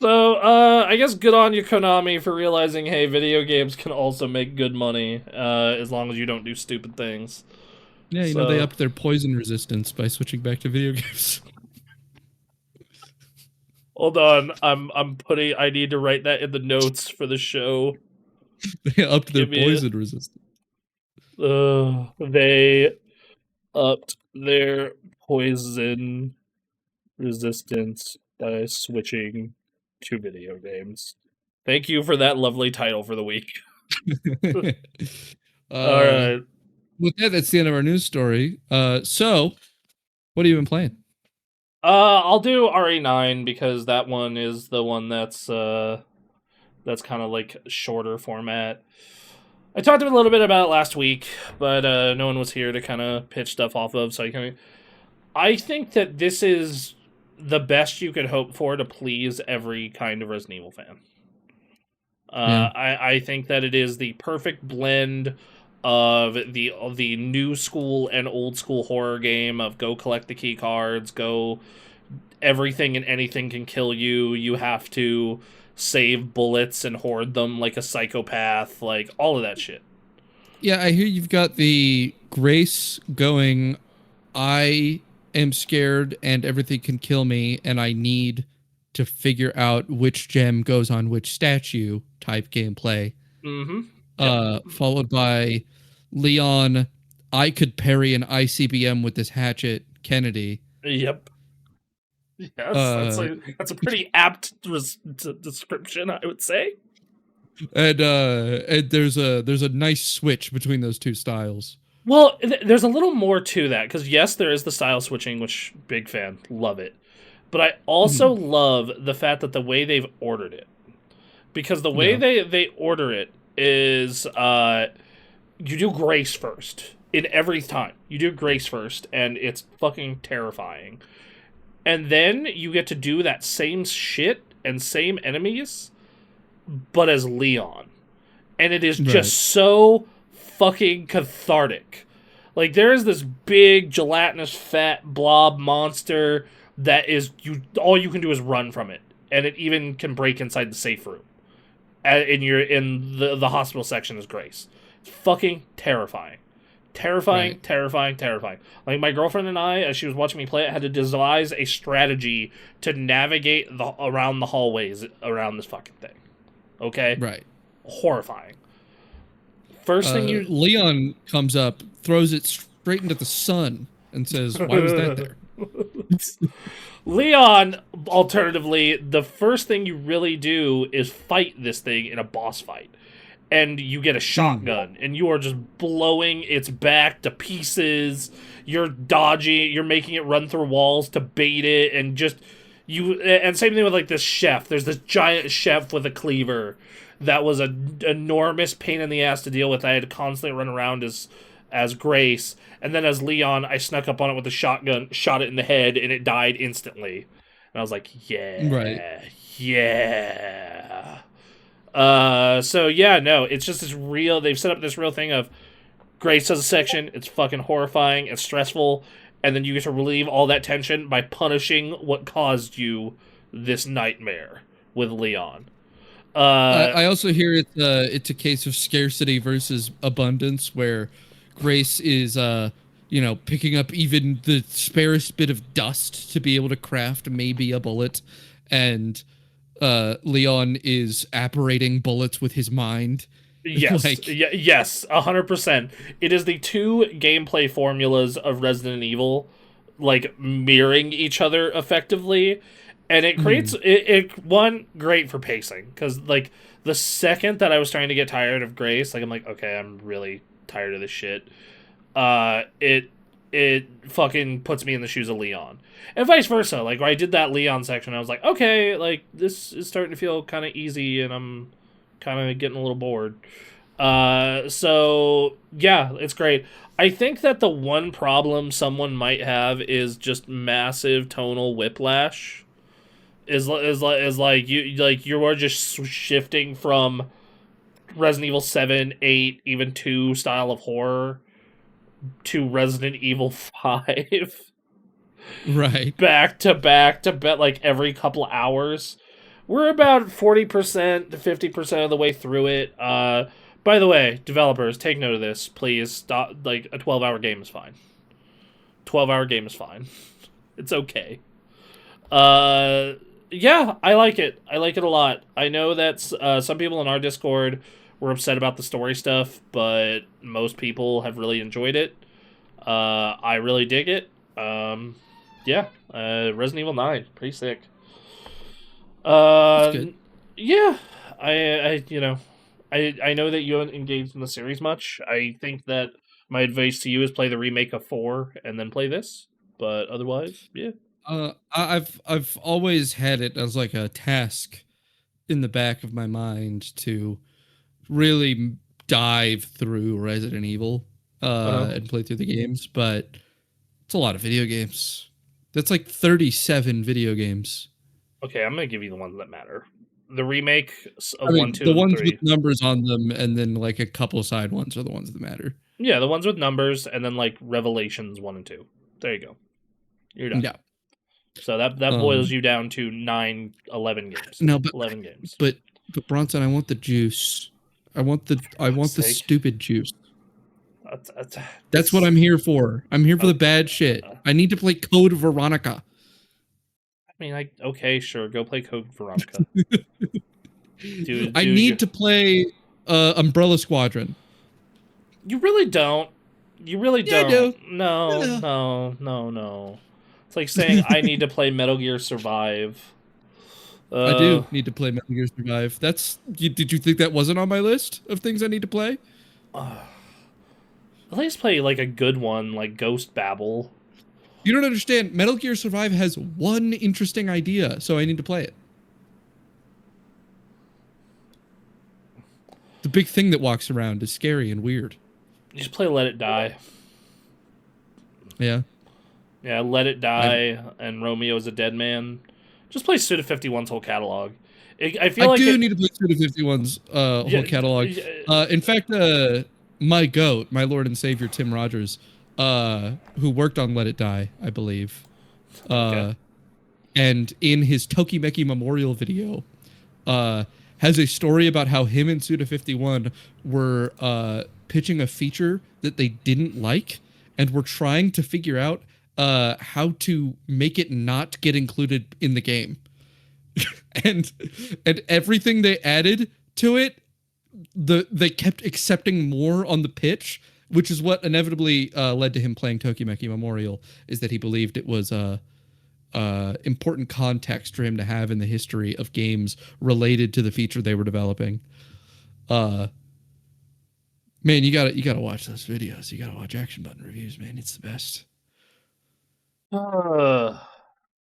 So I guess good on you, Konami, for realizing, hey, video games can also make good money as long as you don't do stupid things. Yeah, they So upped their poison resistance by switching back to video games. Hold on, I need to write that in the notes for the show. They upped their Give me poison resistance. they upped their poison resistance by switching to video games. Thank you for that lovely title for the week. All right. With that, that's the end of our news story. So what have you been playing? I'll do RE9 because that one is the one that's kind of like shorter format. I talked a little bit about it last week, but no one was here to kind of pitch stuff off of, so I think that this is the best you could hope for to please every kind of Resident Evil fan. Yeah. I think that it is the perfect blend of the new school and old school horror game of go collect the key cards, go everything and anything can kill you. You have to save bullets and hoard them like a psychopath, like all of that shit. Yeah, I hear you've got the Grace going, I am scared and everything can kill me, and I need to figure out which gem goes on which statue type gameplay. Mm-hmm. Yep. Followed by Leon, I could parry an ICBM with this hatchet, Kennedy. Yep. Yes, that's a pretty apt description, I would say. And there's a nice switch between those two styles. Well, there's a little more to that because yes, there is the style switching, which big fan, love it. But I also love the fact that the way they've ordered it, because the way they order it is you do Grace first in every time. You do Grace first, and it's fucking terrifying. And then you get to do that same shit and same enemies, but as Leon. And it is just so fucking cathartic. Like, there is this big, gelatinous, fat blob monster that is, all you can do is run from it. And it even can break inside the safe room. In the hospital section as Grace. It's fucking terrifying. Terrifying. Like, my girlfriend and I, as she was watching me play it, had to devise a strategy to navigate around the hallways around this fucking thing. Okay? Right. Horrifying. First thing Leon comes up, throws it straight into the sun, and says, why was that there? Leon, alternatively, the first thing you really do is fight this thing in a boss fight. And you get a shotgun, and you are just blowing its back to pieces. You're dodging, you're making it run through walls to bait it, and and same thing with like this chef. There's this giant chef with a cleaver that was an enormous pain in the ass to deal with. I had to constantly run around as Grace, and then as Leon, I snuck up on it with a shotgun, shot it in the head, and it died instantly. And I was like, yeah. So yeah, no, it's just this real, they've set up this real thing of Grace does a section, it's fucking horrifying, it's stressful, and then you get to relieve all that tension by punishing what caused you this nightmare with Leon. I also hear it's a case of scarcity versus abundance, where Grace is picking up even the sparest bit of dust to be able to craft maybe a bullet, and Leon is apparating bullets with his mind. Yes, yes, 100%. It is the two gameplay formulas of Resident Evil, like, mirroring each other effectively, and it creates one, great for pacing, because like the second that I was starting to get tired of Grace, like I'm like, okay, I'm really tired of this shit. It fucking puts me in the shoes of Leon. And vice versa. Like, when I did that Leon section, I was like, okay, like, this is starting to feel kind of easy, and I'm kind of getting a little bored. So, yeah, it's great. I think that the one problem someone might have is just massive tonal whiplash. Is like you are just shifting from Resident Evil 7, 8, even 2 style of horror to Resident Evil 5. Right. Back to back, like every couple hours. We're about 40% to 50% of the way through it. By the way, developers, take note of this, please. Stop. Like, a 12-hour game is fine. 12-hour game is fine. It's okay. Yeah, I like it. I like it a lot. I know that some people in our Discord were upset about the story stuff, but most people have really enjoyed it. I really dig it. Um, yeah, Resident Evil 9, pretty sick. That's Uh, good. yeah, I know that you haven't engaged in the series much. I think that my advice to you is play the remake of 4 and then play this. But otherwise, yeah. I've always had it as like a task in the back of my mind to really dive through Resident Evil Uh-huh. and play through the games, but it's a lot of video games. That's like 37 video games. Okay, I'm gonna give you the ones that matter. The remake I of 1, mean, 2, the and ones with 3. numbers on them, and then like a couple side ones are the ones that matter. Yeah, the ones with numbers, and then like Revelations 1 and 2. There you go. You're done. Yeah. So that boils Um. you down to 9, 11 games. No, 11 games. but but Bronson, I want the juice. I God's want the sake. stupid juice. That's what This, I'm here for. I'm here for the bad shit. I I need to play Code Veronica. mean, okay, sure, go play Code Veronica. I Do need you? to play Umbrella Squadron. You really don't. You really Yeah, I do. don't. No, Yeah. no. It's like saying I need to play Metal Gear Survive. I do need to play Metal Gear Survive. Did you think that wasn't on my list of things I need to play? At least play like a good one, like Ghost Babel. You don't understand. Metal Gear Survive has one interesting idea, so I need to play it. The big thing that walks around is scary and weird. You just play Let It Die. Yeah. Yeah, Let It Die and Romeo is a Dead Man. Just play Suda 51's whole catalog. I feel I like do need to play through the 51's whole catalog. In fact, my goat, my Lord and Savior Tim Rogers, who worked on Let It Die, I believe, Okay. and in his Tokimeki Memorial video, has a story about how him and Suda51 were pitching a feature that they didn't like and were trying to figure out how to make it not get included in the game. and everything they added to it, they kept accepting more on the pitch, which is what inevitably led to him playing Tokimeki Memorial, is that he believed it was important context for him to have in the history of games related to the feature they were developing. Man, you gotta watch those videos. You gotta watch Action Button Reviews, man. It's the best.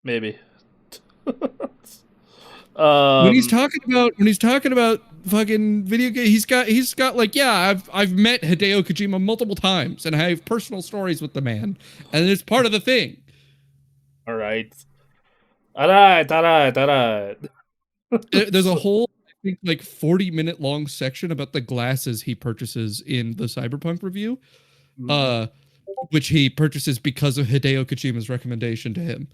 Maybe. When he's talking about fucking video game, he's got like, yeah, I've met Hideo Kojima multiple times and I have personal stories with the man, and it's part of the thing. All right. All right. There's a whole, I think, like 40-minute long section about the glasses he purchases in the Cyberpunk review, which he purchases because of Hideo Kojima's recommendation to him.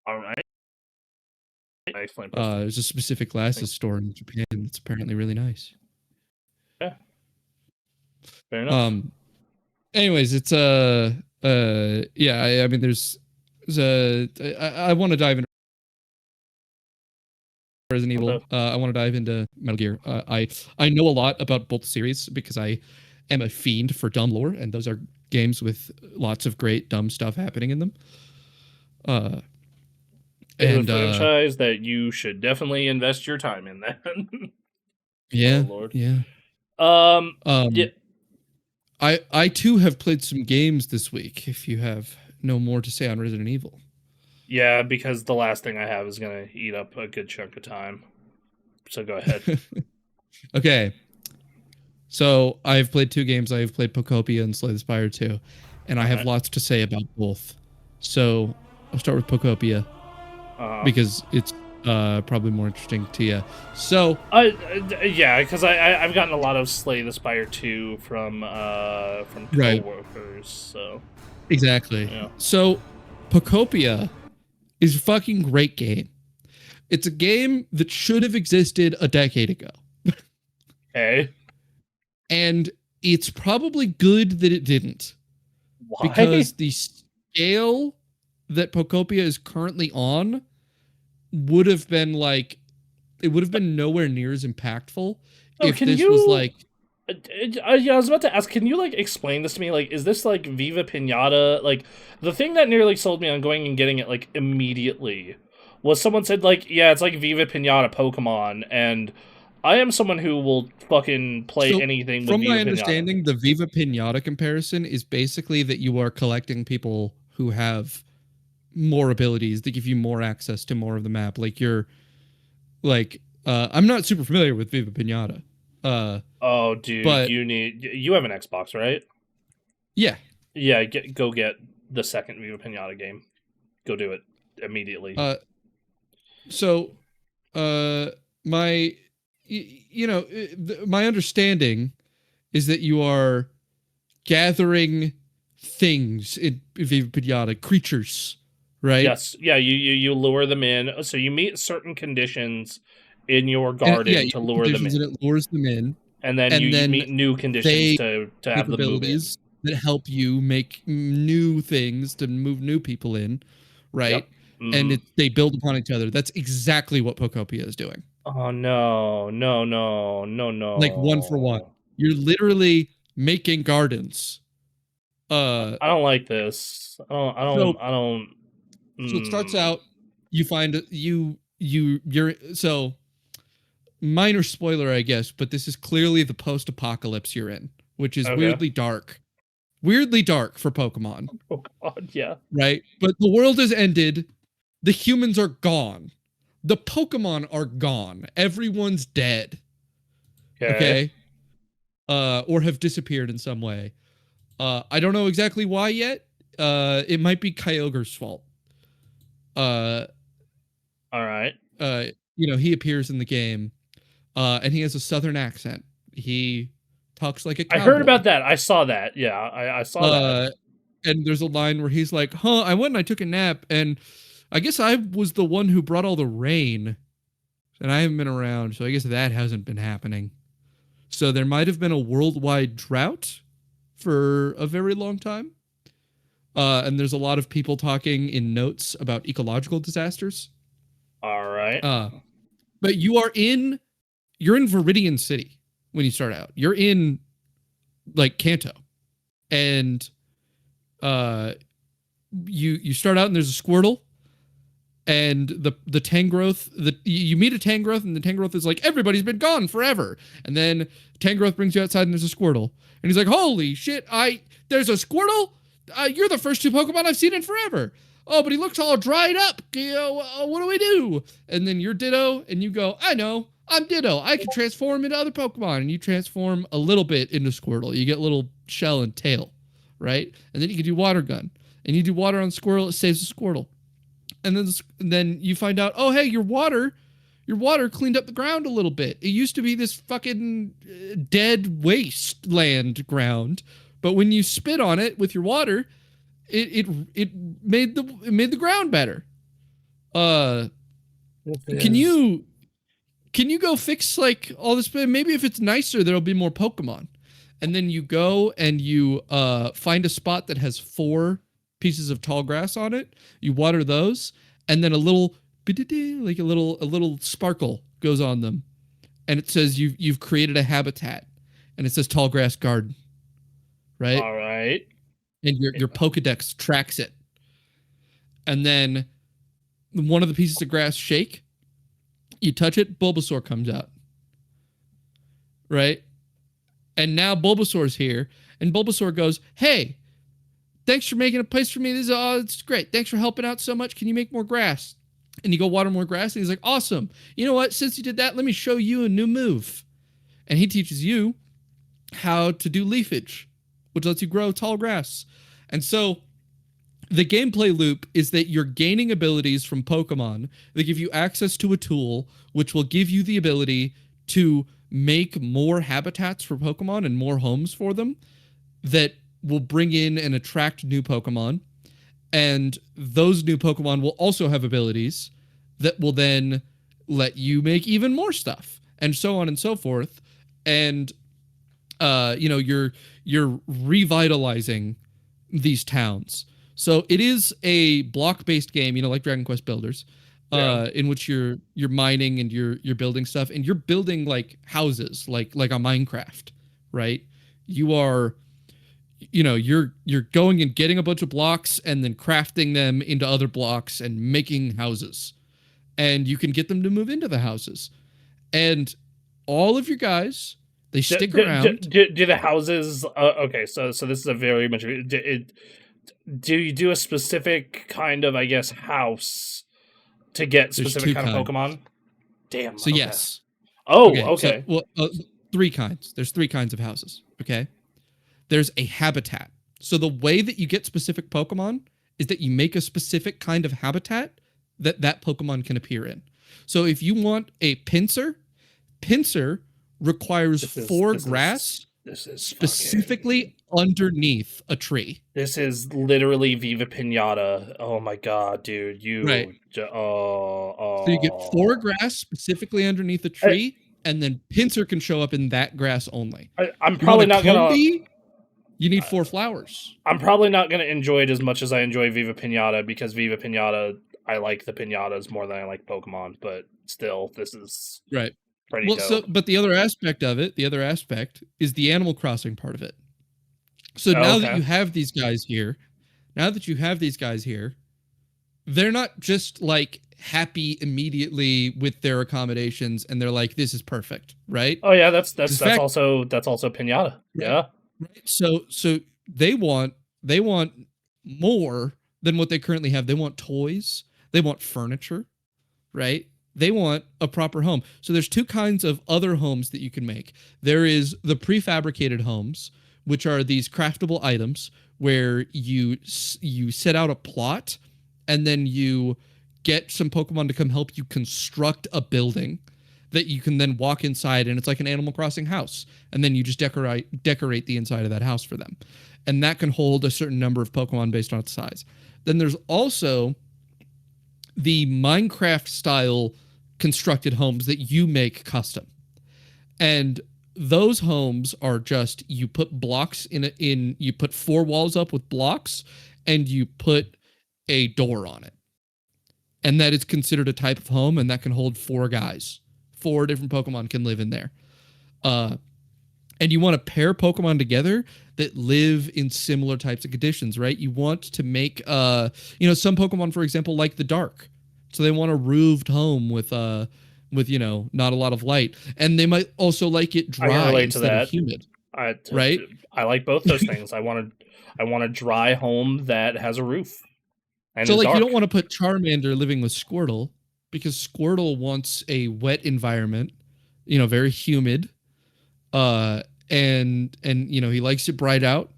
All right. There's a specific glasses store in Japan that's apparently really nice. Yeah. Fair enough. Anyways, it's yeah. I mean, I want to dive into Resident Evil. I want to dive into Metal Gear. I know a lot about both series because I am a fiend for dumb lore, and those are games with lots of great dumb stuff happening in them. It's a franchise that you should definitely invest your time in. Then, yeah, oh, Lord. Yeah. Yeah. I too have played some games this week. If you have no more to say on Resident Evil. Yeah, because the last thing I have is gonna eat up a good chunk of time. So go ahead. Okay. So I've played 2 games. I have played Pocopia and Slay the Spire 2, and I have lots to say about both. So I'll start with Pocopia because it's probably more interesting to you. So yeah, because I've gotten a lot of Slay the Spire 2 from coworkers. So exactly. Yeah. So Pocopia is a fucking great game. It's a game that should have existed a decade ago. Okay. And it's probably good that it didn't. Why? Because the scale that Pocopia is currently on would have been like, it would have been nowhere near as impactful Oh, if can this was you? like. Yeah, I was about to ask. Can you like explain this to me? Like, is this like Viva Pinata? Like, the thing that nearly sold me on going and getting it like immediately was someone said like, yeah, it's like Viva Pinata Pokemon, and I am someone who will fucking play So, anything with from my Viva Pinata. understanding, the Viva Pinata comparison is basically that you are collecting people who have more abilities that give you more access to more of the map. Like you're like, I'm not super familiar with Viva Pinata, Oh, dude, but you have an Xbox, right? yeah. Yeah, go get the second Viva Pinata game. Go do it immediately. Uh, so, uh, my, my understanding is that you are gathering things in Viva Pinata, creatures, right? Yes, yeah, you lure them in. So you meet certain conditions in your And yeah, garden you to have lure them conditions and in, it lures them in, and then and you then meet new conditions they to have them move in. capabilities that help you make new things to move new people in, Yep. right? And Mm. they build upon each other. That's exactly what Pokopia is doing. Oh no, no, no, no, Like one for one. no! You're literally making gardens. I don't like this. So I don't. so it starts Mm. out, you find you're so minor spoiler, I guess, but this is clearly the post-apocalypse you're in, which is Okay. weirdly dark for Pokemon, Oh God, yeah. right? But the world has ended. The humans are gone. The Pokemon are gone. Everyone's dead. Okay. Okay. Or have disappeared in some way. I don't know exactly why yet. It might be Kyogre's fault. Uh, All right. uh, he appears in the game, and he has a southern accent. He talks like a I heard cowboy. about that. I saw that. Yeah, I saw that. Uh, and there's a line where he's like, "Huh, I went and I took a nap, and I guess I was the one who brought all the rain, and I haven't been around, so I guess that hasn't been happening. So there might have been a worldwide drought for a very long time." And there's a lot of people talking in notes about ecological disasters. All right. But you're in Viridian City when you start out. You're in like Kanto, and you start out and there's a Squirtle, and the Tangrowth, you meet a Tangrowth, and the Tangrowth is like, everybody's been gone forever, and then Tangrowth brings you outside and there's a Squirtle, and he's like, holy shit, there's a Squirtle. You're the first two Pokemon I've seen in forever. Oh, but he looks all dried up. What do we do? And then you're Ditto, and you go, I know, I'm Ditto. I can transform into other Pokemon. And you transform a little bit into Squirtle. You get little shell and tail, right? And then you can do Water Gun. And you do water on Squirtle, it saves the Squirtle. And then you find out, oh, hey, your water cleaned up the ground a little bit. It used to be this fucking dead wasteland ground. But when you spit on it with your water, it made the ground better. Can you go fix like all this? Maybe if it's nicer, there'll be more Pokemon. And then you go and you find a spot that has 4 pieces of tall grass on it. You water those, and then a little sparkle goes on them, and it says you've created a habitat, and it says tall grass garden. Right? All right. And your Pokedex tracks it. And then one of the pieces of grass shake. You touch it, Bulbasaur comes out. Right? And now Bulbasaur's here, and Bulbasaur goes, hey, thanks for making a place for me. It's great. Thanks for helping out so much. Can you make more grass? And you go water more grass, and he's like, awesome. You know what? Since you did that, let me show you a new move. And he teaches you how to do leafage, which lets you grow tall grass. And so the gameplay loop is that you're gaining abilities from Pokemon that give you access to a tool which will give you the ability to make more habitats for Pokemon and more homes for them that will bring in and attract new Pokemon. And those new Pokemon will also have abilities that will then let you make even more stuff, and so on and so forth. And you're revitalizing these towns. So it is a block-based game, like Dragon Quest Builders. in which you're mining and you're building stuff, and you're building like houses, like a Minecraft, right? You are, you're going and getting a bunch of blocks and then crafting them into other blocks and making houses, and you can get them to move into the houses, and all of your guys, they stick around. Do the houses? Okay, so this is a very much. Do you do a specific kind of, I guess, house to get specific kind of Pokemon? Damn. So okay. Yes. Oh, okay. So, well, 3 kinds. There's 3 kinds of houses. Okay. There's a habitat. So the way that you get specific Pokemon is that you make a specific kind of habitat that Pokemon can appear in. So if you want a Pinsir requires 4 grass specifically underneath a tree. This is literally Viva Pinata. Oh my god, dude! Right. So you get 4 grass specifically underneath a tree, and then Pinsir can show up in that grass only. I'm probably not gonna. You need 4 flowers. I'm probably not gonna enjoy it as much as I enjoy Viva Pinata, because Viva Pinata, I like the pinatas more than I like Pokemon. But still, this is right. Pretty dope. But the other aspect of it, is the Animal Crossing part of it. So now that you have these guys here, they're not just like happy immediately with their accommodations and they're like, this is perfect, right? Oh yeah, that's also Pinata. Right? Yeah. Right. So they want more than what they currently have. They want toys, they want furniture, right? They want a proper home. So there's 2 kinds of other homes that you can make. There is the prefabricated homes, which are these craftable items where you set out a plot and then you get some Pokemon to come help you construct a building that you can then walk inside, and it's like an Animal Crossing house. And then you just decorate the inside of that house for them. And that can hold a certain number of Pokemon based on its size. Then there's also the Minecraft style constructed homes that you make custom. And those homes are just, you put blocks you put 4 walls up with blocks and you put a door on it. And that is considered a type of home, and that can hold 4 guys. 4 different Pokemon can live in there. And you want to pair Pokemon together that live in similar types of conditions, right? You want to make, some Pokemon, for example, like the dark. So they want a roofed home with not a lot of light. And they might also like it dry instead of humid. Right? I like both those things. I want a dry home that has a roof. And so, like, dark. You don't want to put Charmander living with Squirtle, because Squirtle wants a wet environment, very humid. And he likes it bright out,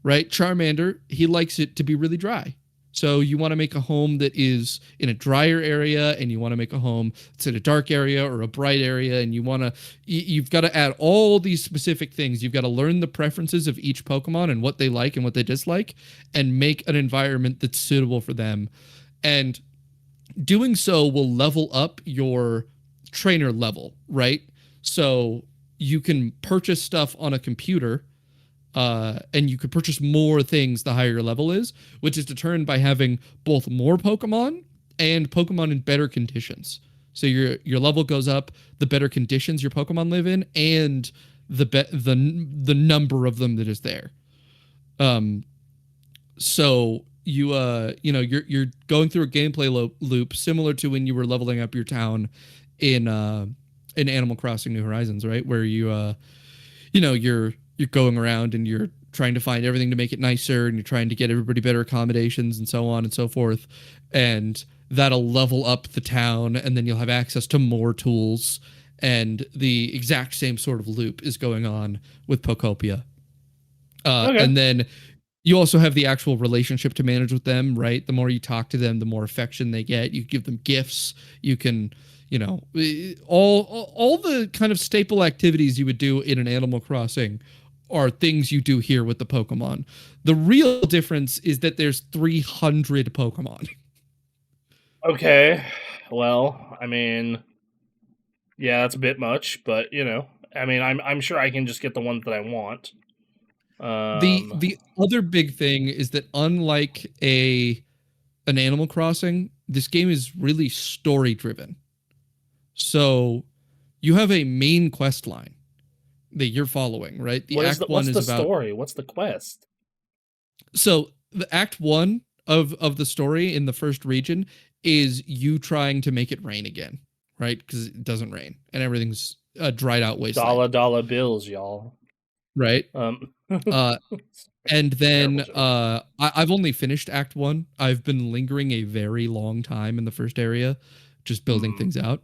right? Charmander, he likes it to be really dry. So you want to make a home that is in a drier area, and you want to make a home that's in a dark area or a bright area, and you've got to add all these specific things. You've got to learn the preferences of each Pokemon and what they like and what they dislike, and make an environment that's suitable for them. And doing so will level up your trainer level, right? So you can purchase stuff on a computer, and you could purchase more things the higher your level is, which is determined by having both more Pokemon and Pokemon in better conditions. So your level goes up the better conditions your Pokemon live in, and the number of them that is there. So you're going through a gameplay loop similar to when you were leveling up your town in Animal Crossing New Horizons, right? Where you're going around and you're trying to find everything to make it nicer, and you're trying to get everybody better accommodations and so on and so forth. And that'll level up the town, and then you'll have access to more tools. And the exact same sort of loop is going on with Pokopia. And then you also have the actual relationship to manage with them, right? The more you talk to them, the more affection they get. You give them gifts. You can, all the kind of staple activities you would do in an Animal Crossing are things you do here with the Pokemon. The real difference is that there's 300 Pokemon. Okay. Well, I mean, yeah, that's a bit much, but I'm sure I can just get the ones that I want. The other big thing is that unlike an Animal Crossing, this game is really story driven. So you have a main quest line that you're following, right? The act one what's is the about. story? What's the quest? So the act one of the story in the first region is you trying to make it rain again, right? Because it doesn't rain and everything's a dried out wasteland, Dollar bills, y'all. right? Uh, and Terrible then joke. I've only finished Act One. I've been lingering a very long time in the first area, just building things out.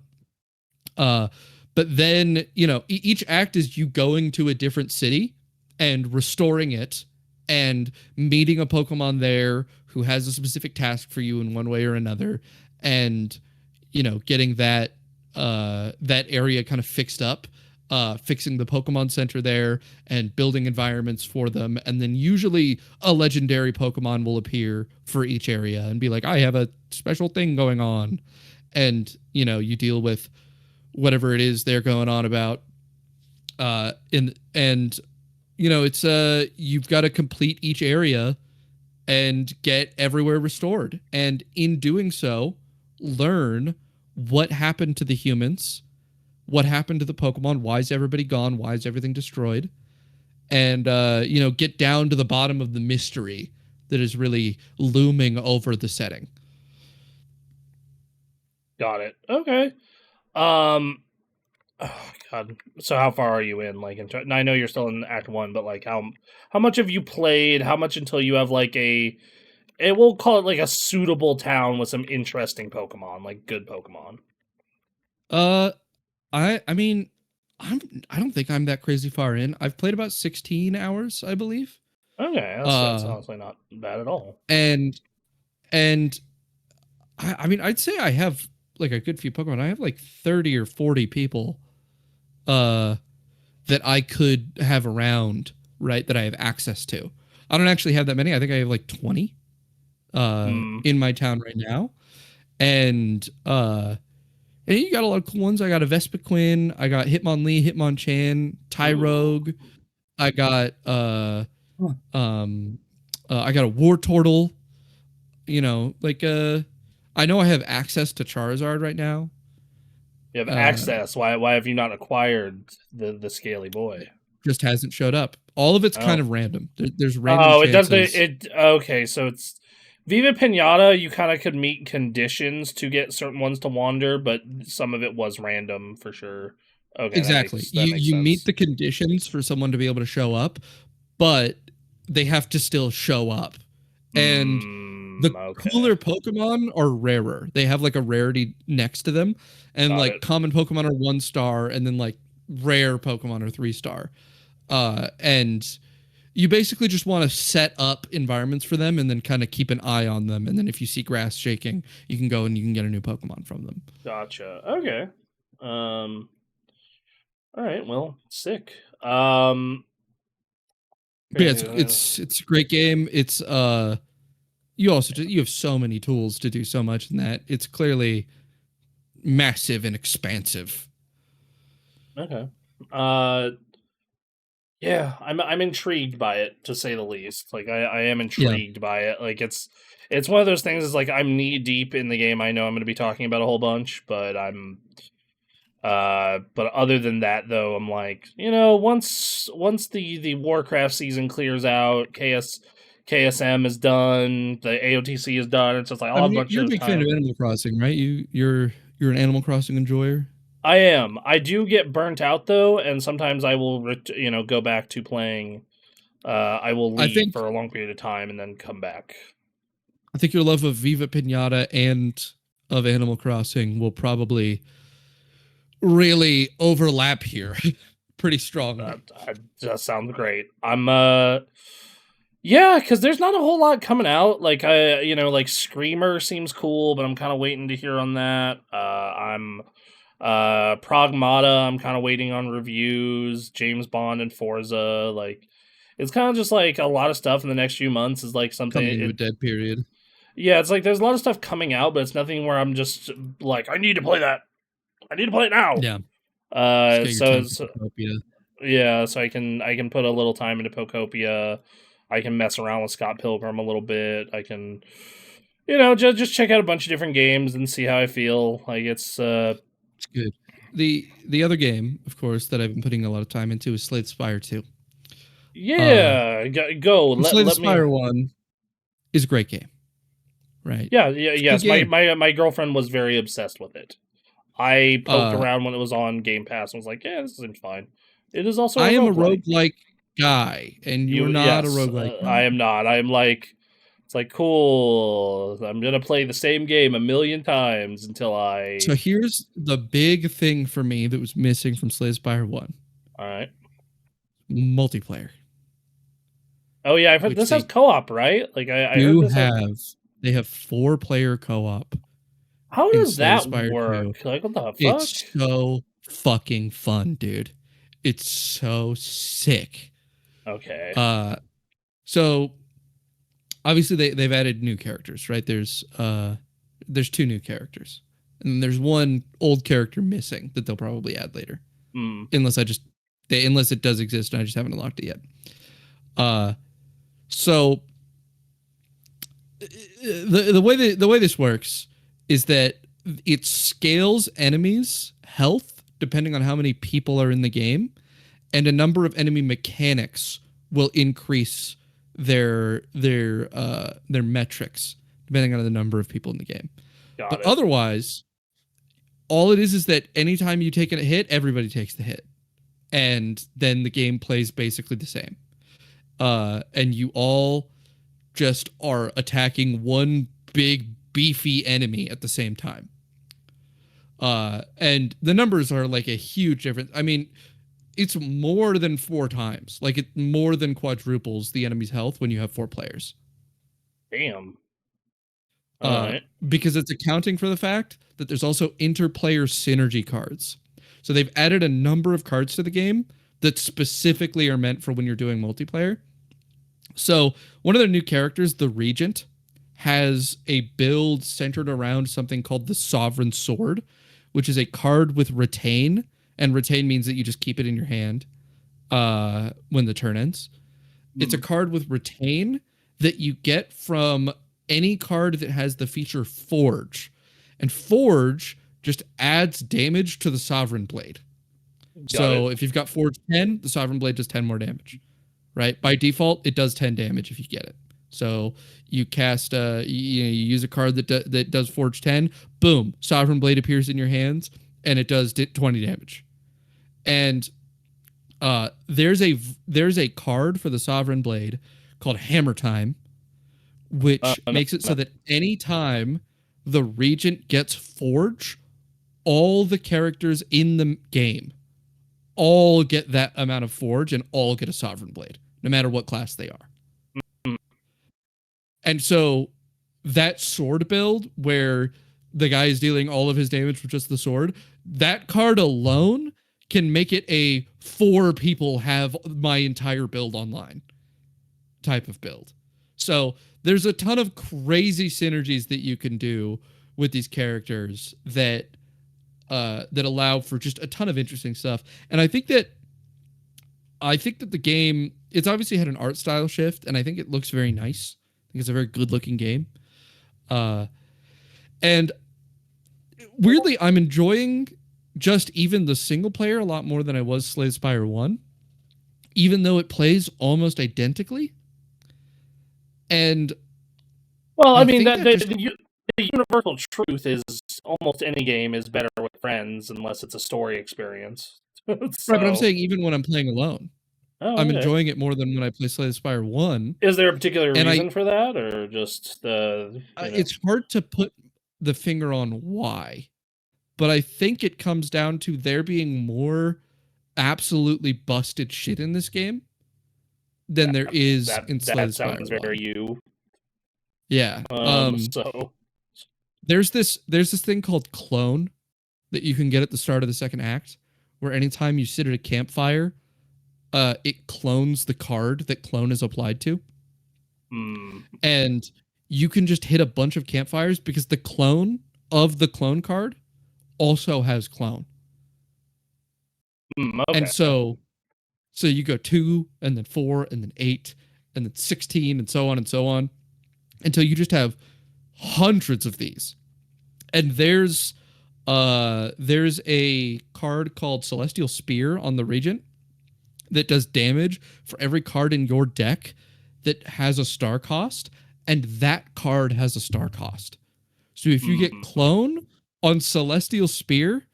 But then each act is you going to a different city and restoring it and meeting a Pokemon there who has a specific task for you in one way or another, and getting that area kind of fixed up, fixing the Pokemon Center there and building environments for them. And then usually a legendary Pokemon will appear for each area and be like, I have a special thing going on. And, you deal with whatever it is they're going on about. It's you've got to complete each area and get everywhere restored. And in doing so, learn what happened to the humans, what happened to the Pokemon, why is everybody gone, why is everything destroyed, and get down to the bottom of the mystery that is really looming over the setting. Got it. Okay. Oh God. So how far are you in? Like, I know you're still in Act One, but like, how much have you played? How much until you have like we'll call it like a suitable town with some interesting Pokemon, like good Pokemon. I mean, I don't think I'm that crazy far in. I've played about 16 hours, I believe. Okay, that's honestly not bad at all. And I mean, I'd say I have like a good few Pokemon. I have like 30 or 40 people that I could have around, right? That I have access to. I don't actually have that many. I think I have like 20 in my town right now. And you got a lot of cool ones. I got a Vespiquen, I got Hitmonlee, Hitmonchan, Tyrogue. I got I got a Wartortle. I know I have access to Charizard right now. You have access. Why have you not acquired the Scaly Boy? Just hasn't showed up. All of it's kind of random. There's random it chances. does it. Okay, so it's Viva Pinata. You kind of could meet conditions to get certain ones to wander, but some of it was random for sure. Okay, exactly. That makes you sense. meet the conditions for someone to be able to show up, but they have to still show up. And the cooler Pokemon are rarer. They have like a rarity next to them, and common Pokemon are 1-star, and then like rare Pokemon are 3-star. And you basically just want to set up environments for them and then kind of keep an eye on them. And then if you see grass shaking, you can go and you can get a new Pokemon from them. Gotcha. Okay. All right. Well, sick. Yeah, it's a great game. It's you have so many tools to do so much in that. It's clearly massive and expansive. Okay. Yeah, I'm intrigued by it, to say the least. Like I am intrigued by it. Like it's one of those things. Is like I'm knee deep in the game. I know I'm going to be talking about a whole bunch, but but other than that, though, I'm like, once the Warcraft season clears out, KSM is done, the AOTC is done. It's just like I'll have a bunch you're a big fan of Animal Crossing, right? You're an Animal Crossing enjoyer. I am. I do get burnt out though, and sometimes I will, go back to playing. I will leave for a long period of time and then come back. I think your love of Viva Pinata and of Animal Crossing will probably really overlap here pretty strongly. That sounds great. Yeah, because there's not a whole lot coming out. Like like Screamer seems cool, but I'm kind of waiting to hear on that. I'm Pragmata, I'm kind of waiting on reviews. James Bond and Forza, like it's kind of just like a lot of stuff in the next few months is like something coming to a dead period. Yeah, it's like there's a lot of stuff coming out, but it's nothing where I'm just like I need to play that. I need to play it now. Yeah. Yeah, so I can put a little time into Pokopia. I can mess around with Scott Pilgrim a little bit. I can just check out a bunch of different games and see how I feel. Like It's good. The other game, of course, that I've been putting a lot of time into is Slay the Spire 2. Yeah, go. Slay the Let me. Spire 1 is a great game, right? Yeah, It's a good yes. game. My girlfriend was very obsessed with it. I poked Uh, around when it was on Game Pass and was like, yeah, this seems fine. It is also a I am a roguelike. roguelike guy, and you're not a Yes, roguelike I guy. am not. I am like, it's like cool. I'm gonna play the same game a million times until So I. here's the big thing for me that was missing from Slay the Spire 1. All right. Multiplayer. Oh yeah, I've heard Which this has they co-op, right? Like I heard do this has. have. They have 4-player co-op How in does Slay the that Spire 2. work? Like what the fuck? It's so fucking fun, dude. It's so sick. Okay. So obviously they've added new characters, right? There's 2 new characters. And there's one old character missing that they'll probably add later. Hmm. Unless it does exist and I just haven't unlocked it yet. So the way this works is that it scales enemies' health depending on how many people are in the game, and a number of enemy mechanics will increase their metrics depending on the number of people in the game. Got But it. otherwise, all it is that anytime you take a hit, everybody takes the hit, and then the game plays basically the same. And you all just are attacking one big beefy enemy at the same time. And the numbers are like a huge difference. I mean, it's more than 4 times. Like it more than quadruples the enemy's health when you have 4 players. Damn. All right. Because it's accounting for the fact that there's also interplayer synergy cards. So they've added a number of cards to the game that specifically are meant for when you're doing multiplayer. So one of their new characters, the Regent, has a build centered around something called the Sovereign Sword, which is a card with retain, and retain means that you just keep it in your hand when the turn ends. It's a card with retain that you get from any card that has the feature Forge, and Forge just adds damage to the Sovereign Blade. So if you've got Forge 10, the Sovereign Blade does 10 more damage. Right? By default, it does 10 damage if you get it. So you cast, you use a card that does Forge 10, boom, Sovereign Blade appears in your hands, and it does 20 damage. And there's a card for the Sovereign Blade called Hammer Time, which makes it so that anytime the Regent gets Forge, all the characters in the game all get that amount of Forge and all get a Sovereign Blade, no matter what class they are. And so that sword build where the guy is dealing all of his damage with just the sword, that card alone can make it a 4 people have my entire build online type of build. So there's a ton of crazy synergies that you can do with these characters that allow for just a ton of interesting stuff. And I think that the game, it's obviously had an art style shift, and I think it looks very nice. I think it's a very good looking game. And weirdly, I'm enjoying just even the single player a lot more than I was Slay the Spire 1, even though it plays almost identically. And well, I mean the universal truth is almost any game is better with friends unless it's a story experience. Right, but I'm saying even when I'm playing alone, I'm enjoying it more than when I play Slay the Spire 1. Is there a particular reason for that, or just the? It's hard to put the finger on why, but I think it comes down to there being more absolutely busted shit in this game than there is in Slay the Spire 1. That sounds very you. Yeah. So there's this thing called clone that you can get at the start of the second act, where anytime you sit at a campfire, it clones the card that clone is applied to. And you can just hit a bunch of campfires because the clone of the clone card also has clone. Okay. And so you go 2 and then 4 and then 8 and then 16 and so on until you just have hundreds of these. And there's a card called Celestial Spear on the Regent that does damage for every card in your deck that has a star cost, and that card has a star cost. So if you get Clone on Celestial Spear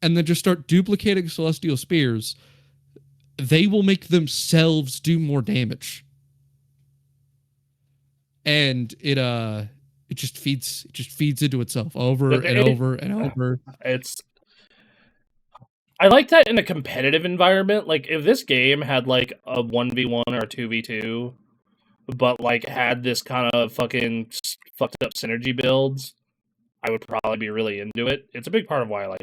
and then just start duplicating Celestial Spears, they will make themselves do more damage. And it just feeds into itself over and over and over. I like that in a competitive environment. Like, if this game had, like, a 1v1 or a 2v2, but, like, had this kind of fucking fucked up synergy builds, I would probably be really into it. It's a big part of why I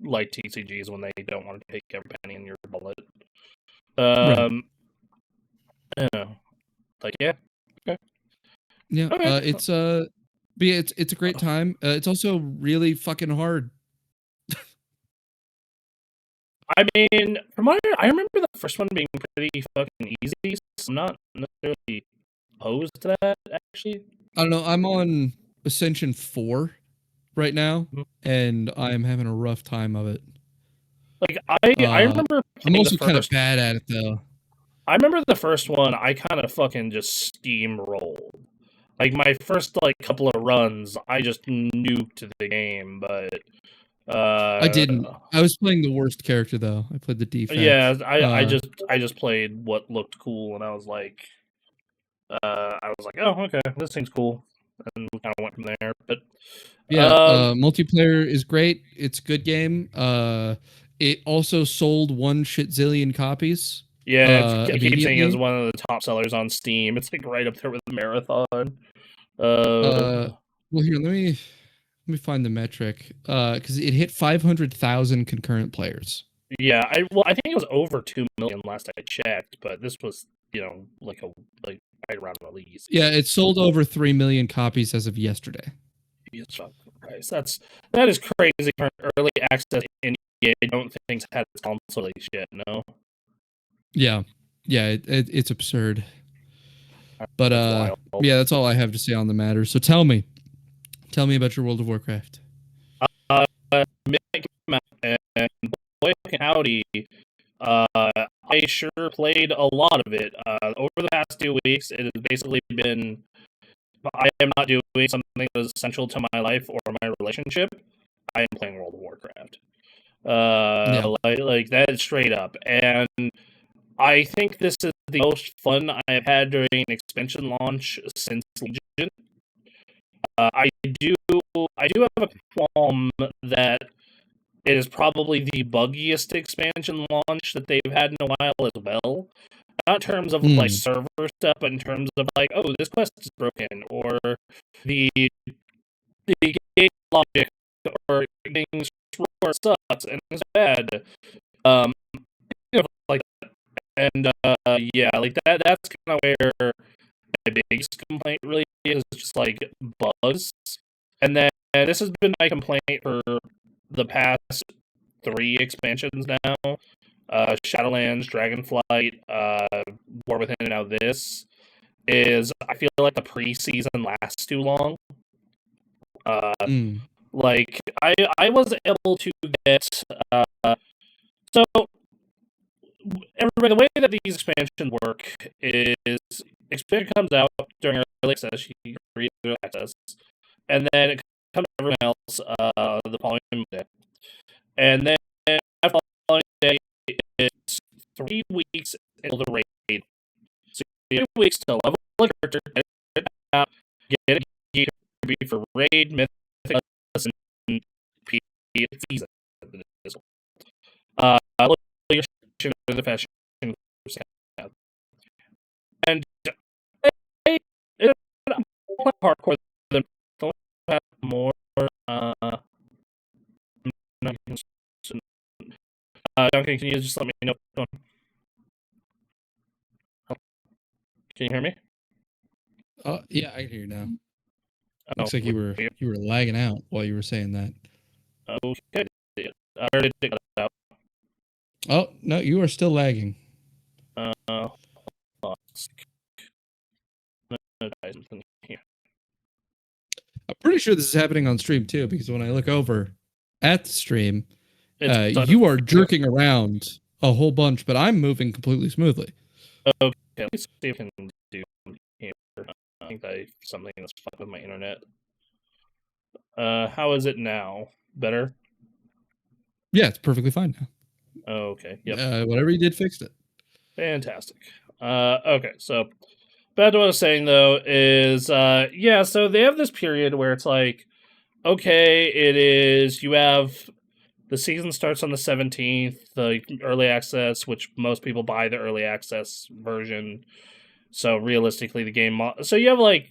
like TCGs when they don't want to take every penny in your wallet. Right. I don't know. Like, yeah. Okay. Yeah. Okay. It's a great time. It's also really fucking hard. I mean, from what I remember the first one being pretty fucking easy, so I'm not necessarily opposed to that, actually. I don't know. I'm on Ascension 4 right now, and I'm having a rough time of it. Like, I remember I'm also kind of bad at it, though. I remember the first one, I kind of fucking just steamrolled. Like, my first, like, couple of runs, I just nuked the game, but... I didn't. I was playing the worst character, though. I played the defect. Yeah, I just played what looked cool, and I was like, oh, okay, this seems cool, and we kind of went from there. But yeah, multiplayer is great. It's a good game. It also sold 1 shitzillion copies. Yeah, I keep saying it's one of the top sellers on Steam. It's like right up there with Marathon. Well, here, let me find the metric. Because it hit 500,000 concurrent players. Yeah, I think it was over 2 million last I checked, but this was, like right around release. Yeah, it sold over 3 million copies as of yesterday. Christ, that is crazy for early access in I don't think's had its console shit, no. Yeah, it's absurd. But yeah, that's all I have to say on the matter. So tell me about your World of Warcraft. Midnight came out, and boy howdy, I sure played a lot of it. Over the past 2 weeks, it has basically been, I am not doing something that is essential to my life or my relationship. I am playing World of Warcraft. Like that is straight up. And I think this is the most fun I've had during an expansion launch since Legion. I do have a qualm that it is probably the buggiest expansion launch that they've had in a while as well. Not in terms of like server stuff, but in terms of like, oh, this quest is broken, or the game logic, or things sucks and it's bad. Like that. And yeah, like that's kind of where my biggest complaint really is, just like bugs. And then this has been my complaint for the past 3 expansions now. Shadowlands, Dragonflight, War Within, and now this is, I feel like the preseason lasts too long. Like, I was able to get, so, everybody, the way that these expansions work is, expansion comes out during early access, you read early access, and then it comes to everyone else, the following Monday. And then, the following day, it's 3 weeks until the raid. So, 3 weeks to level a character, get it out, get a gear for raid, mythic, and season. The fashion, and it's hardcore than more. Duncan, can you just let me know? Can you hear me? Yeah, I can hear you now. Looks like you were lagging out while you were saying that. Okay, I already did it out. Oh no, you are still lagging. Pretty sure this is happening on stream too, because when I look over at the stream, It's you are jerking around a whole bunch, but I'm moving completely smoothly. okay. Let me see if I can do here. I think something that's fucked with my internet. How is it now? Better? Yeah, it's perfectly fine now. Okay. Yep. Whatever you did fixed it. Fantastic. Okay, so back to what I was saying though is yeah, so they have this period where it's like, okay, you have the season starts on the 17th, the early access, which most people buy the early access version. So realistically, the game, so you have like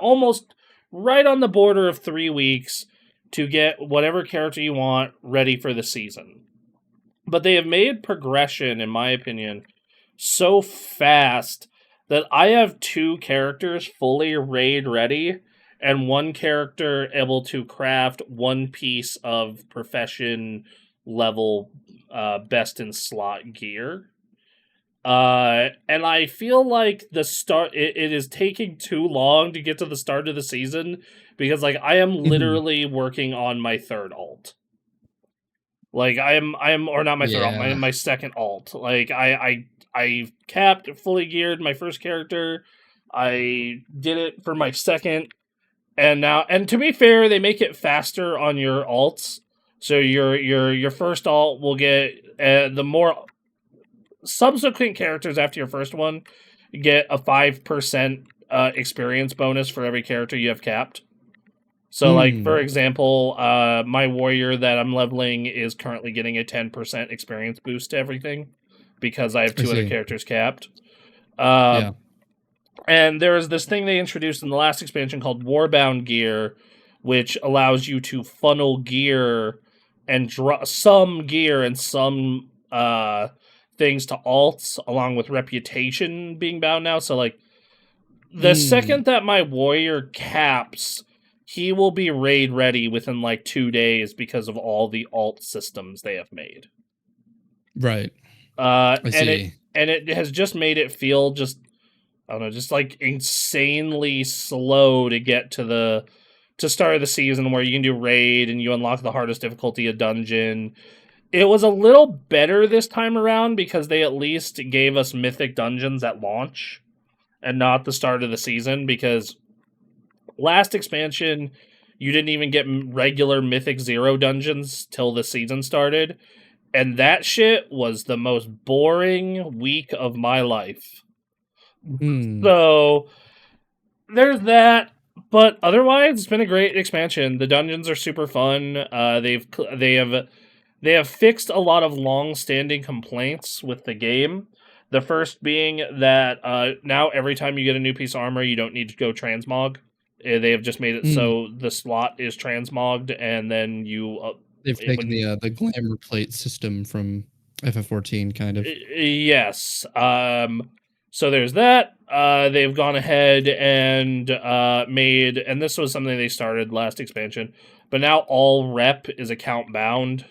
almost right on the border of 3 weeks to get whatever character you want ready for the season. But they have made progression, in my opinion, so fast that I have 2 characters fully raid ready and 1 character able to craft 1 piece of profession level best in slot gear. And I feel like it is taking too long to get to the start of the season because like I am literally working on my 3rd alt. Like I am or not my 3rd alt, my 2nd alt. Like I capped fully geared my 1st character. I did it for my 2nd, and to be fair, they make it faster on your alts. So your 1st alt will get the more subsequent characters after your 1st one get a 5% experience bonus for every character you have capped. So, like, for example, my warrior that I'm leveling is currently getting a 10% experience boost to everything because I have 2 other characters capped. Yeah. And there is this thing they introduced in the last expansion called Warbound Gear, which allows you to funnel gear and some gear and some things to alts, along with reputation being bound now. So, like, the second that my warrior caps, he will be raid ready within like 2 days because of all the alt systems they have made. Right. And it has just made it feel just, I don't know, just like insanely slow to get to start of the season where you can do raid and you unlock the hardest difficulty of dungeon. It was a little better this time around because they at least gave us mythic dungeons at launch and not the start of the season, because last expansion, you didn't even get regular Mythic 0 dungeons till the season started, and that shit was the most boring week of my life. So, there's that, but otherwise, it's been a great expansion. The dungeons are super fun. They have fixed a lot of long-standing complaints with the game. The first being that now every time you get a new piece of armor, you don't need to go transmog. They have just made it so the slot is transmogged, and then you... They've taken the glamour plate system from FF14, kind of. Yes. So there's that. They've gone ahead and made... And this was something they started last expansion. But now all rep is account bound.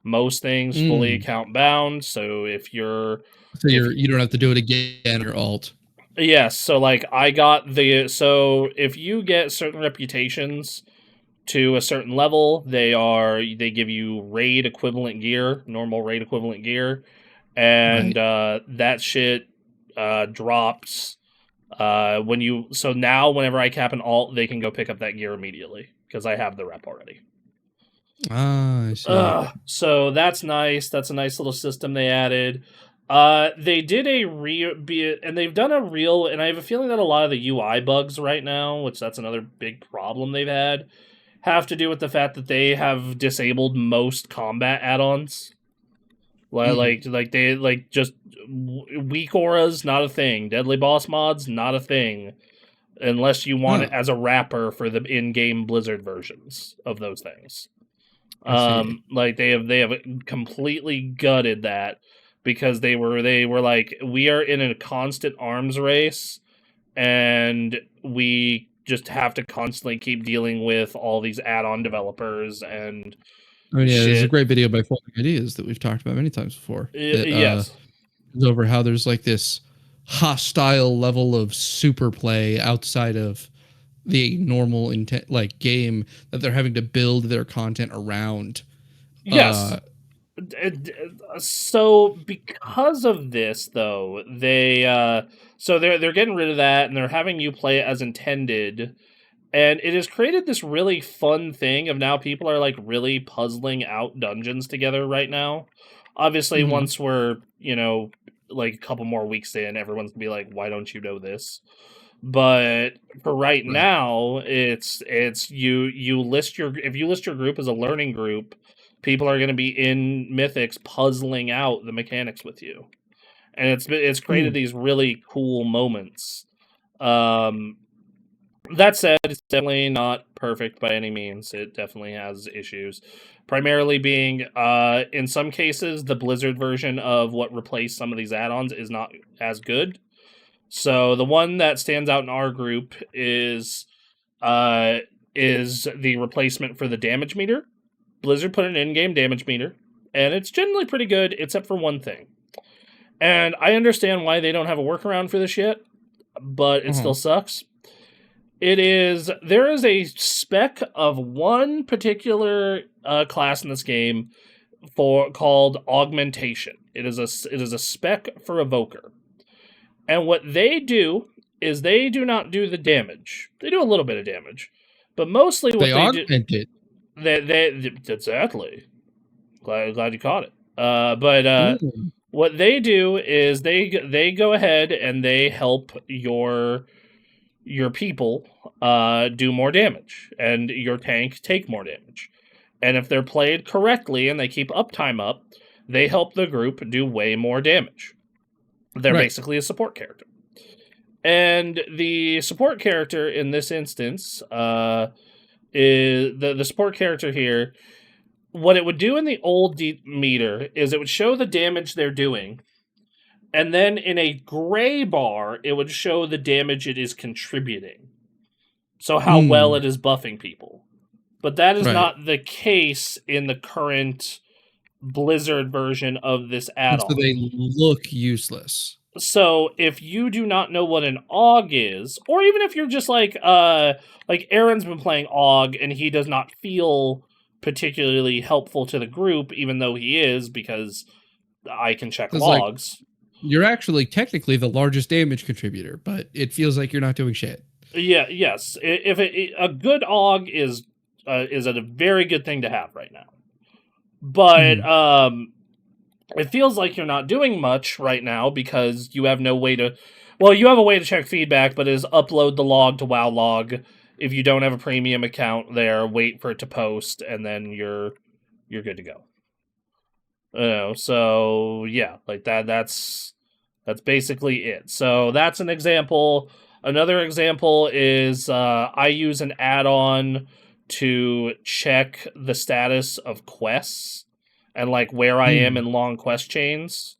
Most things fully account bound. So if you're... So you don't have to do it again or alt. Yes, so like I got so if you get certain reputations to a certain level, they give you raid equivalent gear, normal raid equivalent gear, and that shit drops so now whenever I cap an alt, they can go pick up that gear immediately because I have the rep already. I see. So that's nice. That's a nice little system they added. They did and they've done a real, and I have a feeling that a lot of the UI bugs right now, which that's another big problem they've had, have to do with the fact that they have disabled most combat add-ons. Like just weak auras, not a thing. Deadly boss mods, not a thing, unless you want it as a wrapper for the in-game Blizzard versions of those things. Like they have completely gutted that. Because they were like, we are in a constant arms race, and we just have to constantly keep dealing with all these add-on developers and shit. There's a great video by Folding Ideas that we've talked about many times before. Yes. Over how there's like this hostile level of super play outside of the normal intent like game that they're having to build their content around. Yes. So because of this, though, they're getting rid of that, and they're having you play it as intended, and it has created this really fun thing of now people are like really puzzling out dungeons together right now. Obviously, once we're like a couple more weeks in, everyone's gonna be like, "Why don't you know this?" But for right now, it's you list your if you list your group as a learning group, people are going to be in Mythics puzzling out the mechanics with you, and it's created these really cool moments. That said, it's definitely not perfect by any means. It definitely has issues, primarily being in some cases the Blizzard version of what replaced some of these add-ons is not as good. So the one that stands out in our group is the replacement for the damage meter. Blizzard put an in-game damage meter, and it's generally pretty good, except for one thing. And I understand why they don't have a workaround for this yet, but it still sucks. There is a spec of one particular class in this game called augmentation. It is a spec for Evoker. And what they do is they do not do the damage. They do a little bit of damage, but mostly what they augment do, it. They exactly. Glad you caught it. What they do is they go ahead and they help your people do more damage, and your tank take more damage. And if they're played correctly and they keep uptime up, they help the group do way more damage. They're basically a support character. And the support character in this instance is the support character here. What it would do in the old meter is it would show the damage they're doing, and then in a gray bar, it would show the damage it is contributing. So how well it is buffing people. But that is not the case in the current Blizzard version of this add-on. So they look useless. So if you do not know what an AUG is, or even if you're just like Aaron's been playing AUG and he does not feel particularly helpful to the group, even though he is, because I can check logs. You're actually technically the largest damage contributor, but it feels like you're not doing shit. Yeah, yes. If a good AUG is a very good thing to have right now. But it feels like you're not doing much right now because you have no way to... Well, you have a way to check feedback, but it is upload the log to WoW log. If you don't have a premium account there, wait for it to post, and then you're good to go. So yeah, like that's basically it. So that's an example. Another example is I use an add-on to check the status of quests and like where I am in long quest chains.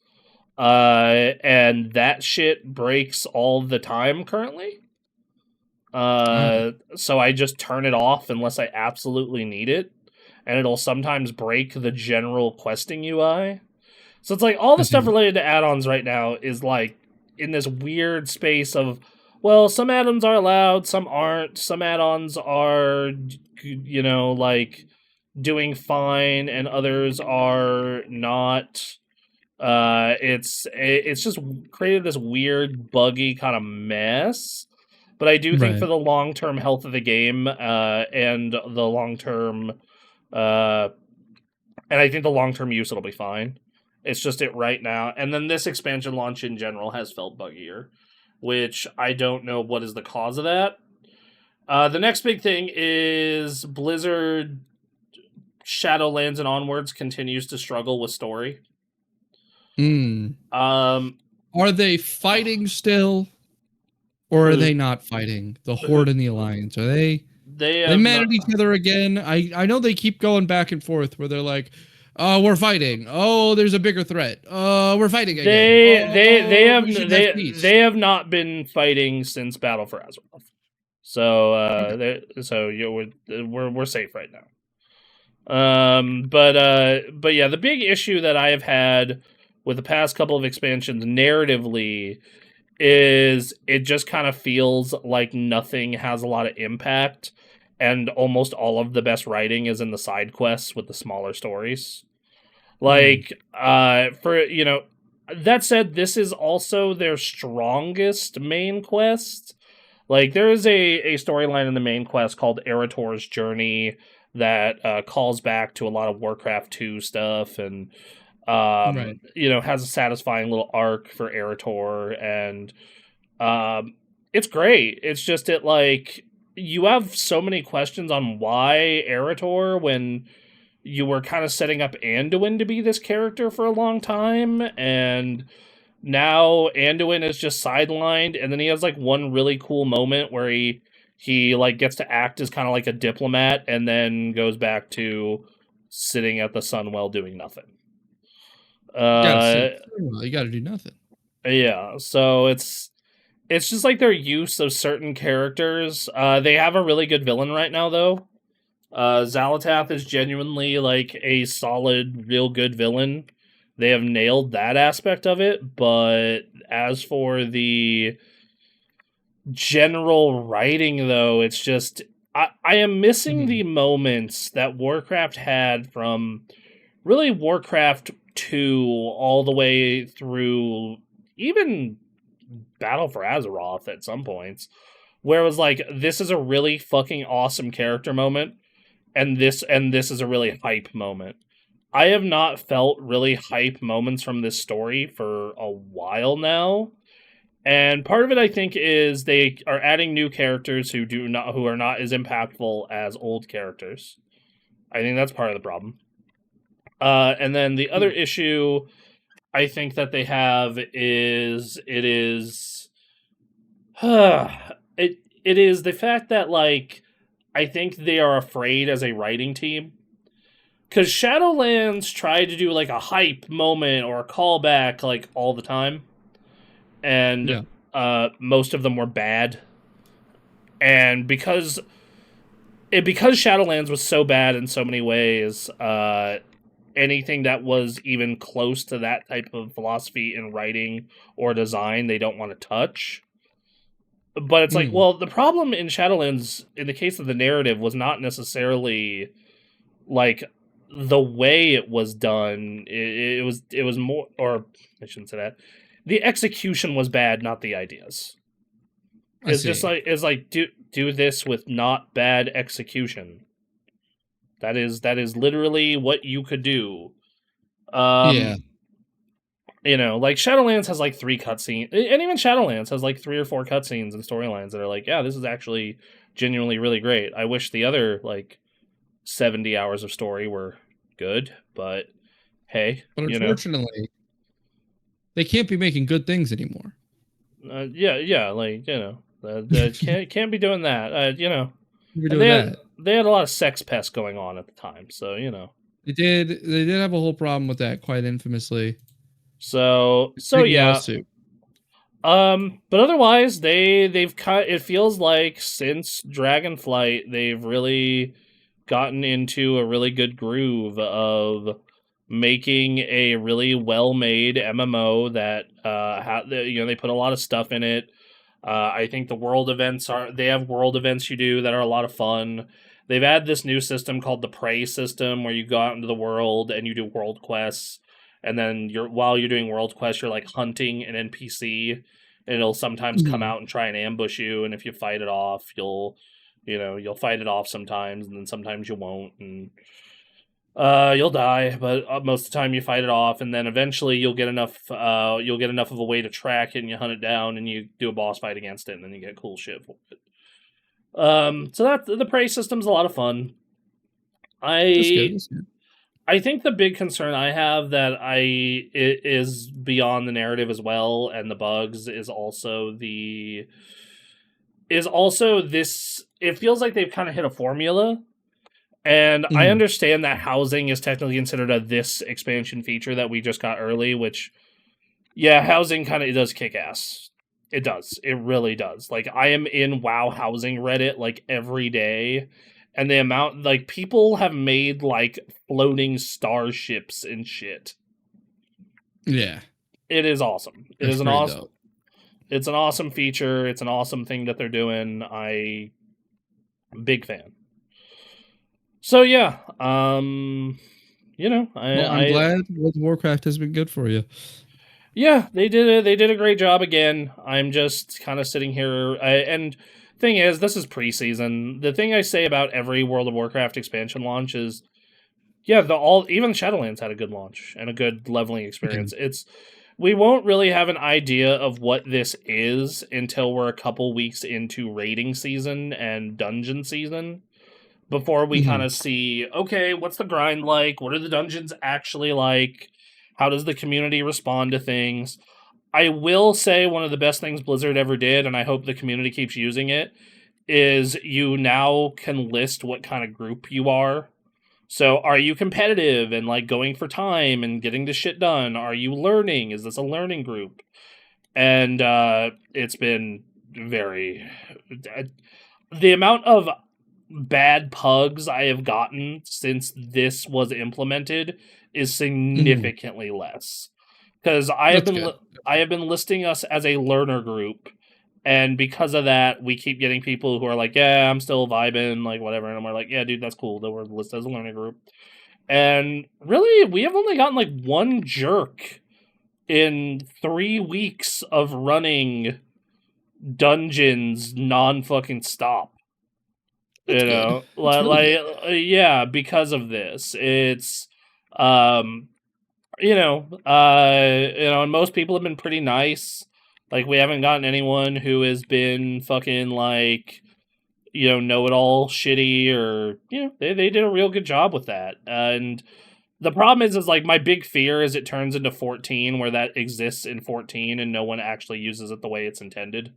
And that shit breaks all the time currently. So I just turn it off unless I absolutely need it. And it'll sometimes break the general questing UI. So it's like all the stuff related to add-ons right now is like in this weird space of, well, some add-ons are allowed, some aren't. Some add-ons are, like doing fine, and others are not. It's just created this weird, buggy kind of mess. But I do think for the long-term health of the game, and the long-term, and I think the long-term use, it'll be fine. It's just it right now. And then this expansion launch in general has felt buggier, which I don't know what is the cause of that. The next big thing is Blizzard Shadowlands and onwards continues to struggle with story. Are they fighting still? Or are they not fighting? The Horde and the Alliance, are they mad at each other again? I know they keep going back and forth where they're like, oh, we're fighting. Oh, there's a bigger threat. Oh, we're fighting again. They have not been fighting since Battle for Azeroth. So we're safe right now. But yeah, the big issue that I have had with the past couple of expansions narratively is it just kind of feels like nothing has a lot of impact, and almost all of the best writing is in the side quests with the smaller stories. Like, for, you know, that said, this is also their strongest main quest. Like, there is a storyline in the main quest called Erator's Journey that calls back to a lot of Warcraft 2 stuff, and Right. you know, has a satisfying little arc for Erator, and it's great. It's just it like you have so many questions on why Erator when you were kind of setting up Anduin to be this character for a long time, and now Anduin is just sidelined, and then he has like one really cool moment where he like gets to act as kind of like a diplomat, and then goes back to sitting at the Sunwell doing nothing. You gotta sit. You gotta do nothing. Yeah, so it's just like their use of certain characters. They have a really good villain right now, though. Xalatath is genuinely like a solid, real good villain. They have nailed that aspect of it, but as for the general writing, though, it's just I am missing the moments that Warcraft had from really Warcraft 2 all the way through even Battle for Azeroth at some points, where it was like, this is a really fucking awesome character moment, and this is a really hype moment. I have not felt really hype moments from this story for a while now. And part of it, I think, is they are adding new characters who are not as impactful as old characters. I think that's part of the problem. And then the other issue I think that they have is it is the fact that, like, I think they are afraid as a writing team. Because Shadowlands tried to do like a hype moment or a callback like all the time, and most of them were bad. And because Shadowlands was so bad in so many ways, anything that was even close to that type of philosophy in writing or design, they don't want to touch. But it's like, well, the problem in Shadowlands, in the case of the narrative, was not necessarily like the way it was done. It was more, or I shouldn't say that. The execution was bad, not the ideas. It's like do this with not bad execution. That is literally what you could do. You know, like Shadowlands has like 3 cutscenes, and even Shadowlands has like 3 or 4 cutscenes and storylines that are like, yeah, this is actually genuinely really great. I wish the other like 70 hours of story were good, but hey, but unfortunately, they can't be making good things anymore. Yeah, like, you know, can't be doing that. You know, they had a lot of sex pests going on at the time, so you know. They did have a whole problem with that, quite infamously. So yeah. Lawsuit. But otherwise, they've it feels like since Dragonflight, they've really gotten into a really good groove of making a really well-made MMO that you know, they put a lot of stuff in it. I think the world events they have world events you do that are a lot of fun. They've added this new system called the Prey system, where you go out into the world and you do world quests, and then while you're doing world quests, you're like hunting an NPC, and it'll sometimes come out and try and ambush you, and if you fight it off, you'll fight it off sometimes, and then sometimes you won't, and you'll die, but most of the time you fight it off, and then eventually you'll get enough of a way to track it, and you hunt it down, and you do a boss fight against it, and then you get cool shit for it. So that the Prey system's a lot of fun. I think the big concern I have that is beyond the narrative as well and the bugs is also this. It feels like they've kind of hit a formula, and I understand that housing is technically considered this expansion feature that we just got early. Which, yeah, housing kind of does kick ass. It does. It really does. Like, I am in WoW housing Reddit like every day. And the amount, like, people have made, like, floating starships and shit. Yeah. It is awesome. It is an awesome... It's an awesome feature. It's an awesome thing that they're doing. Big fan. So yeah, Well, I'm I glad World of Warcraft has been good for you. yeah, they did a great job again. I'm just kind of sitting here, and thing is, this is preseason. The thing I say about every World of Warcraft expansion launch is, yeah, even Shadowlands had a good launch and a good leveling experience. We won't really have an idea of what this is until we're a couple weeks into raiding season and dungeon season, before we kind of see, okay, what's the grind like? What are the dungeons actually like? How does the community respond to things? I will say one of the best things Blizzard ever did, and I hope the community keeps using it, is you now can list what kind of group you are. So are you competitive and like going for time and getting the shit done? Are you learning? Is this a learning group? And it's been very... The amount of bad pugs I have gotten since this was implemented is significantly less. Because I have been listing us as a learner group, and because of that, we keep getting people who are like, "Yeah, I'm still vibing, like whatever," and we're like, "Yeah, dude, that's cool that we're listed as a learner group." And really, we have only gotten like one jerk in 3 weeks of running dungeons non-fucking stop. That's good. That's really good. Yeah, because of this, it's and most people have been pretty nice. Like, we haven't gotten anyone who has been fucking like, know it all shitty, or they did a real good job with that. And the problem is like, my big fear is it turns into 14, where that exists in 14 and no one actually uses it the way it's intended.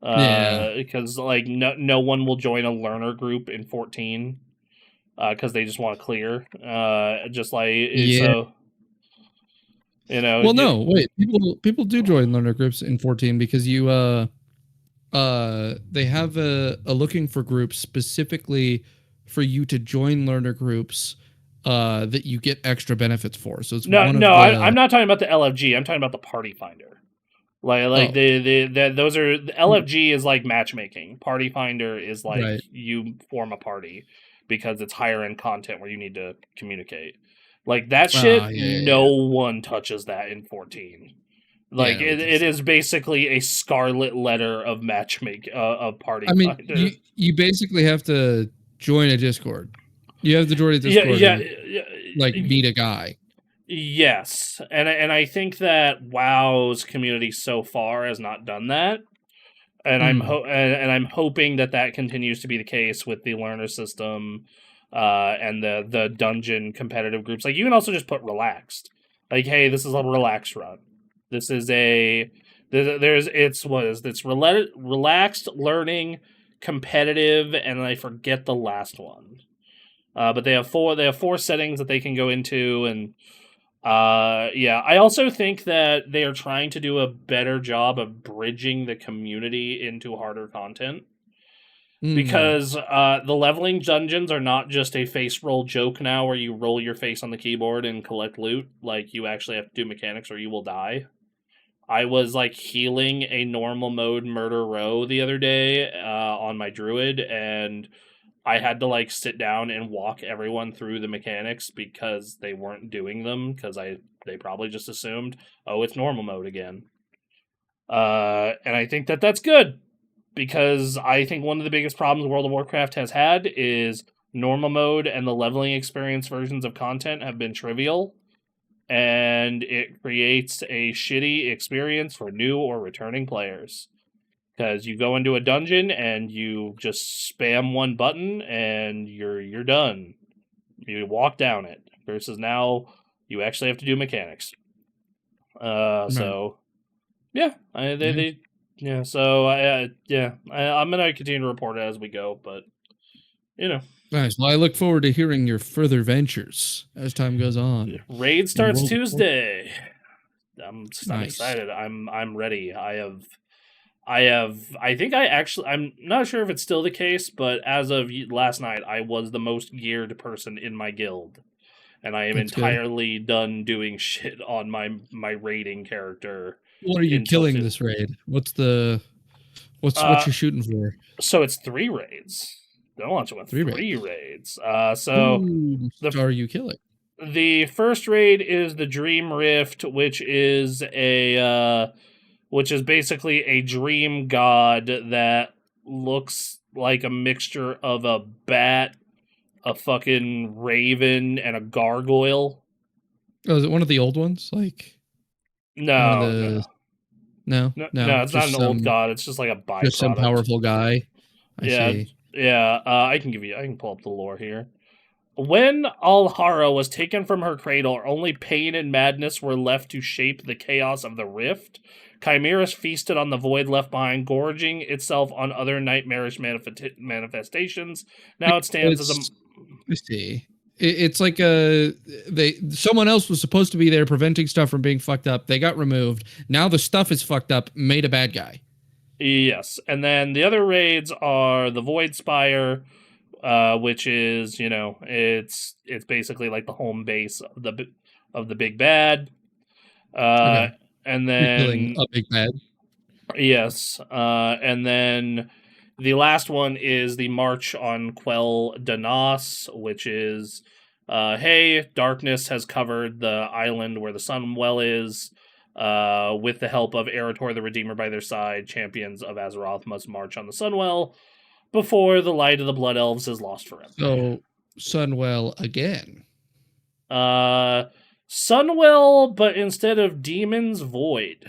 Yeah. Because like no one will join a learner group in 14 because they just want to clear. Just like Yeah. so, Well, no, wait. People do join learner groups in 14 because they have a looking for groups specifically for you to join learner groups that you get extra benefits for. So it's one of the I'm not talking about the LFG. I'm talking about the party finder. Like those are, the LFG is like matchmaking. Party finder is like you form a party because it's higher end content where you need to communicate. Like that shit, no one touches that in 14. Like it is basically a scarlet letter of matchmaking of party. I mean, finder. You basically have to join a Discord. You have to join a Discord. Like meet a guy. Yes, and I think that WoW's community so far has not done that, and I'm hoping that continues to be the case with the learner system, and the dungeon competitive groups. Like, you can also just put relaxed. Like, hey, this is a relaxed run. This is it's relaxed learning, competitive, and I forget the last one. But they have four settings that they can go into, and I also think that they are trying to do a better job of bridging the community into harder content. Because the leveling dungeons are not just a face roll joke now where you roll your face on the keyboard and collect loot. Like, you actually have to do mechanics or you will die. I was like healing a normal mode murder row the other day on my druid, and I had to like sit down and walk everyone through the mechanics because they weren't doing them, because they probably just assumed, oh, it's normal mode again. And I think that's good, because I think one of the biggest problems World of Warcraft has had is normal mode and the leveling experience versions of content have been trivial, and it creates a shitty experience for new or returning players. Because you go into a dungeon and you just spam one button and you're done. You walk down it. Versus now you actually have to do mechanics. So yeah, I'm gonna continue to report it as we go, but Nice. Well, I look forward to hearing your further ventures as time goes on. Raid starts Tuesday. I'm excited. I'm ready. I'm not sure if it's still the case, but as of last night, I was the most geared person in my guild. And I am entirely done doing shit on my raiding character. What are you until killing this raid? What's uh you shooting for? so it's 3 raids. Don't launch it with 3 raids. 3 raids. So Who the are you killing? the first raid is the Dream Rift, which is basically a dream god that looks like a mixture of a bat, a fucking raven, and a gargoyle. Oh, is it one of the old ones? Like one of No, the no, no, it's not an old god. It's just like a just some byproduct. powerful guy. I Yeah, see. yeah. I can pull up the lore here. When Alhara was taken from her cradle, only pain and madness were left to shape the chaos of the rift. Chimeras feasted on the void left behind, gorging itself on other nightmarish manifestations. Now it stands as a. I see. It's like someone else was supposed to be there preventing stuff from being fucked up. They got removed. Now the stuff is fucked up, made a bad guy. Yes, and then the other raids are the Void Spire, which is it's basically like the home base of the big bad. Okay. And You're killing then a big bad. yes, and then the last one is the March on Quell Danas, which is hey, darkness has covered the island where the Sunwell is. With the help of Eretor the Redeemer by their side, champions of Azeroth must march on the Sunwell before the light of the Blood Elves is lost forever. So, Sunwell again. Sunwell, but instead of demons, void.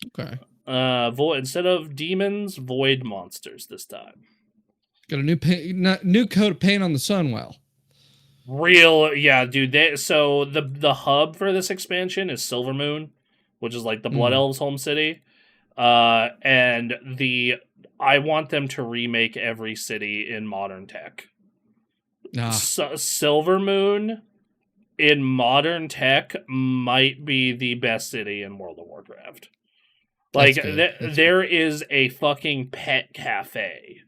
Okay. Void instead of demons, void monsters this time. Got a new coat of paint on the Sunwell. Yeah, dude. So the hub for this expansion is Silvermoon, which is like the Blood Elves' home city. And I want them to remake every city in modern tech. Silvermoon in modern tech might be the best city in World of Warcraft. Like there is a fucking pet cafe.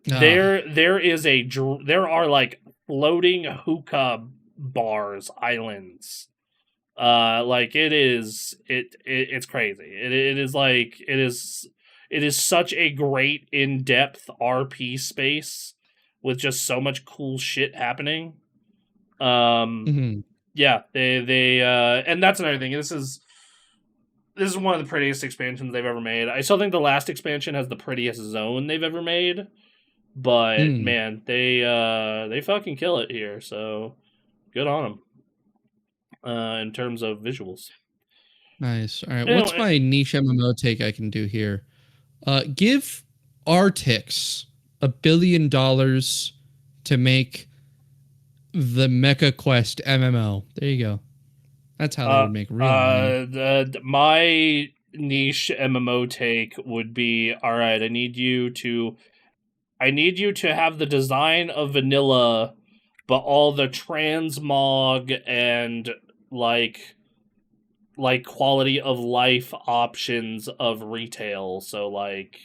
There are like floating hookah bars, islands. Like it's crazy. It is such a great in-depth RP space with just so much cool shit happening. Yeah, and that's another thing. This is one of the prettiest expansions they've ever made. I still think the last expansion has the prettiest zone they've ever made. But man, they fucking kill it here. So good on them in terms of visuals. Nice. All right, what's my niche MMO take I can do here? Give Artix $1 billion to make the Mecha Quest MMO. There you go. That's how they would make real money. My niche MMO take would be, all right, I need you to have the design of vanilla, but all the transmog and like quality of life options of retail. So like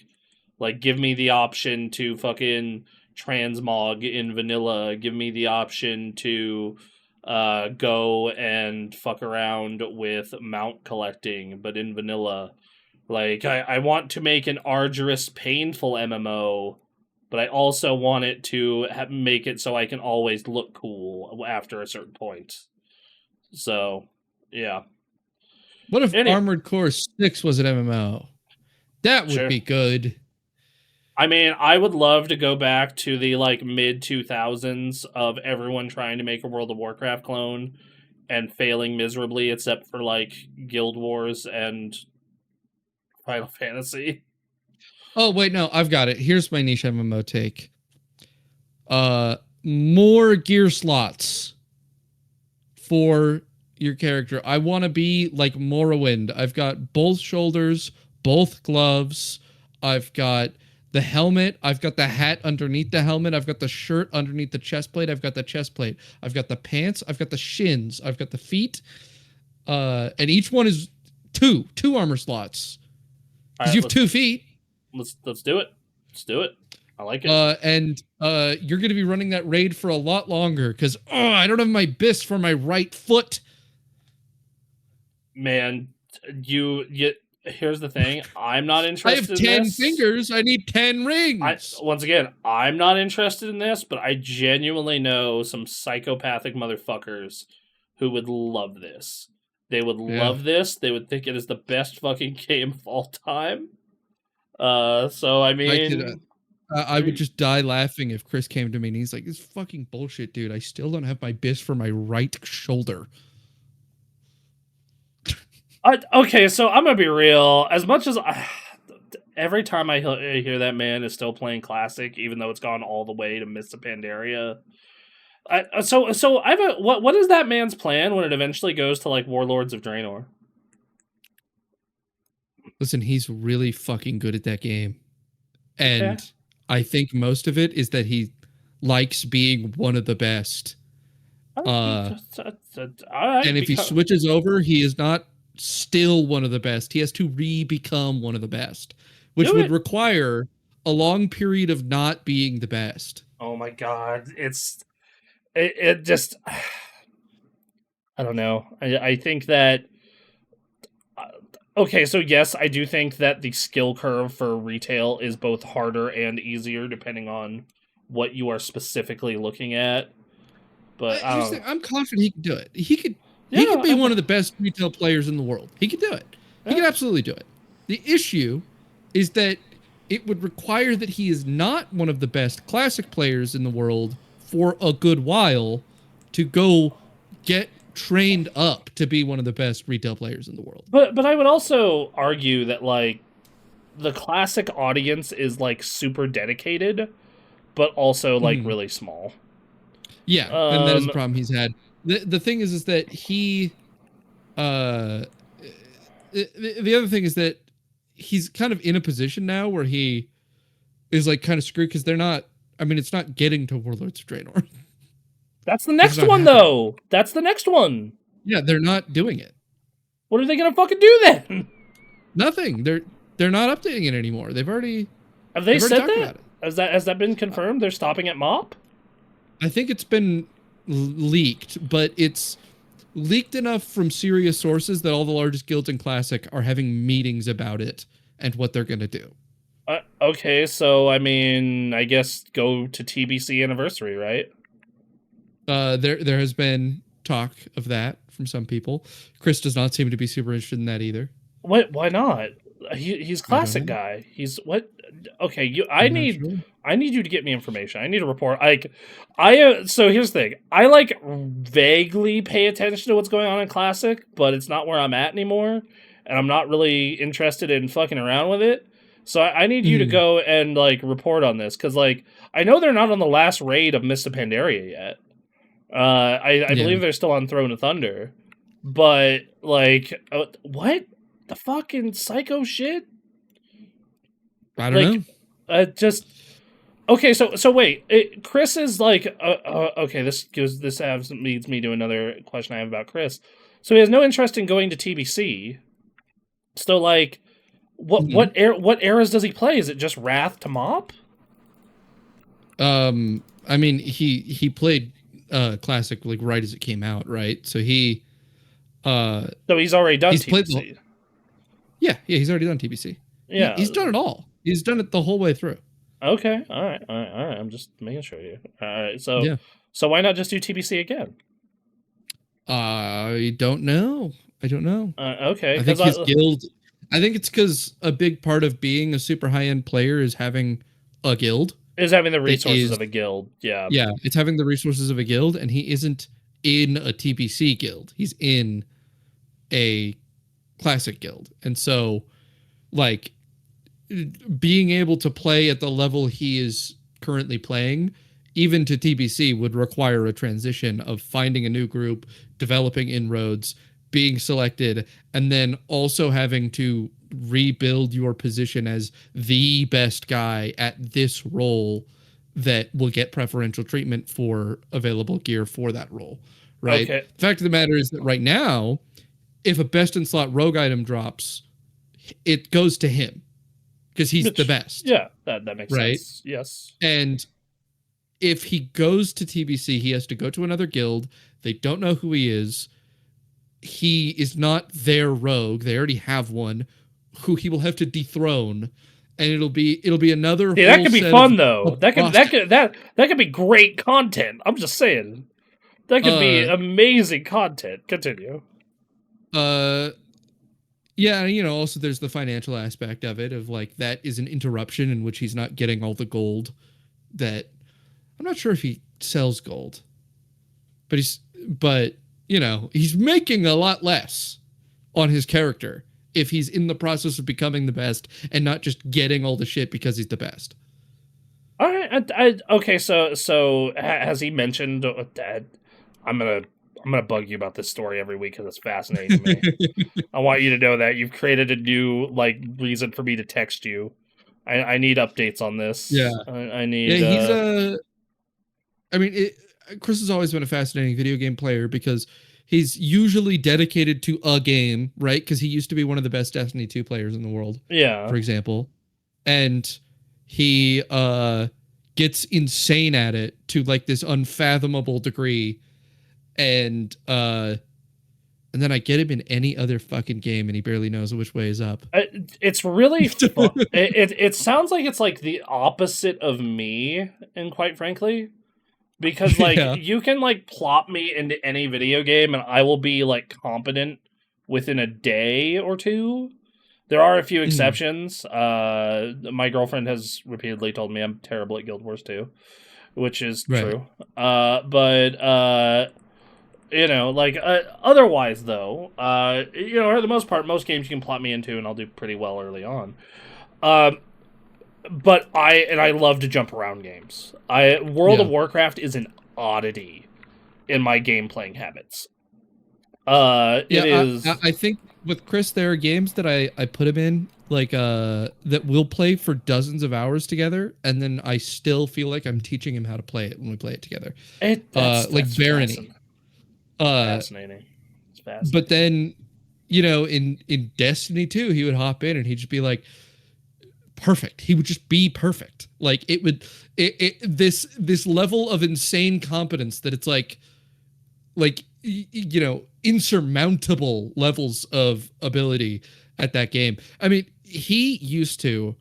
give me the option to fucking transmog in vanilla. Give me the option to go and fuck around with mount collecting, but in vanilla. Like I want to make an arduous, painful MMO, but I also want it to make it so I can always look cool after a certain point. So, yeah. What if Armored Core 6 was an MMO? That would be good. I mean, I would love to go back to the like mid 2000s of everyone trying to make a World of Warcraft clone and failing miserably, except for like Guild Wars and Final Fantasy. Oh wait, no, I've got it. Here's my niche MMO take. More gear slots for your character. I want to be like Morrowind. I've got both shoulders, both gloves. I've got the helmet. I've got the hat underneath the helmet. I've got the shirt underneath the chest plate. I've got the chest plate. I've got the pants. I've got the shins. I've got the feet. And each one is two armor slots. Because you have 2 feet. Let's do it. Let's do it. I like it. And you're going to be running that raid for a lot longer because I don't have my bis for my right foot. Man, you. Here's the thing. I'm not I interested have in 10 this. fingers. I need 10 rings. Once again, I'm not interested in this, but I genuinely know some psychopathic motherfuckers who would love this. They would love this. They would think it is the best fucking game of all time. So I mean, I would just die laughing if Chris came to me and he's like, "It's fucking bullshit, dude. I still don't have my BIS for my right shoulder." okay, so I'm gonna be real. As much as every time I hear that man is still playing Classic, even though it's gone all the way to Mists of Pandaria. So I have a what is that man's plan when it eventually goes to like Warlords of Draenor? Listen, he's really fucking good at that game. And okay. I think most of it is that he likes being one of the best. All right, and if he switches over, he is not still one of the best. He has to become one of the best, which would require a long period of not being the best. Oh my god, it just I don't know. I think that okay, so yes, I do think that the skill curve for retail is both harder and easier depending on what you are specifically looking at. But I'm confident he can do it. He could be one of the best retail players in the world. He could do it. He could absolutely do it. The issue is that it would require that he is not one of the best classic players in the world for a good while to go get trained up to be one of the best retail players in the world. But I would also argue that like the classic audience is like super dedicated, but also like really small. Yeah, and that is a problem he's had. The thing is that he the other thing is that he's kind of in a position now where he is like kind of screwed because they're not, I mean, it's not getting to Warlords of Draenor. That's the next one though. That's the next one. Yeah, they're not doing it. What are they gonna fucking do then? Nothing. They're not updating it anymore. They've already have they said that? Has that been confirmed? They're stopping at MOP? I think it's been leaked, but it's leaked enough from serious sources that all the largest guilds in Classic are having meetings about it and what they're going to do. Okay, so I mean, I guess go to TBC Anniversary, right? There has been talk of that from some people. Chris does not seem to be super interested in that either. What? Why not? He's Classic guy. He's what? Okay, I need you to get me information. I need a report. So here's the thing. I like vaguely pay attention to what's going on in Classic, but it's not where I'm at anymore, and I'm not really interested in fucking around with it. So I need you to go and like report on this because like I know they're not on the last raid of Mists of Pandaria yet. I believe they're still on Throne of Thunder, but like what the fucking psycho shit? I don't know. Just okay. So wait. Chris is like okay. This leads me to another question I have about Chris. So he has no interest in going to TBC. So like, what eras does he play? Is it just Wrath to MOP? I mean, he played Classic like right as it came out, right? So he so he's already done TBC. Yeah, he's already done TBC. Yeah, he's done it all. He's done it the whole way through. Okay, all right. I'm just making sure you. All right, so why not just do TBC again? I don't know. Okay, I think his guild. I think it's because a big part of being a super high end player is having a guild. Is having the resources of a guild. Yeah. Yeah, it's having the resources of a guild, and he isn't in a TBC guild. He's in a Classic guild, and so like being able to play at the level he is currently playing, even to TBC, would require a transition of finding a new group, developing inroads, being selected, and then also having to rebuild your position as the best guy at this role that will get preferential treatment for available gear for that role, right? Okay. The fact of the matter is that right now, if a best in slot rogue item drops, it goes to him because he's the best. Yeah, that makes sense. Yes. And if he goes to TBC, he has to go to another guild. They don't know who he is. he is not their rogue. They already have one who he will have to dethrone, and it'll be another Yeah, that whole could be set of fun though. That could be great content. I'm just saying. That could be uh amazing content. Continue. uh yeah, you know, also there's the financial aspect of it, of like that is an interruption in which he's not getting all the gold that I'm not sure if he sells gold, but but you know, he's making a lot less on his character if he's in the process of becoming the best and not just getting all the shit because he's the best. All right. Okay. So has he mentioned that? I'm gonna I'm gonna bug you about this story every week because it's fascinating to me. I want you to know that you've created a new reason for me to text you. I need updates on Yeah. this. I Yeah, need. he's I mean, Chris has always been a fascinating video game player because he's usually dedicated to a game, right? Because he used to be one of the best Destiny 2 players in the world, Yeah. for example. And he gets insane at it to like this unfathomable degree. And then I get him in any other fucking game and he barely knows which way is up. It's really fun. It sounds like it's like the opposite of me, and quite frankly, because Yeah. you can plop me into any video game and I will be competent within a day or two. There are a few exceptions. My girlfriend has repeatedly told me I'm terrible at Guild Wars 2, which is Right. true. But otherwise though, for the most part, most games you can plot me into and I'll do pretty well early on. But I love to jump around games. World of Warcraft is an oddity in my game playing habits. It is. I think with Chris, there are games that I put him in that we'll play for dozens of hours together, and then I still feel like I'm teaching him how to play it when we play it together. That's Barony. Fascinating. It's fascinating. But then, in Destiny 2, he would hop in and he'd just be like, perfect. He would just be perfect. Like this level of insane competence that it's insurmountable levels of ability at that game. I mean, he used to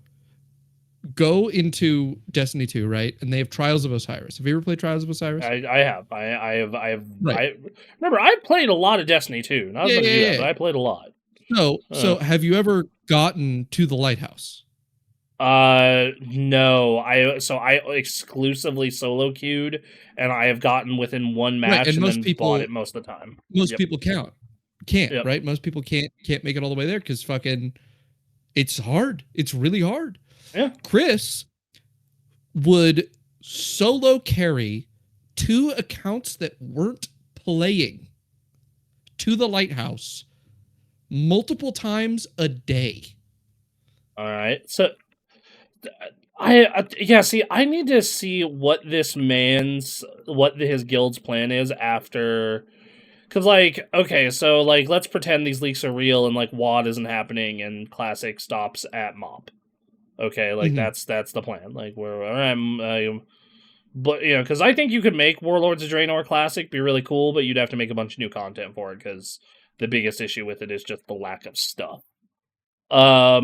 go into Destiny 2, right? And they have Trials of Osiris. Have you ever played Trials of Osiris? I have. I have. Right. Remember, I played a lot of Destiny 2. Not as much as you have, but I played a lot. So have you ever gotten to the lighthouse? No. I exclusively solo queued, and I have gotten within one match and then bought it most of the time. Most people can't, right? Most people can't make it all the way there because fucking it's hard. It's really hard. Yeah. Chris would solo carry 2 accounts that weren't playing to the lighthouse multiple times a day. All right. So I need to see what his guild's plan is after, because let's pretend these leaks are real and WAD isn't happening and Classic stops at MOP. Okay, that's the plan. But because I think you could make Warlords of Draenor Classic be really cool, but you'd have to make a bunch of new content for it because the biggest issue with it is just the lack of stuff. So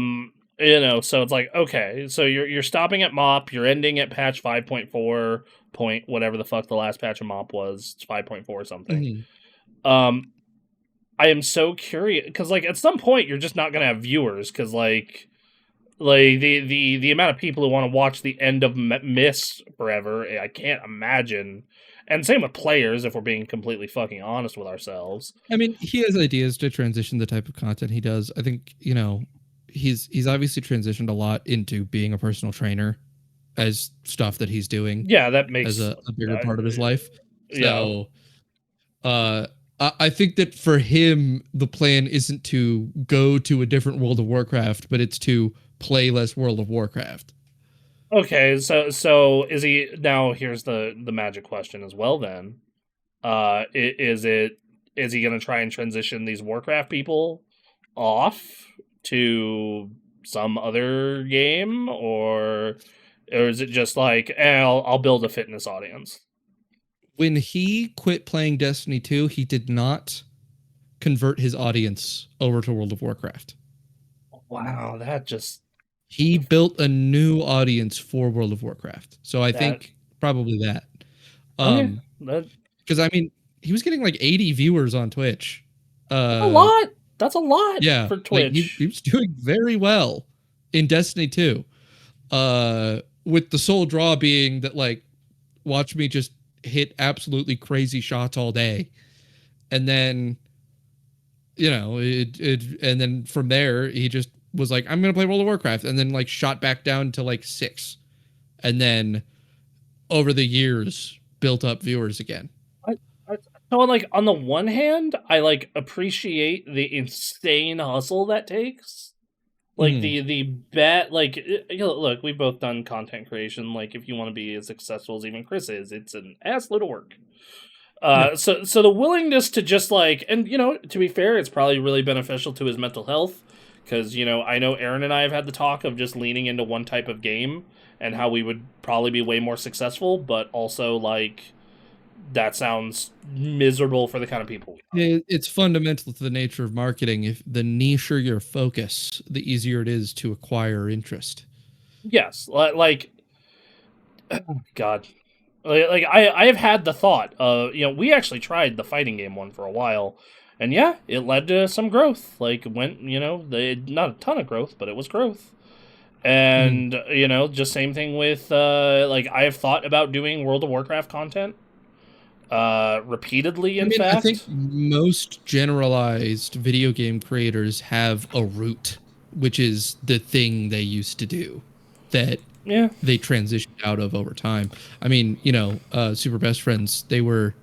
it's okay, so you're stopping at MOP, you're ending at patch 5.4 point whatever the fuck the last patch of MOP was. It's 5.4 or something. I am so curious because at some point you're just not gonna have viewers because the amount of people who want to watch the end of Mist forever, I can't imagine. And same with players, if we're being completely fucking honest with ourselves. I mean, he has ideas to transition the type of content he does. I think, he's obviously transitioned a lot into being a personal trainer as stuff that he's doing. Yeah, that makes as a bigger part of his life. Yeah. So, I think that for him, the plan isn't to go to a different World of Warcraft, but it's to play less World of Warcraft. Okay, so is he now? Here's the magic question as well. Then, is he going to try and transition these Warcraft people off to some other game, or is it just I'll build a fitness audience? When he quit playing Destiny 2, he did not convert his audience over to World of Warcraft. Wow, that just He built a new audience for World of Warcraft. So I think probably that. Okay, Because I mean, he was getting like 80 viewers on Twitch. a lot. That's a lot. Yeah, For like Twitch. he was doing very well in Destiny 2. With the sole draw being that, like, watch me just hit absolutely crazy shots all day, and then, you know, and then from there he just was like, I'm gonna play World of Warcraft, and then like shot back down to like 6, and then over the years built up viewers again. So, like, on the one hand, I like appreciate the insane hustle that takes. Like the bet, like, you know, look, we've both done content creation. Like, if you want to be as successful as even Chris is, it's an ass load of work. So the willingness to just like, and you know, to be fair, it's probably really beneficial to his mental health, because you know, I know Aaron and I have had the talk of just leaning into one type of game and how we would probably be way more successful, but also like that sounds miserable for the kind of people we are. It's fundamental to the nature of marketing. If the nicher your focus, the easier it is to acquire interest. Yes, like God, like I have had the thought. You know, we actually tried the fighting game one for a while, and yeah, it led to some growth. Like went, you know, not a ton of growth, but it was growth. And you know, just same thing with like I have thought about doing World of Warcraft content repeatedly. In fact, I think most generalized video game creators have a root, which is the thing they used to do that they transitioned out of over time. I mean, you know, Super Best Friends, they were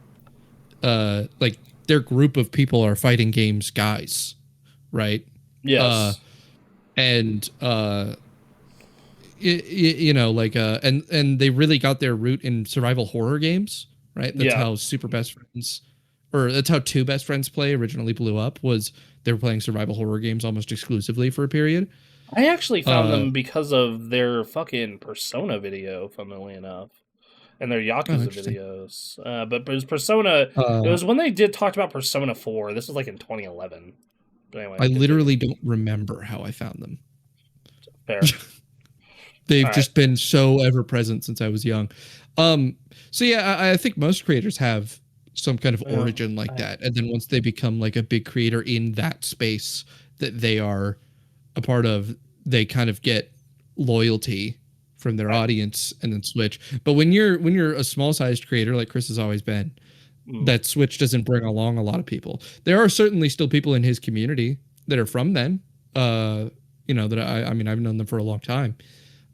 like their group of people are fighting games guys, right? Yes. And you know, like and they really got their root in survival horror games, right? That's how Super Best Friends, or that's how Two Best Friends Play originally blew up, was they were playing survival horror games almost exclusively for a period. I actually found them because of their fucking Persona video, funnily enough, and their Yakuza videos. But it was Persona. It was when they talked about Persona 4. This was like in 2011. But anyway, I literally don't remember how I found them. Fair. They've just been so ever present since I was young. So yeah, I think most creators have some kind of origin like that, and then once they become like a big creator in that space that they are a part of, they kind of get loyalty from their audience and then switch. But when you're a small sized creator like Chris has always been, that switch doesn't bring along a lot of people. There are certainly still people in his community that are from then, you know, that I mean, I've known them for a long time.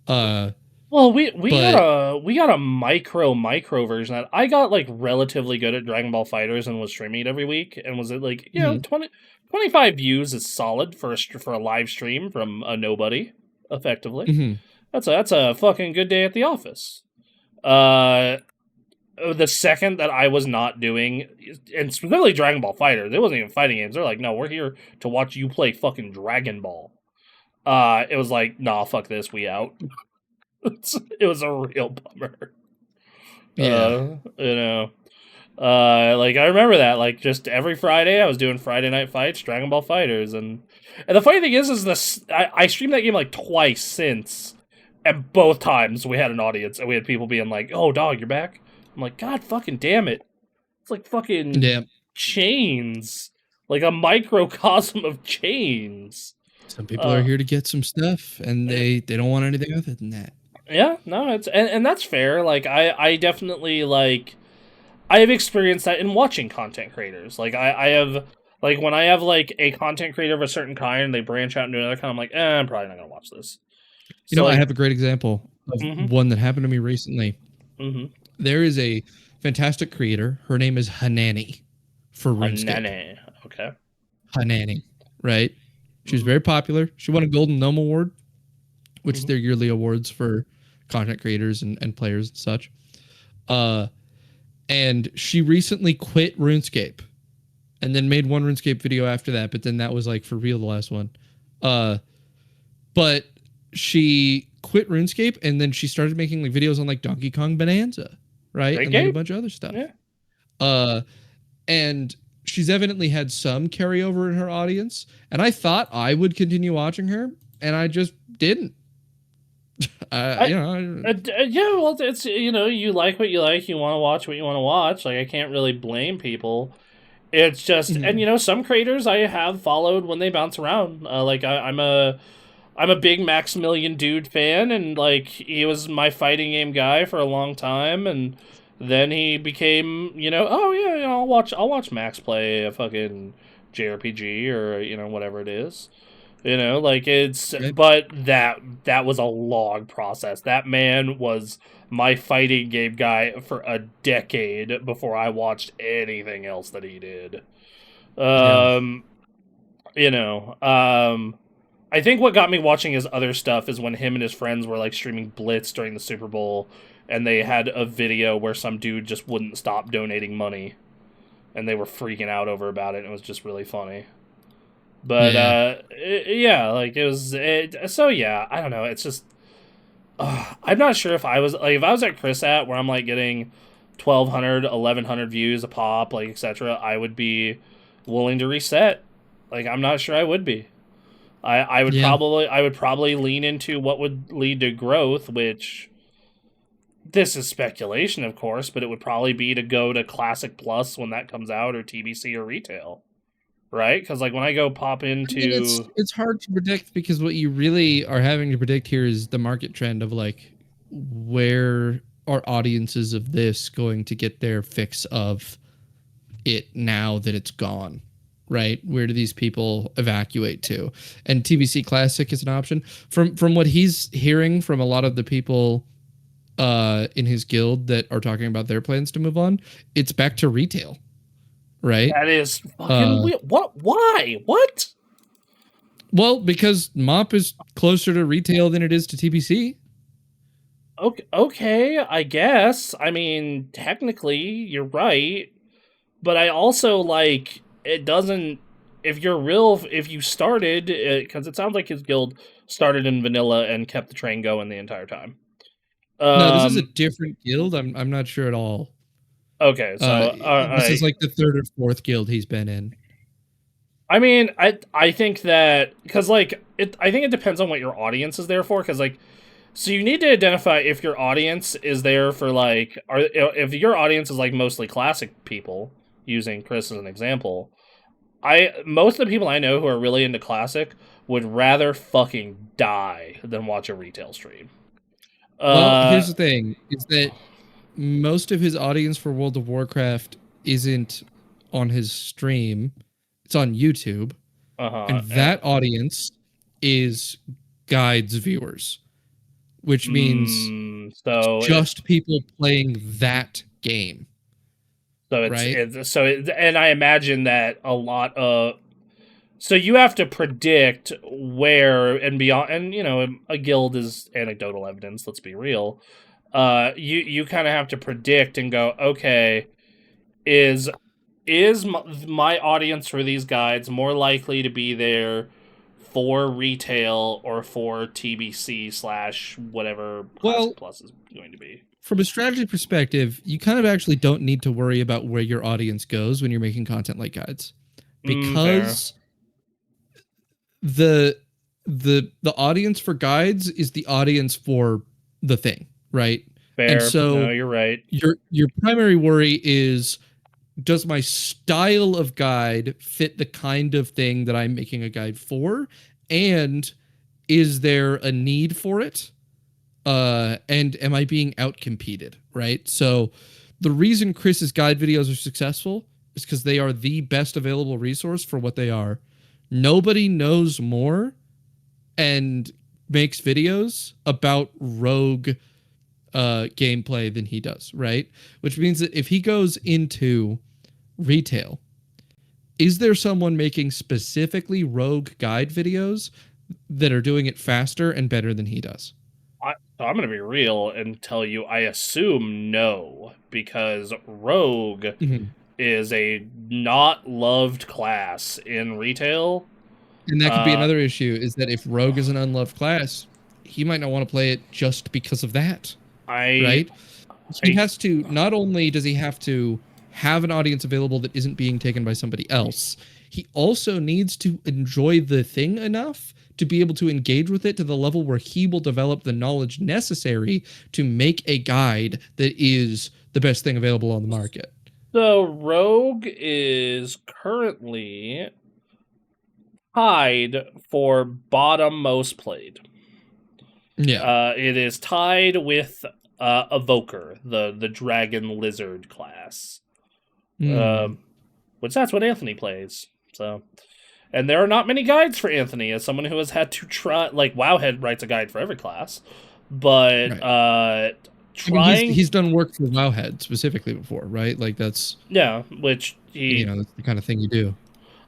Well, we got a micro version that I got like relatively good at Dragon Ball FighterZ and was streaming it every week, and was it like, you know, 25 views is solid for a live stream from a nobody, effectively. That's a fucking good day at the office. The second that I was not doing, and specifically Dragon Ball FighterZ, it wasn't even fighting games. They're like, no, we're here to watch you play fucking Dragon Ball. It was like, nah, fuck this, we out. It was a real bummer. Yeah. You know. Like I remember that, like just every Friday I was doing Friday Night Fights, Dragon Ball FighterZ, and the funny thing is this I streamed that game like twice since, and both times we had an audience and we had people being like, "Oh, dog, you're back." I'm like, God fucking damn it. It's like fucking chains. Like a microcosm of chains. Some people are here to get some stuff, and they don't want anything other than that. Yeah, no, it's and that's fair. Like I definitely like I have experienced that in watching content creators. Like I have, like when I have like a content creator of a certain kind and they branch out into another kind, I'm like, I'm probably not gonna watch this. You know, like, I have a great example of one that happened to me recently. There is a fantastic creator. Her name is Hanani for RuneScape. Okay. Hanani, right? She was very popular. She won a Golden Gnome Award, which is their yearly awards for content creators and players and such. And she recently quit RuneScape and then made one RuneScape video after that, but then that was like for real the last one. But she quit RuneScape and then she started making like videos on like Donkey Kong Bonanza, right? And like a bunch of other stuff. Yeah. And she's evidently had some carryover in her audience, and I thought I would continue watching her, and I just didn't. Yeah, well, it's, you like what you like, you want to watch what you want to watch. Like, I can't really blame people. It's just, and some creators I have followed when they bounce around. Like, I'm a big Maximilian Dude fan, and like he was my fighting game guy for a long time, and then he became, oh yeah, I'll watch Max play a fucking JRPG or whatever it is. Like it's, but that was a long process. That man was my fighting game guy for a decade before I watched anything else that he did. You know, I think what got me watching his other stuff is when him and his friends were like streaming Blitz during the Super Bowl, and they had a video where some dude just wouldn't stop donating money, and they were freaking out about it, and it was just really funny. But like it was. So yeah, I don't know. It's just I'm not sure if I was at Chris where I'm like getting 1,200, 1,100 views a pop, like etc. I would be willing to reset. Like I'm not sure I would be. I would probably lean into what would lead to growth, which this is speculation, of course, but it would probably be to go to Classic Plus when that comes out, or TBC or retail. Right? Because like when I go pop into... it's hard to predict, because what you really are having to predict here is the market trend of like where are audiences of this going to get their fix of it now that it's gone, right? Where do these people evacuate to? And TBC Classic is an option. From what he's hearing from a lot of the people in his guild that are talking about their plans to move on, it's back to retail. Right? That is fucking weird. What? Why? What? Well, because MOP is closer to retail than it is to TBC. Okay, I guess. I mean, technically, you're right. But I also, like, it doesn't... If you started... Because it sounds like his guild started in vanilla and kept the train going the entire time. No, this is a different guild. I'm not sure at all. Okay, so this is like the third or fourth guild he's been in. I mean, I think that because I think it depends on what your audience is there for. Because so you need to identify if your audience is there for if your audience is like mostly classic people, using Chris as an example. Most of the people I know who are really into classic would rather fucking die than watch a retail stream. Well, here's the thing: is that most of his audience for World of Warcraft isn't on his stream. It's on YouTube. And that audience is guides viewers, which means just people playing that game. So it's right? And I imagine that a lot of... So you have to predict where and beyond, and a guild is anecdotal evidence, let's be real. You kind of have to predict and go, okay, is my audience for these guides more likely to be there for retail or for TBC / whatever Classic Plus is going to be? From a strategy perspective, you kind of actually don't need to worry about where your audience goes when you're making content like guides, because the audience for guides is the audience for the thing. Right. Fair. And so no, you're right. Your primary worry is, does my style of guide fit the kind of thing that I'm making a guide for? And is there a need for it? And am I being outcompeted? Right. So the reason Chris's guide videos are successful is because they are the best available resource for what they are. Nobody knows more and makes videos about rogue gameplay than he does, right? Which means that if he goes into retail, is there someone making specifically rogue guide videos that are doing it faster and better than he does? I'm going to be real and tell you, I assume no, because rogue is a not loved class in retail. And that could be another issue, is that if rogue is an unloved class, he might not want to play it just because of that. Right? He has to, not only does he have to have an audience available that isn't being taken by somebody else. He also needs to enjoy the thing enough to be able to engage with it to the level where he will develop the knowledge necessary to make a guide that is the best thing available on the market. So Rogue is currently tied for bottom most played. Yeah. It is tied with Evoker, the dragon lizard class. Which that's what Anthony plays. So, and there are not many guides for Anthony as someone who has had to try. Like Wowhead writes a guide for every class, but Right. trying. I mean, he's done work for Wowhead specifically before, right? Like that's which he that's the kind of thing you do.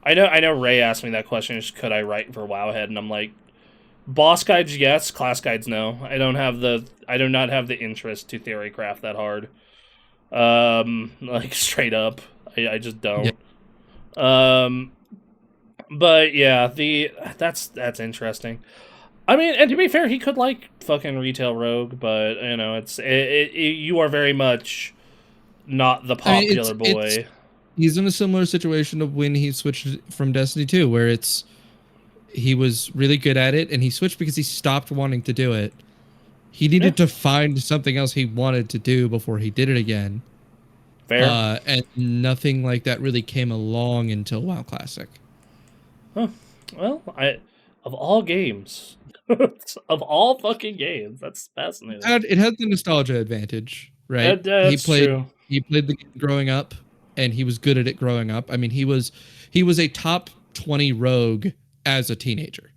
I know. Ray asked me that question: could I write for Wowhead? And I'm like, boss guides, yes. Class guides, no. I do not have the interest to theory craft that hard. Like straight up, I just don't. Yeah. But yeah, that's interesting. I mean, and to be fair, he could like fucking retail Rogue, but you know, you are very much not the popular boy. He's in a similar situation of when he switched from Destiny 2, where he was really good at it, and he switched because he stopped wanting to do it. He needed to find something else he wanted to do before he did it again. Fair. And nothing like that really came along until WoW Classic. Huh. Well, of all games, of all fucking games, that's fascinating. It had the nostalgia advantage, right? That's true. He played the game growing up, and he was good at it growing up. I mean, he was a top 20 rogue as a teenager.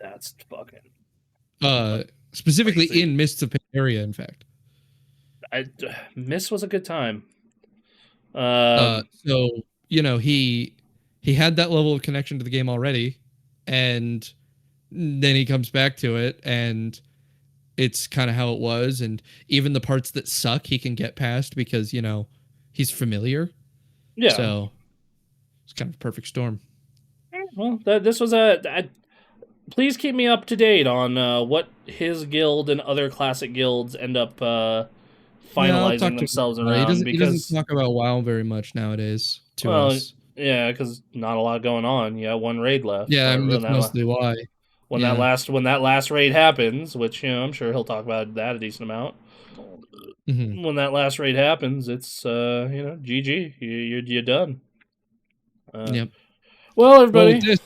That's fucking specifically crazy. In Mists of Pandaria, in fact. Mist was a good time. So you know, he had that level of connection to the game already, and then he comes back to it, and it's kind of how it was, and even the parts that suck he can get past because, you know, he's familiar. Yeah. So it's kind of a perfect storm. Well, this was please keep me up to date on what his guild and other classic guilds end up finalizing themselves around. He doesn't talk about WoW very much nowadays to us. Yeah, because not a lot going on. Yeah, one raid left. Yeah, I mean, that's mostly why. When that last raid happens, which, you know, I'm sure he'll talk about that a decent amount. Mm-hmm. When that last raid happens, it's you know, GG. You're done. Yep. Well, everybody, I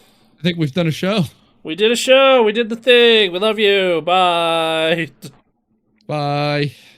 think we've done a show. We did a show. We did the thing. We love you. Bye. Bye.